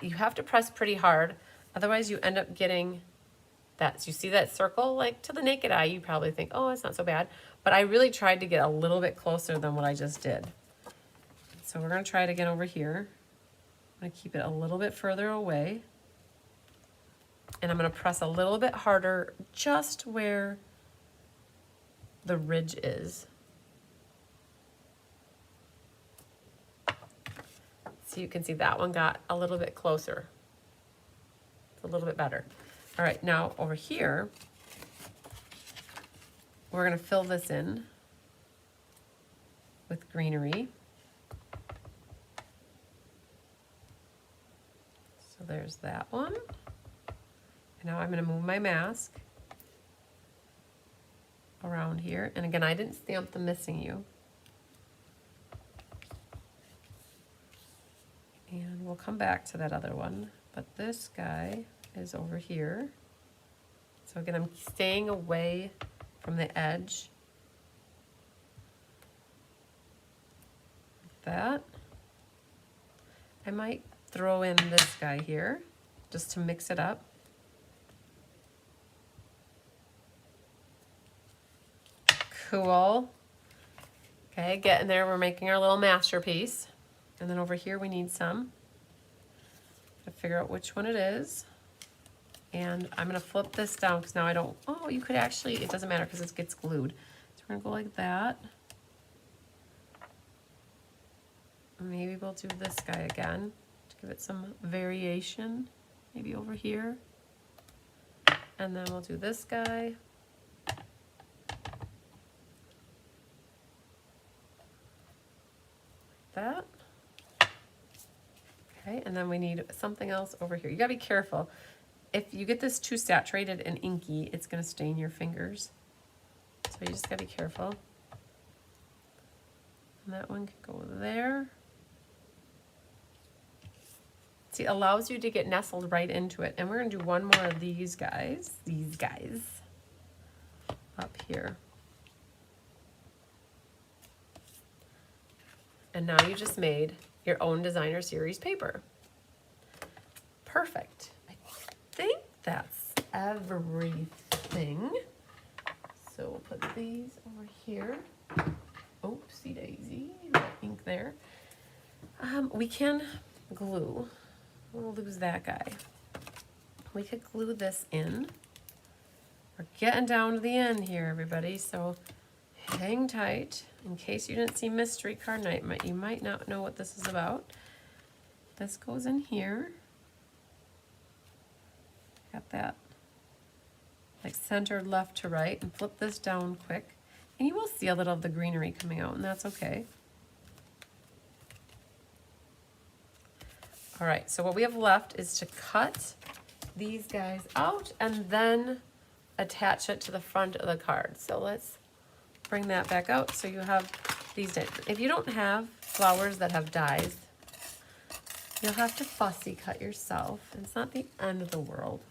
you have to press pretty hard, otherwise you end up getting that. So you see that circle? Like to the naked eye, you probably think, oh, it's not so bad. But I really tried to get a little bit closer than what I just did. So we're gonna try it again over here. I'm gonna keep it a little bit further away. And I'm gonna press a little bit harder just where the ridge is. So you can see that one got a little bit closer. It's a little bit better. All right, now over here, we're gonna fill this in with greenery. So there's that one. And now I'm gonna move my mask around here. And again, I didn't stamp the missing you. And we'll come back to that other one, but this guy is over here. So again, I'm staying away from the edge. Like that. I might throw in this guy here just to mix it up. Cool. Okay, getting there, we're making our little masterpiece. And then over here we need some. To figure out which one it is. And I'm gonna flip this down because now I don't, oh, you could actually, it doesn't matter because it gets glued. So we're gonna go like that. Maybe we'll do this guy again to give it some variation. Maybe over here. And then we'll do this guy. That. Okay, and then we need something else over here. You gotta be careful. If you get this too saturated and inky, it's gonna stain your fingers. So you just gotta be careful. And that one can go there. See, it allows you to get nestled right into it. And we're gonna do one more of these guys up here. And now you just made your own designer series paper. Perfect. I think that's everything. So we'll put these over here. Oopsie daisy, ink there. We can glue. We'll lose that guy. We could glue this in. We're getting down to the end here, everybody, so hang tight. In case you didn't see Mystery Card Night, you might not know what this is about. This goes in here. Got that like centered left to right, and flip this down quick. And you will see a little of the greenery coming out, and that's okay. All right, so what we have left is to cut these guys out and then attach it to the front of the card. So let's bring that back out so you have these dies. If you don't have flowers that have dies, you'll have to fussy cut yourself. It's not the end of the world.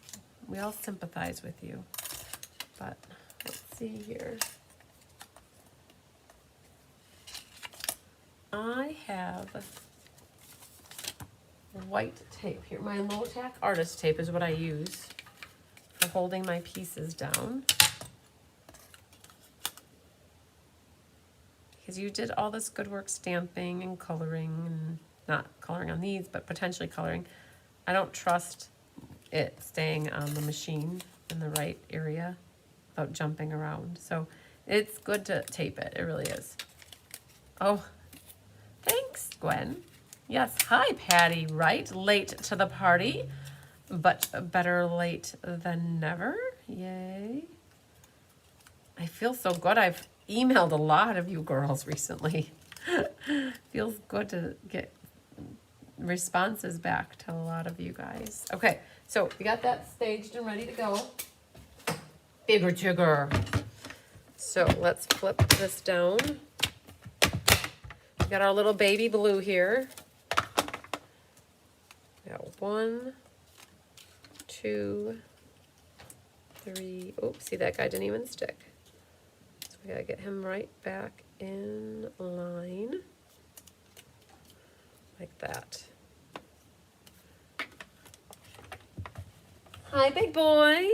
We all sympathize with you. But let's see here. I have white tape here. My low-tack artist tape is what I use for holding my pieces down. Because you did all this good work stamping and coloring, and not coloring on these, but potentially coloring. I don't trust it staying on the machine in the right area without jumping around. So it's good to tape it. It really is. Oh, thanks, Gwen. Yes, hi, Patty. Right, late to the party, but better late than never. Yay. I feel so good. I've emailed a lot of you girls recently. Feels good to get responses back to a lot of you guys. Okay, so we got that staged and ready to go. Bigger jigger. So let's flip this down. We got our little baby blue here. We got 1, 2, 3. Oops, see, that guy didn't even stick. So we gotta get him right back in line like that. Hi, big boy.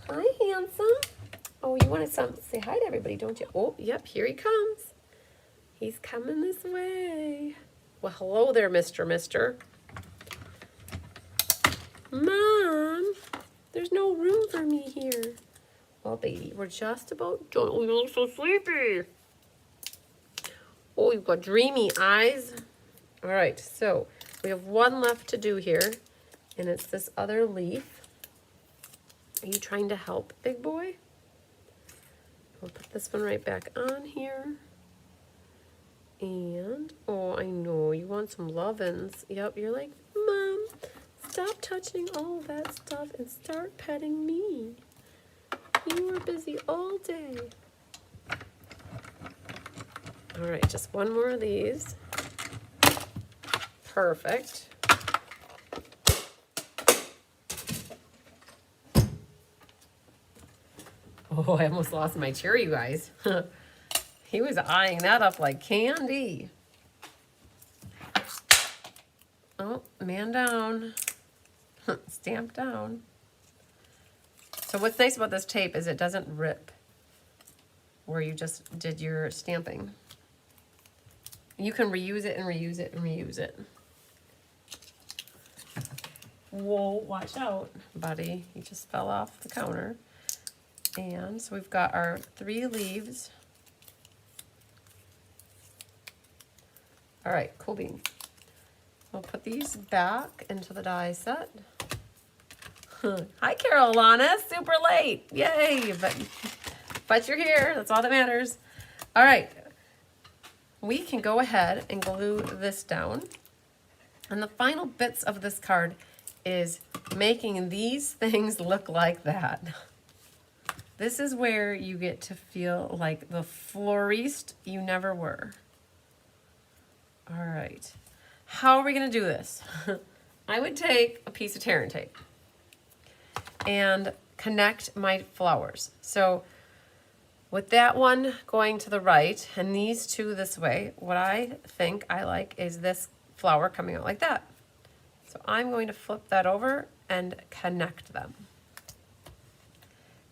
Hi, handsome. Oh, you want to say hi to everybody, don't you? Oh, yep, here he comes. He's coming this way. Well, hello there, Mister. Mom, there's no room for me here. Well, baby, we're just about done. Oh, you look so sleepy. Oh, you've got dreamy eyes. All right, so we have one left to do here, and it's this other leaf. Are you trying to help, big boy? We'll put this one right back on here. And, oh, I know, you want some lovin's. Yep, you're like, Mom, stop touching all that stuff and start petting me. You were busy all day. All right, just one more of these. Perfect. Oh, I almost lost my chair, you guys. He was eyeing that up like candy. Oh, man down. Stamp down. So what's nice about this tape is it doesn't rip where you just did your stamping. You can reuse it and reuse it and reuse it. Whoa, watch out, buddy. He just fell off the counter. And so we've got our 3 leaves. All right, cool beans. We'll put these back into the die set. Hi, Carolina, super late. Yay, but you're here. That's all that matters. All right, we can go ahead and glue this down. And the final bits of this card is making these things look like that. This is where you get to feel like the florist you never were. All right, how are we gonna do this? I would take a piece of tear and tape and connect my flowers. So with that one going to the right and these two this way, what I think I like is this flower coming out like that. So I'm going to flip that over and connect them.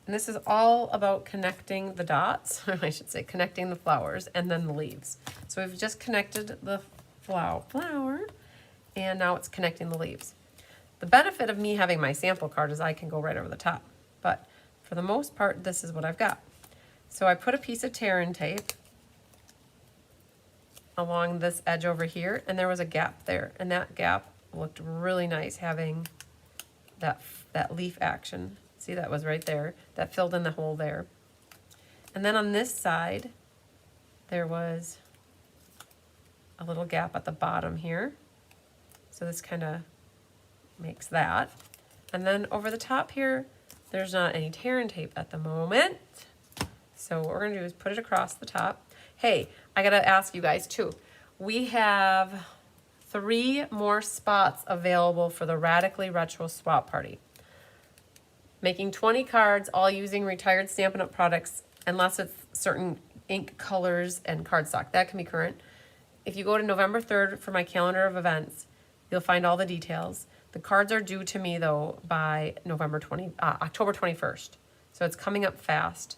And this is all about connecting the dots, I should say connecting the flowers and then the leaves. So we've just connected the flower and now it's connecting the leaves. The benefit of me having my sample card is I can go right over the top, but for the most part, this is what I've got. So I put a piece of tear and tape along this edge over here, and there was a gap there, and that gap looked really nice having that leaf action. See, that was right there. That filled in the hole there. And then on this side, there was a little gap at the bottom here. So this kind of makes that. And then over the top here, there's not any tear and tape at the moment. So what we're gonna do is put it across the top. Hey, I gotta ask you guys too. We have 3 more spots available for the Radically Retro Swap Party. Making 20 cards, all using retired Stampin' Up! Products, unless it's certain ink colors and cardstock. That can be current. If you go to November 3rd for my calendar of events, you'll find all the details. The cards are due to me, though, by October 21st. So it's coming up fast.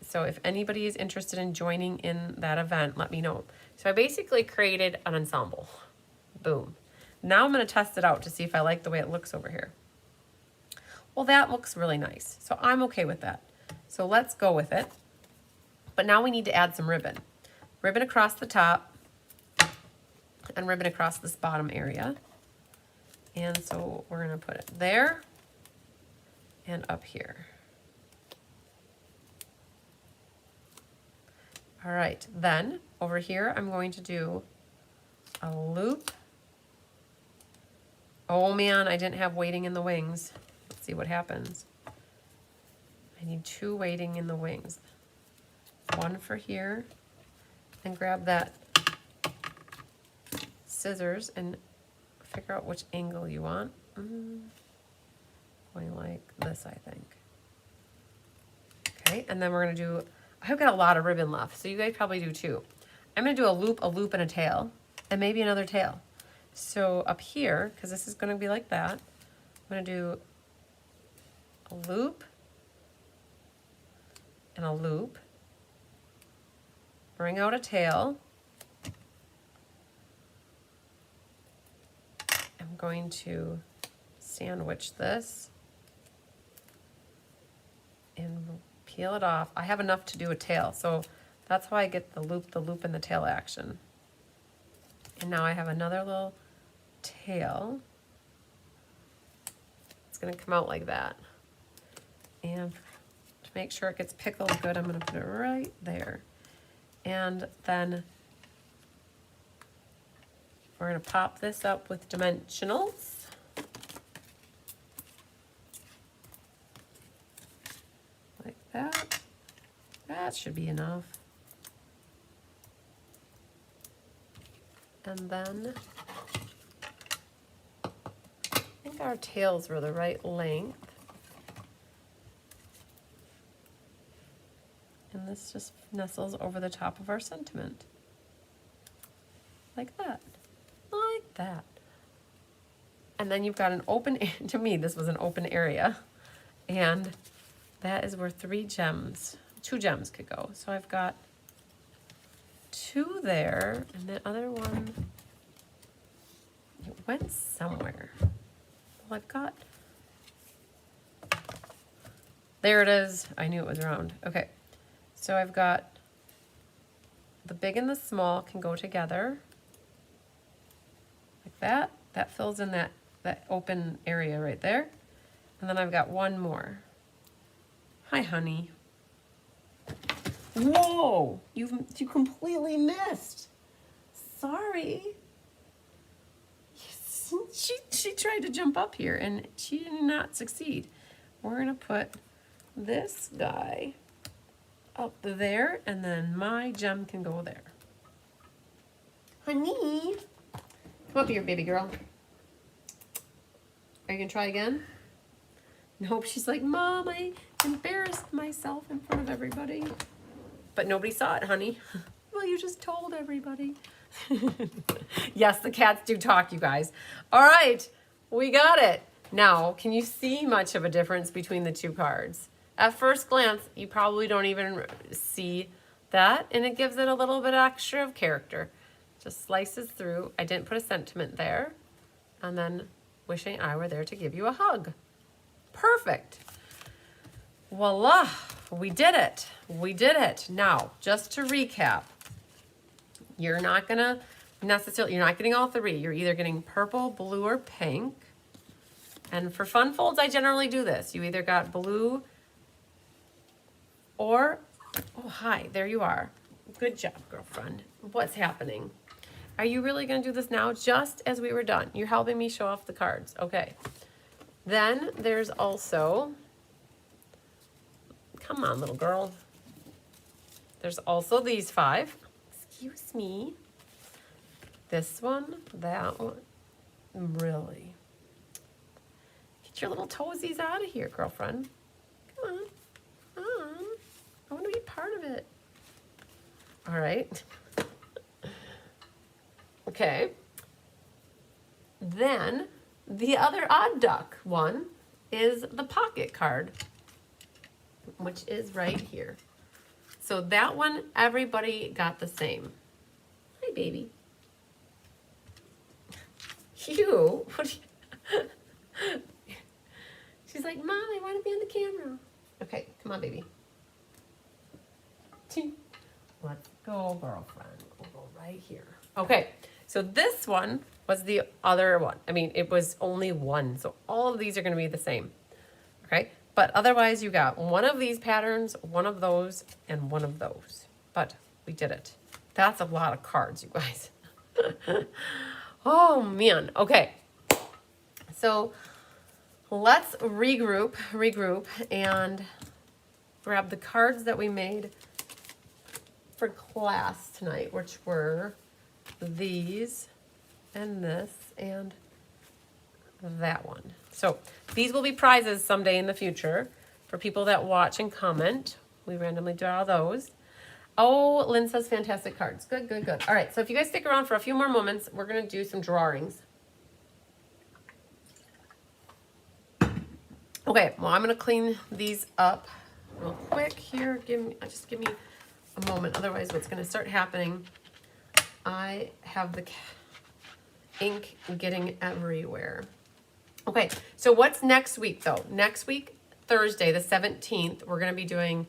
So if anybody is interested in joining in that event, let me know. So I basically created an ensemble. Boom. Now I'm going to test it out to see if I like the way it looks over here. Well, that looks really nice. So I'm okay with that. So let's go with it. But now we need to add some ribbon. Ribbon across the top and ribbon across this bottom area. And so we're going to put it there and up here. All right, then over here, I'm going to do a loop. Oh man, I didn't have weighting in the wings. Let's see what happens. I need 2 weighting in the wings. 1 for here, and grab that scissors and figure out which angle you want. Going like this, I think. Okay, and then we're gonna do, I've got a lot of ribbon left, so you guys probably do too. I'm gonna do a loop, and a tail, and maybe another tail. So up here, because this is gonna be like that, I'm gonna do a loop and a loop, bring out a tail. I'm going to sandwich this and peel it off. I have enough to do a tail, so that's how I get the loop, and the tail action. And now I have another little tail. It's gonna come out like that. And to make sure it gets pickled good, I'm gonna put it right there. And then we're gonna pop this up with dimensionals. Like that. That should be enough. And then I think our tails were the right length. And this just nestles over the top of our sentiment. Like that. Like that. And then you've got an open, to me this was an open area. And that is where two gems could go. So I've got 2 there, and the other one, it went somewhere. Well, I've got, there it is. I knew it was round. Okay, so I've got the big and the small can go together like that. That fills in that open area right there. And then I've got one more. Hi, honey. Whoa, you completely missed. Sorry. She tried to jump up here and she did not succeed. We're gonna put this guy up there, and then my gem can go there. Honey, come up here, baby girl. Are you gonna try again? Nope, she's like, Mom, I embarrassed myself in front of everybody. But nobody saw it, honey. Well, you just told everybody. Yes, the cats do talk, you guys. All right, we got it. Now, can you see much of a difference between the 2 cards? At first glance, you probably don't even see that, and it gives it a little bit extra of character. Just slices through. I didn't put a sentiment there. And then, wishing I were there to give you a hug. Perfect. Voila, we did it. We did it. Now, just to recap, you're not gonna necessarily, you're not getting all 3. You're either getting purple, blue, or pink. And for fun folds, I generally do this. You either got blue or, oh, hi, there you are. Good job, girlfriend. What's happening? Are you really gonna do this now, just as we were done? You're helping me show off the cards. Okay. Then there's also, come on, little girl. There's also these 5. Excuse me. This one, that one. Really. Get your little toesies out of here, girlfriend. Come on. Come on. I want to be part of it. All right. Okay. Then the other odd duck one is the pocket card, which is right here. So that one, everybody got the same. Hi, baby. You? She's like, Mom, I want to be on the camera. Okay, come on, baby. Let's go, girlfriend. We'll go right here. Okay, so this one was the other one. I mean, it was only one, so all of these are going to be the same. Okay, but otherwise you got one of these patterns, one of those, and one of those. But we did it. That's a lot of cards, you guys. Oh, man. Okay, so let's regroup, and grab the cards that we made for class tonight, which were these and this, and that one. So these will be prizes someday in the future for people that watch and comment. We randomly draw those. Oh, Lynn says fantastic cards. Good, good, good. All right, so if you guys stick around for a few more moments, we're going to do some drawings. Okay, well, I'm going to clean these up real quick here. Just give me a moment. Otherwise, what's going to start happening, I have the ink getting everywhere. Okay, so what's next week, though? Next week, Thursday, the 17th, we're going to be doing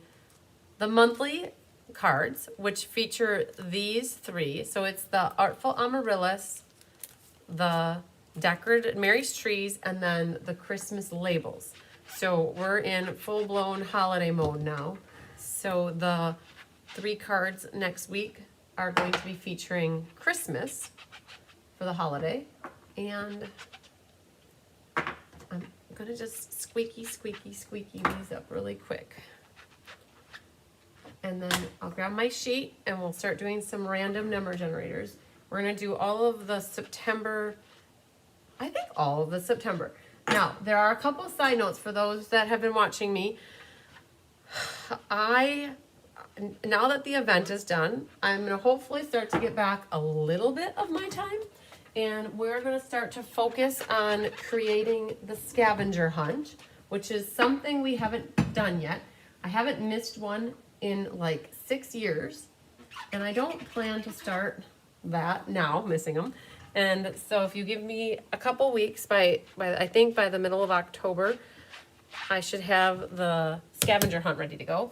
the monthly cards, which feature these three. So it's the Artful Amaryllis, the Decorated Mary's Trees, and then the Christmas labels. So we're in full-blown holiday mode now. So the three cards next week are going to be featuring Christmas for the holiday. And I'm going to just squeaky these up really quick. And then I'll grab my sheet and we'll start doing some random number generators. We're going to do all of the September, I think all of the September. Now, there are a couple side notes for those that have been watching me. Now that the event is done, I'm going to hopefully start to get back a little bit of my time. And we're going to start to focus on creating the scavenger hunt, which is something we haven't done yet. I haven't missed one in like 6 years. And I don't plan to start that now, missing them. And so if you give me a couple weeks, I think by the middle of October, I should have the scavenger hunt ready to go.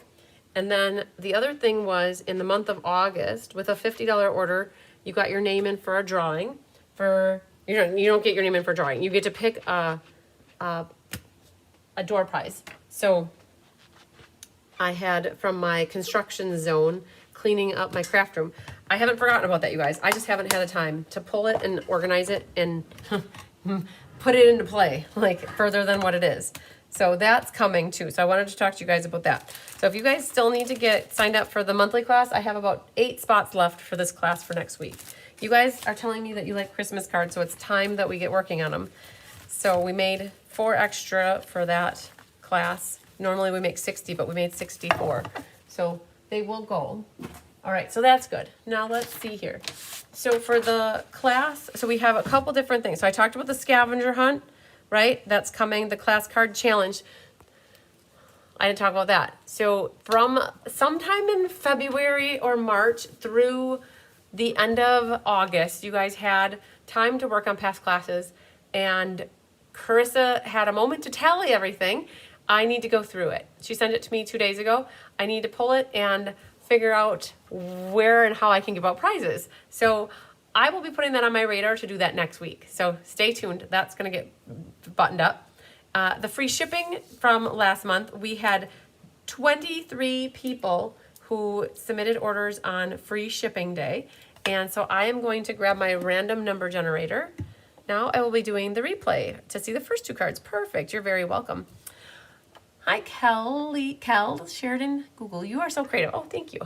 And then the other thing was in the month of August, with a $50 order, you got your name in for a drawing. You don't get your name in for a drawing. You get to pick a door prize. So I had from my construction zone cleaning up my craft room. I haven't forgotten about that, you guys. I just haven't had the time to pull it and organize it and put it into play, like further than what it is. So that's coming too. So I wanted to talk to you guys about that. So if you guys still need to get signed up for the monthly class, I have about 8 spots left for this class for next week. You guys are telling me that you like Christmas cards, so it's time that we get working on them. So we made 4 extra for that class. Normally we make 60, but we made 64. So they will go. All right, so that's good. Now let's see here. So for the class, so we have a couple different things. So I talked about the scavenger hunt, right? That's coming, the class card challenge. I didn't talk about that. So from sometime in February or March through the end of August, you guys had time to work on past classes, and Carissa had a moment to tally everything. I need to go through it. She sent it to me 2 days ago. I need to pull it and figure out where and how I can give out prizes. So I will be putting that on my radar to do that next week. So stay tuned. That's going to get buttoned up. The free shipping from last month, we had 23 people who submitted orders on free shipping day. And so I am going to grab my random number generator. Now I will be doing the replay to see the first 2 cards. Perfect. You're very welcome. Hi, Kel, Sheridan, Google. You are so creative. Oh, thank you.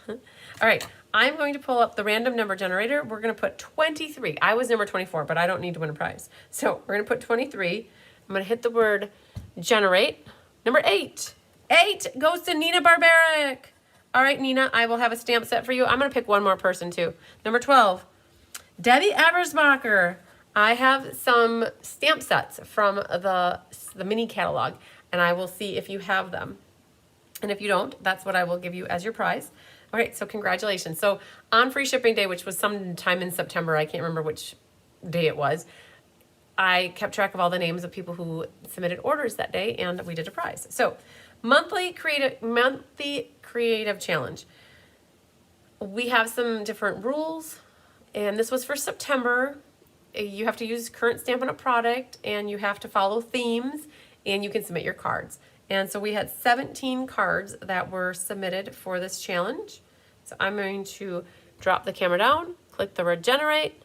All right. I'm going to pull up the random number generator. We're going to put 23. I was number 24, but I don't need to win a prize. So we're going to put 23. I'm going to hit the word generate. Number 8. 8 goes to Nina Barbaric. All right, Nina, I will have a stamp set for you. I'm going to pick one more person, too. Number 12, Debbie Eversbacher. I have some stamp sets from the mini catalog, and I will see if you have them. And if you don't, that's what I will give you as your prize. All right, so congratulations. So on free shipping day, which was sometime in September, I can't remember which day it was, I kept track of all the names of people who submitted orders that day, and we did a prize. So monthly creative challenge. We have some different rules, and this was for September. You have to use current Stampin' Up! Product, and you have to follow themes, and you can submit your cards. And so we had 17 cards that were submitted for this challenge. So I'm going to drop the camera down, click the word generate.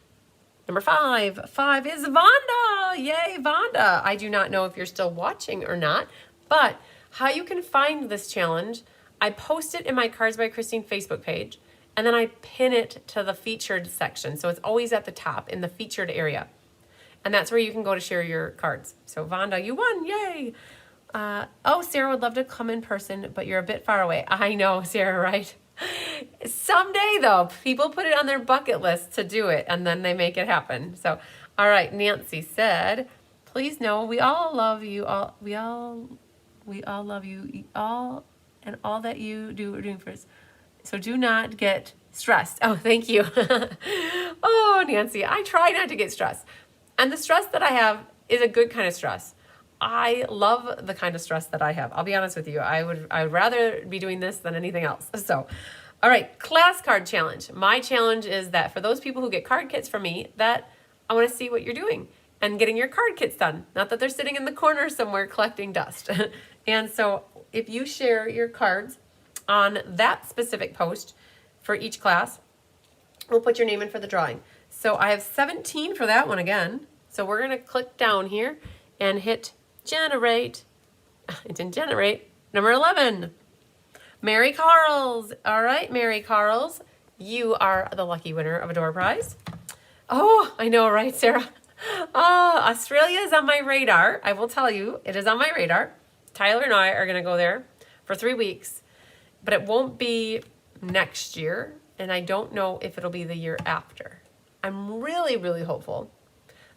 Number 5. 5 is Vonda. Yay, Vonda. I do not know if you're still watching or not, but how you can find this challenge, I post it in my Cards by Christine Facebook page, and then I pin it to the featured section. So it's always at the top in the featured area. And that's where you can go to share your cards. So Vonda, you won, yay. Oh, Sarah would love to come in person, but you're a bit far away. I know, Sarah, right? Someday though, people put it on their bucket list to do it and then they make it happen. So, all right, Nancy said, please know we all love you all. We all love you all and all that you do are doing for us. So do not get stressed. Oh, thank you. Oh, Nancy, I try not to get stressed. And the stress that I have is a good kind of stress. I love the kind of stress that I have. I'll be honest with you. I would rather be doing this than anything else. So, all right, class card challenge. My challenge is that for those people who get card kits from me, that I want to see what you're doing and getting your card kits done. Not that they're sitting in the corner somewhere collecting dust. And so if you share your cards on that specific post for each class, we'll put your name in for the drawing. So I have 17 for that one again. So we're going to click down here and hit generate. It didn't generate. Number 11. Mary Carls. All right, Mary Carls, you are the lucky winner of a door prize. Oh, I know, right, Sarah? Oh, Australia is on my radar. I will tell you, it is on my radar. Tyler and I are going to go there for 3 weeks, but it won't be next year, and I don't know if it'll be the year after. I'm really, really hopeful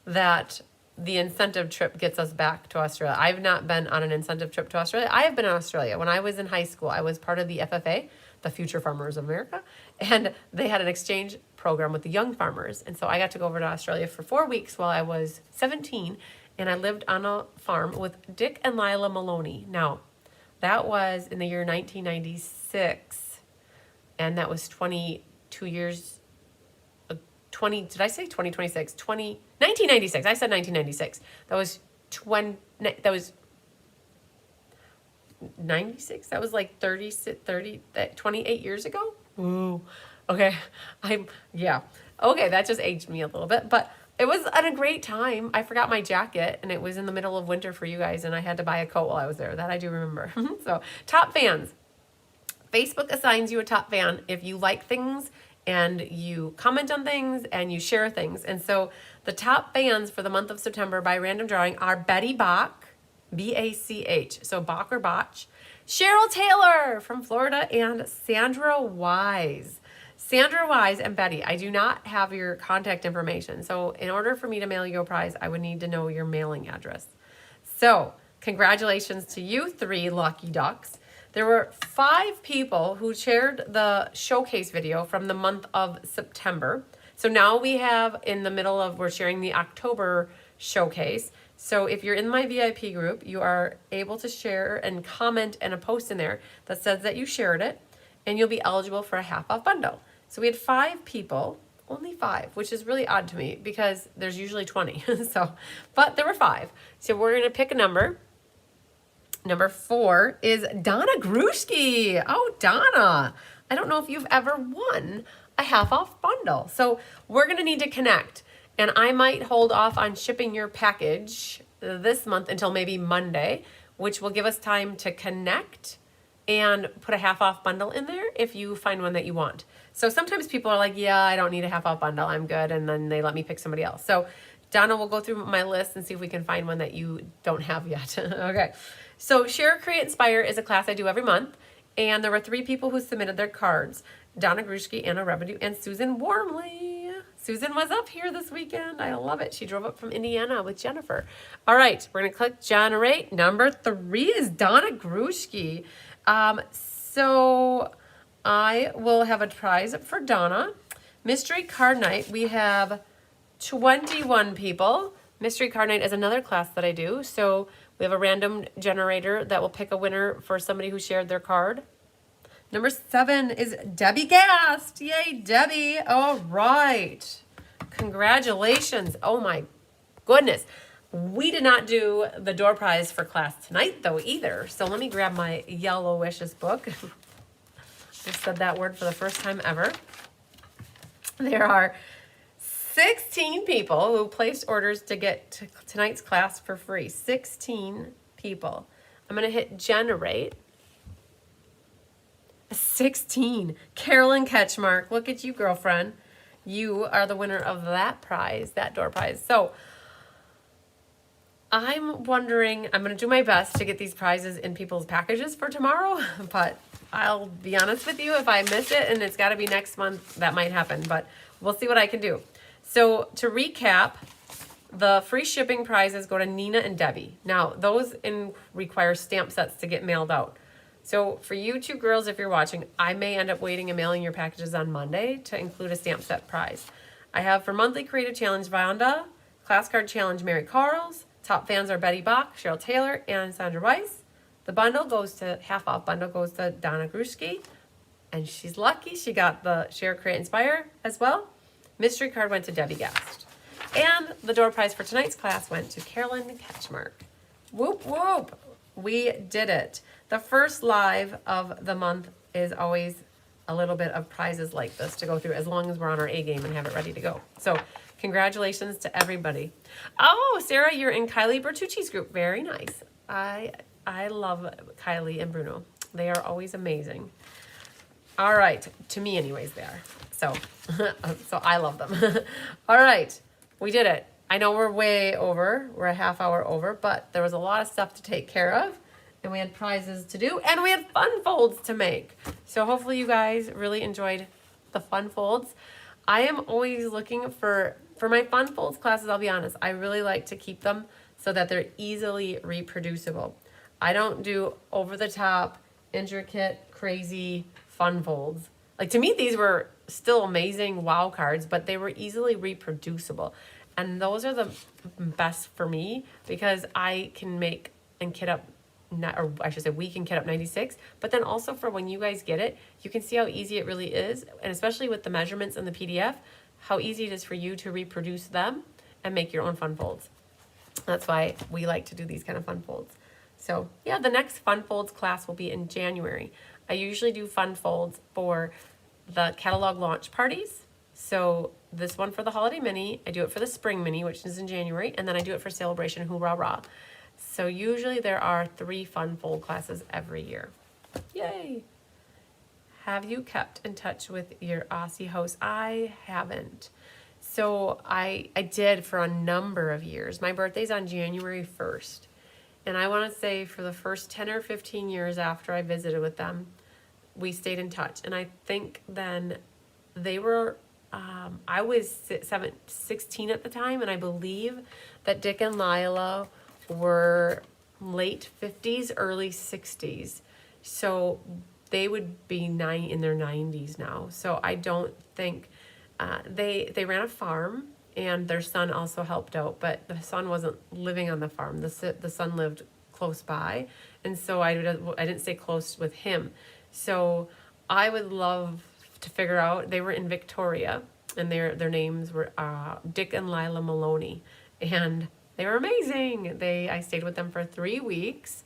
that the incentive trip gets us back to Australia. I've not been on an incentive trip to Australia. I have been in Australia. When I was in high school, I was part of the FFA, the Future Farmers of America, and they had an exchange program with the young farmers. And so I got to go over to Australia for 4 weeks while I was 17, and I lived on a farm with Dick and Lila Maloney. Now, that was in the year 1996, and that was 22 years 20, did I say 2026? 1996. I said 1996. That was 96. That was like 28 years ago. Ooh. Okay. Okay, that just aged me a little bit, but it was at a great time. I forgot my jacket and it was in the middle of winter for you guys and I had to buy a coat while I was there. That I do remember. So, top fans. Facebook assigns you a top fan if you like things and you comment on things and you share things. And so the top fans for the month of September by random drawing are Betty Bach, B-A-C-H, so Bach or Botch, Cheryl Taylor from Florida, and Sandra Wise. Sandra Wise and Betty, I do not have your contact information. So in order for me to mail you a prize, I would need to know your mailing address. So congratulations to you 3 lucky ducks. There were 5 people who shared the showcase video from the month of September. So now we have in the middle of, we're sharing the October showcase. So if you're in my VIP group, you are able to share and comment and a post in there that says that you shared it, and you'll be eligible for a half off bundle. So we had 5 people, only 5, which is really odd to me because there's usually 20. But there were 5. So we're going to pick a number. Number 4 is Donna Grushki. Oh, Donna. I don't know if you've ever won a half off bundle. So we're going to need to connect. And I might hold off on shipping your package this month until maybe Monday, which will give us time to connect and put a half off bundle in there if you find one that you want. So sometimes people are like, yeah, I don't need a half off bundle. I'm good. And then they let me pick somebody else. So Donna will go through my list and see if we can find one that you don't have yet. Okay. So Share, Create, Inspire is a class I do every month. And there were 3 people who submitted their cards. Donna Grushki, Anna Revenue, and Susan Warmley. Susan was up here this weekend. I love it. She drove up from Indiana with Jennifer. All right, we're going to click generate. Number 3 is Donna Grushki. So I will have a prize for Donna. Mystery Card Night, we have 21 people. Mystery Card Night is another class that I do. So we have a random generator that will pick a winner for somebody who shared their card. Number 7 is Debbie Gast. Yay, Debbie. All right. Congratulations. Oh my goodness. We did not do the door prize for class tonight though either. So let me grab my Yellow Wishes book. I said that word for the first time ever. There are 16 people who placed orders to get to tonight's class for free. 16 people. I'm going to hit generate. 16. Carolyn Ketchmark. Look at you, girlfriend. You are the winner of that prize, that door prize. So I'm wondering, I'm going to do my best to get these prizes in people's packages for tomorrow, but I'll be honest with you, if I miss it and it's got to be next month, that might happen, but we'll see what I can do. So to recap, the free shipping prizes go to Nina and Debbie. Now, those require stamp sets to get mailed out. So for you two girls, if you're watching, I may end up waiting and mailing your packages on Monday to include a stamp set prize. I have for monthly creative challenge, Vonda, class card challenge, Mary Carls. Top fans are Betty Bach, Cheryl Taylor, and Sandra Weiss. The bundle goes to, half off bundle goes to Donna Grushke. And she's lucky she got the Share, Create, Inspire as well. Mystery card went to Debbie Gast. And the door prize for tonight's class went to Carolyn Ketchmark. Whoop, whoop. We did it. The first live of the month is always a little bit of prizes like this to go through, as long as we're on our A game and have it ready to go. So congratulations to everybody. Oh, Sarah, you're in Kylie Bertucci's group. Very nice. I love Kylie and Bruno. They are always amazing. All right. To me anyways, they are. So, so I love them. All right. We did it. I know we're way over. We're a half hour over, but there was a lot of stuff to take care of. And we had prizes to do, and we had fun folds to make. So hopefully you guys really enjoyed the fun folds. I am always looking for my fun folds classes, I'll be honest. I really like to keep them so that they're easily reproducible. I don't do over-the-top, intricate, crazy fun folds. Like, to me, these were still amazing wow cards, but they were easily reproducible. And those are the best for me because I can make and kit up, or I should say we can kit up 96, but then also for when you guys get it, you can see how easy it really is, and especially with the measurements in the PDF, how easy it is for you to reproduce them and make your own fun folds. That's why we like to do these kind of fun folds. So yeah, the next fun folds class will be in January. I usually do fun folds for the catalog launch parties. So this one for the holiday mini, I do it for the spring mini, which is in January, and then I do it for sale-a-bration, hoorah rah. So usually there are 3 fun fold classes every year. Yay! Have you kept in touch with your Aussie host? I haven't. So I did for a number of years. My birthday's on January 1st. And I want to say for the first 10 or 15 years after I visited with them, we stayed in touch. And I think then they were, I was 16 at the time, and I believe that Dick and Lila were late 50s, early 60s. So they would be in their 90s now. So I don't think, they ran a farm, and their son also helped out, but the son wasn't living on the farm. The son lived close by, and so I didn't stay close with him. So I would love to figure out, they were in Victoria, and their names were Dick and Lila Maloney, and they were amazing. I stayed with them for 3 weeks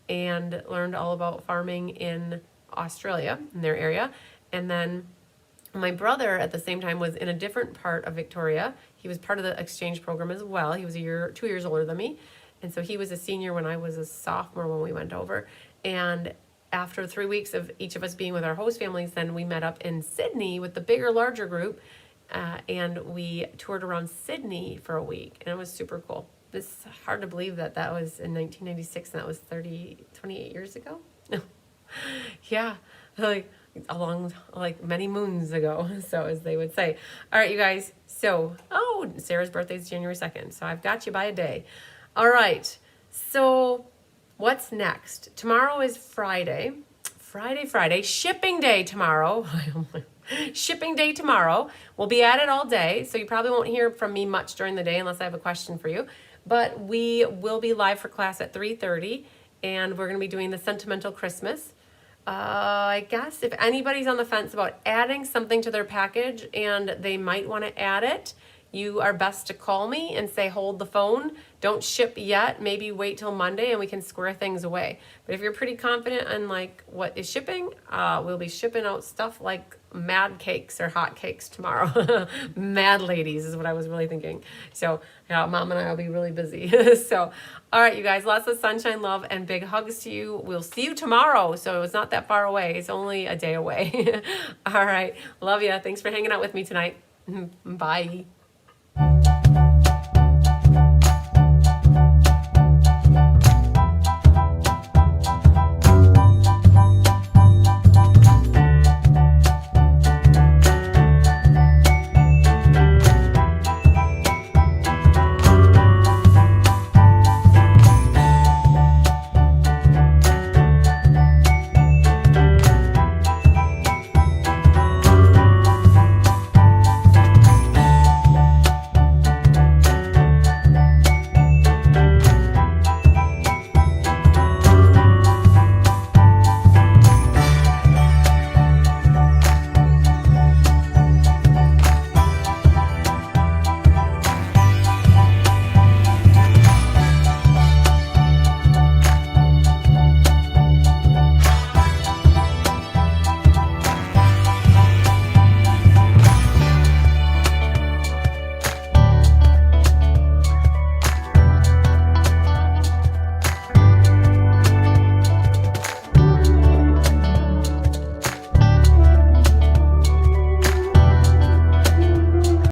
and learned all about farming in Australia, in their area. And then my brother at the same time was in a different part of Victoria. He was part of the exchange program as well. He was 2 years older than me. And so he was a senior when I was a sophomore when we went over. And after 3 weeks of each of us being with our host families, then we met up in Sydney with the bigger, larger group. And we toured around Sydney for a week. And it was super cool. It's hard to believe that was in 1996 and that was 28 years ago. Yeah, like many moons ago, so as they would say. All right, you guys. So, Sarah's birthday is January 2nd, so I've got you by a day. All right, so what's next? Tomorrow is Friday. Friday, shipping day tomorrow. Shipping day tomorrow. We'll be at it all day, so you probably won't hear from me much during the day unless I have a question for you. But we will be live for class at 3:30, and we're going to be doing the Sentimental Christmas. I guess if anybody's on the fence about adding something to their package and they might want to add it, you are best to call me and say, hold the phone. Don't ship yet. Maybe wait till Monday and we can square things away. But if you're pretty confident on like what is shipping, we'll be shipping out stuff like mad cakes or hot cakes tomorrow. Mad ladies is what I was really thinking. So yeah, Mom and I will be really busy. So, all right, you guys, lots of sunshine, love, and big hugs to you. We'll see you tomorrow. So it's not that far away. It's only a day away. All right. Love you. Thanks for hanging out with me tonight. Bye.